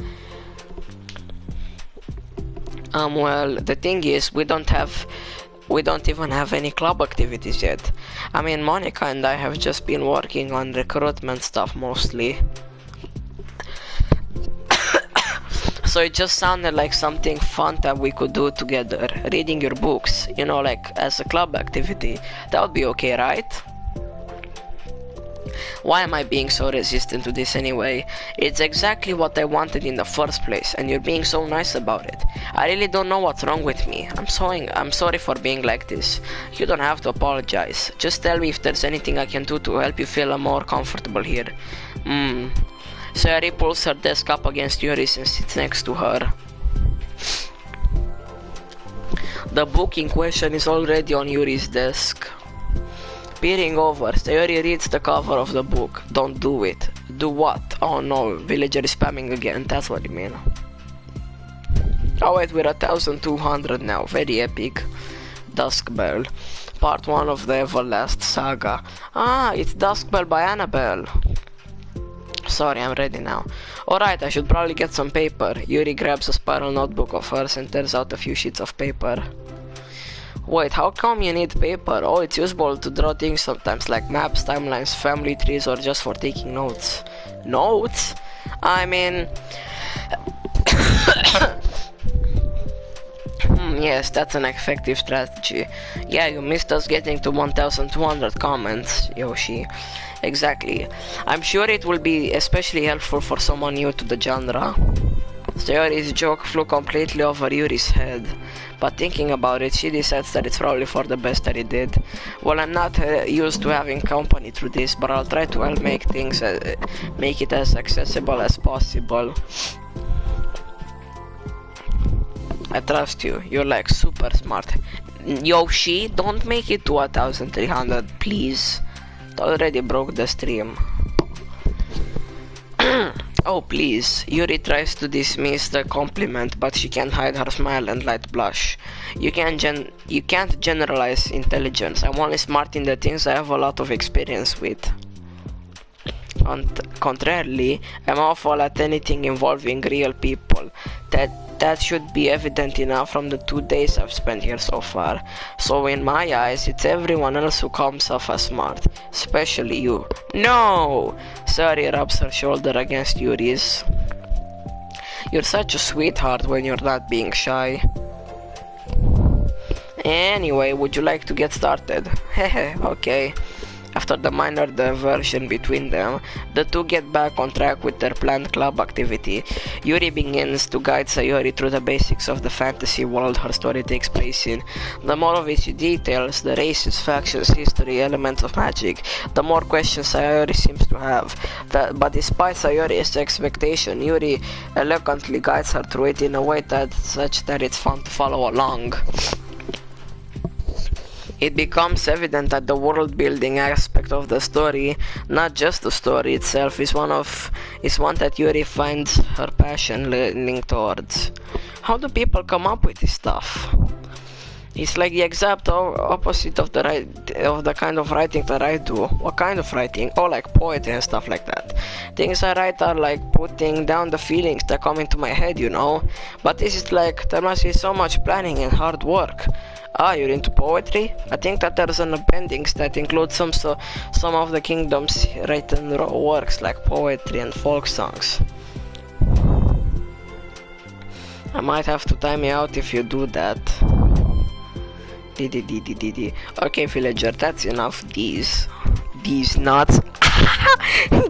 Well, the thing is, we don't even have any club activities yet. I mean, Monica and I have just been working on recruitment stuff mostly. So it just sounded like something fun that we could do together. Reading your books, you know, like as a club activity. That would be okay, right? Why am I being so resistant to this anyway? It's exactly what I wanted in the first place, and you're being so nice about it. I really don't know what's wrong with me. I'm sorry for being like this. You don't have to apologize. Just tell me if there's anything I can do to help you feel more comfortable here. Sayori pulls her desk up against Yuri's and sits next to her. The book in question is already on Yuri's desk. Peering over, Sayori reads the cover of the book. Don't do it. Do what? Oh no, villager is spamming again, that's what you mean. Oh wait, we're 1200 now, very epic. Duskbell. Part 1 of the Everlast Saga. Ah, it's Duskbell by Annabelle. Sorry, I'm ready now. Alright, I should probably get some paper. Yuri grabs a spiral notebook of hers and tears out a few sheets of paper. Wait, how come you need paper? Oh, it's useful to draw things sometimes, like maps, timelines, family trees, or just for taking notes. Notes? I mean... yes, that's an effective strategy. Yeah, you missed us getting to 1200 comments, Yoshi. Exactly. I'm sure it will be especially helpful for someone new to the genre. Sayori's joke flew completely over Yuri's head, but thinking about it, she decides that it's probably for the best that it did. Well, I'm not used to having company through this, but I'll try to help make it as accessible as possible. I trust you. You're like super smart. Yoshi, don't make it to 1300, please. It already broke the stream. Oh please, Yuri tries to dismiss the compliment, but she can't hide her smile and light blush. You can't generalize intelligence. I'm only smart in the things I have a lot of experience with. Contrarily, I'm awful at anything involving real people. That should be evident enough from the 2 days I've spent here so far. So in my eyes, it's everyone else who comes off as smart, especially you. No! Sari rubs her shoulder against Yuri's. You're such a sweetheart when you're not being shy. Anyway, would you like to get started? Hehe, okay. After the minor diversion between them, the two get back on track with their planned club activity. Yuri begins to guide Sayori through the basics of the fantasy world her story takes place in. The more of its details, the races, factions, history, elements of magic, the more questions Sayori seems to have. But despite Sayori's expectation, Yuri eloquently guides her through it in a way such that it's fun to follow along. It becomes evident that the world-building aspect of the story, not just the story itself, is one that Yuri finds her passion leaning towards. How do people come up with this stuff? It's like the exact opposite of the kind of writing that I do. What kind of writing? Oh, like poetry and stuff like that. Things I write are like putting down the feelings that come into my head, you know. But this is like, there must be so much planning and hard work. Ah, you're into poetry? I think that there's an appendix that includes some of the kingdom's written works like poetry and folk songs. I might have to time you out if you do that. Okay, villager, that's enough. These nuts.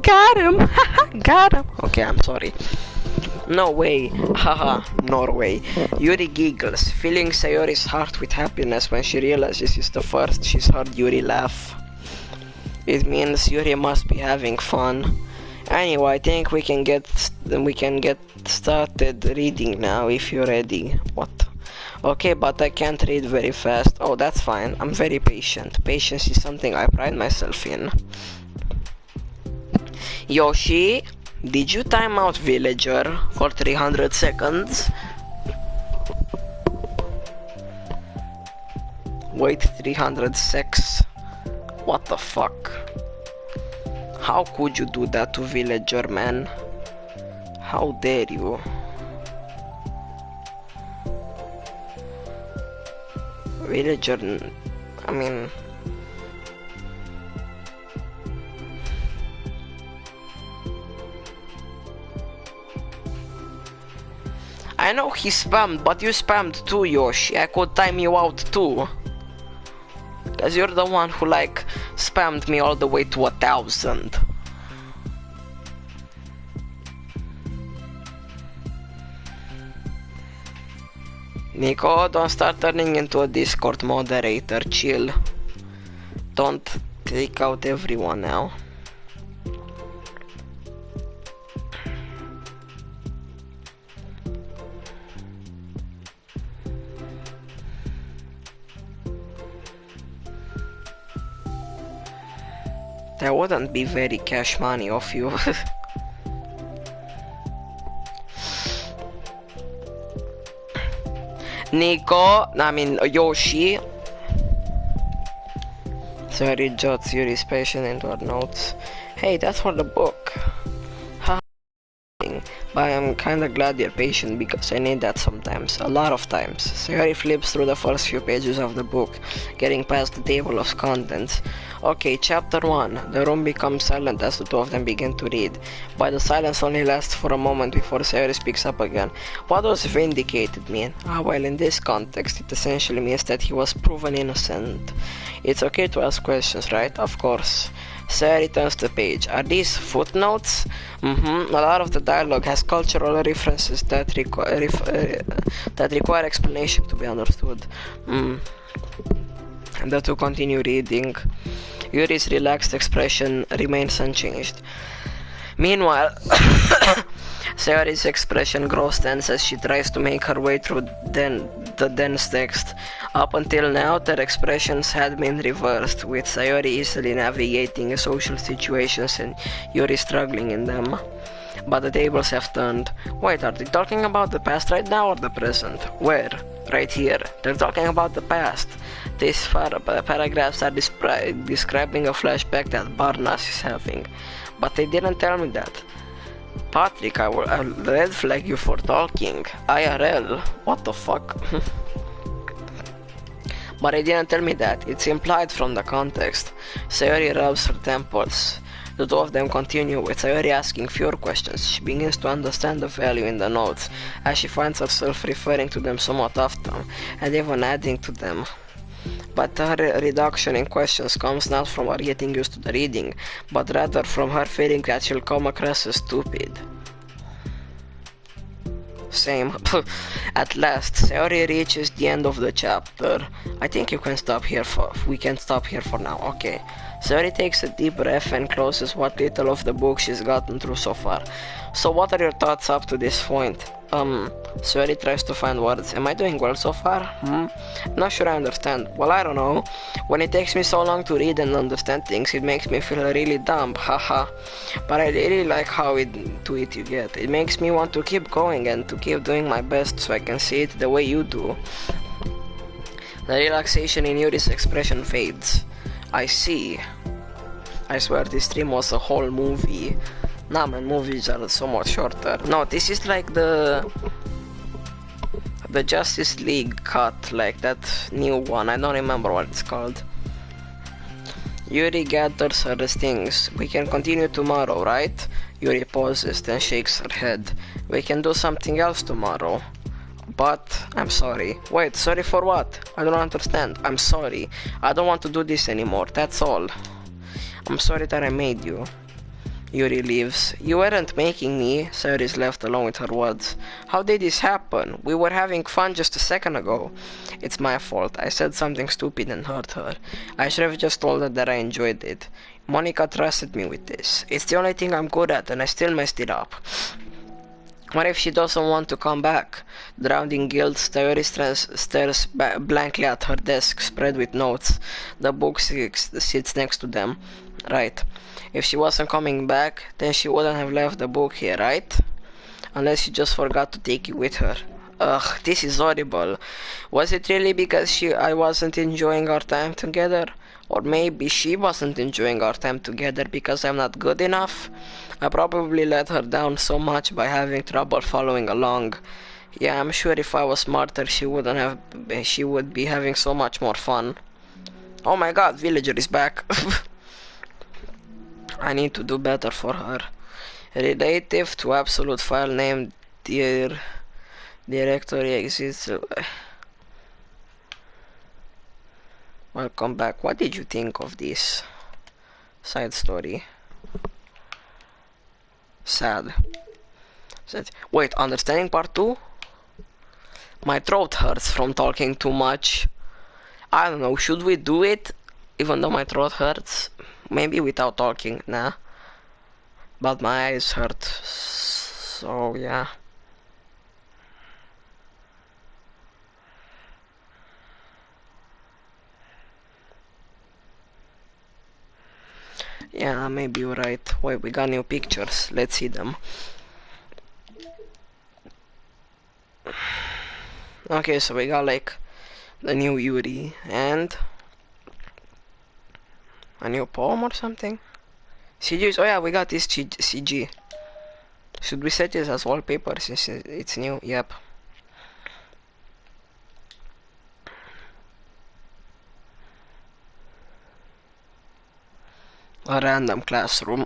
Got him! Got him! Okay, I'm sorry. No way, haha, Norway. Yuri giggles, filling Sayori's heart with happiness when she realizes it's the first she's heard Yuri laugh. It means Yuri must be having fun. Anyway, I think we can get started reading now if you're ready. What? Okay, but I can't read very fast. Oh, that's fine. I'm very patient. Patience is something I pride myself in. Yoshi, did you time out villager for 300 seconds? Wait 300 secs. What the fuck? How could you do that to villager, man? How dare you? Villager, I mean... I know he spammed, but you spammed too, Yoshi. I could time you out too. Cause you're the one who like spammed me all the way to 1,000. Nico, don't start turning into a Discord moderator, chill. Don't take out everyone now. That wouldn't be very cash money of you. Nico, I mean Yoshi. Sorry, jots Yuri's patient into our notes. Hey, that's for the book. But I'm kinda glad you're patient because I need that sometimes, a lot of times. Sayori flips through the first few pages of the book, getting past the table of contents. Okay, chapter 1. The room becomes silent as the two of them begin to read, but the silence only lasts for a moment before Sayori speaks up again. What does vindicated mean? Well, in this context, it essentially means that he was proven innocent. It's okay to ask questions, right? Of course. Sayori turns the page. Are these footnotes? A lot of the dialogue has cultural references that require explanation to be understood. And the two continue reading. Yuri's relaxed expression remains unchanged. Meanwhile, Sayori's expression grows tense as she tries to make her way through the dense text. Up until now, their expressions had been reversed, with Sayori easily navigating social situations and Yuri struggling in them. But the tables have turned. Wait, are they talking about the past right now or the present? Where? Right here. They're talking about the past. These paragraphs are describing a flashback that Barnas is having. But they didn't tell me that. Patrick, I'll red flag you for talking. IRL. What the fuck? But they didn't tell me that. It's implied from the context. Sayori rubs her temples. The two of them continue, with Sayori asking fewer questions. She begins to understand the value in the notes, as she finds herself referring to them somewhat often, and even adding to them. But her reduction in questions comes not from her getting used to the reading, but rather from her feeling that she'll come across as stupid. Same. At last, Sayori reaches the end of the chapter. I think we can stop here for now. Okay. Sayori takes a deep breath and closes what little of the book she's gotten through so far. So what are your thoughts up to this point? Sayori tries to find words. Am I doing well so far? Not sure I understand. Well, I don't know. When it takes me so long to read and understand things, it makes me feel really dumb, haha. But I really like how into it you get. It makes me want to keep going and to keep doing my best so I can see it the way you do. The relaxation in Yuri's expression fades. I see. I swear this stream was a whole movie. Nah man, movies are so much shorter. No, this is like the Justice League cut, like that new one. I don't remember what it's called. Yuri gathers her things. We can continue tomorrow, right? Yuri pauses, then shakes her head. We can do something else tomorrow. But, I'm sorry. Wait, sorry for what? I don't understand. I'm sorry. I don't want to do this anymore, that's all. I'm sorry that I made you. Yuri leaves. You weren't making me. Sayori is left alone with her words. How did this happen? We were having fun just a second ago. It's my fault. I said something stupid and hurt her. I should have just told her that I enjoyed it. Monica trusted me with this. It's the only thing I'm good at and I still messed it up. What if she doesn't want to come back? Drowned in guilt, Sayori stares blankly at her desk, spread with notes. The book sits next to them. Right. If she wasn't coming back, then she wouldn't have left the book here, right? Unless she just forgot to take it with her. Ugh, this is horrible. Was it really because I wasn't enjoying our time together? Or maybe she wasn't enjoying our time together because I'm not good enough? I probably let her down so much by having trouble following along. Yeah, I'm sure if I was smarter, she would be having so much more fun. Oh my god, Villager is back. I need to do better for her. Relative to absolute file name directory exists. Welcome back. What did you think of this side story? Sad. Wait, understanding part 2? My throat hurts from talking too much. I don't know, should we do it? Even though my throat hurts? Maybe without talking, nah. But my eyes hurt. So, yeah. Yeah, maybe you're right. Wait, we got new pictures. Let's see them. Okay, so we got like the new Yuri and a new poem or something. CGs. Oh yeah, we got this CG. Should we set this as wallpaper since it's new? Yep. A random classroom.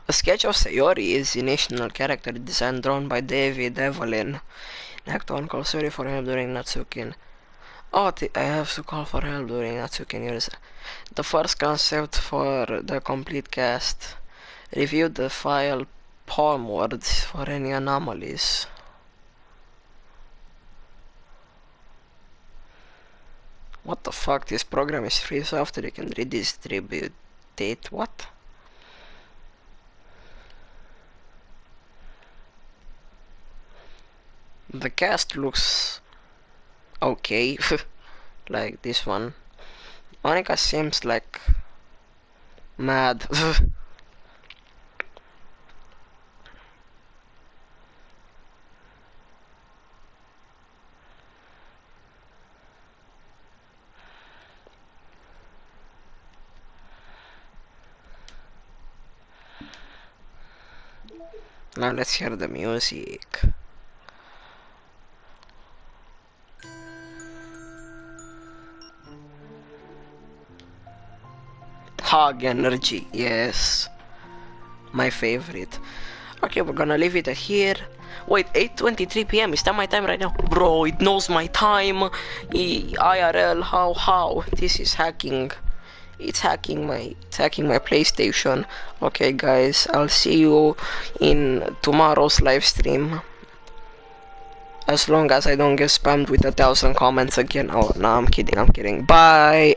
A sketch of Sayori is the national character design drawn by David Evelyn. Act 1, call Sayori for help during Natsukin. Oh, I have to call for help during Natsukin years. The first concept for the complete cast. Review the file palm words for any anomalies. What the fuck? This program is free software, you can redistribute it. What? The cast looks okay. Like this one. Monica seems like mad. Now let's hear the music. Hog energy, yes. My favorite. Okay, we're gonna leave it here. Wait, 8:23 p.m. Is that my time right now? Bro, it knows my time. IRL, how? This is hacking. It's hacking my PlayStation. Okay, guys, I'll see you in tomorrow's live stream. As long as I don't get spammed with 1,000 comments again. Oh, no, I'm kidding. Bye.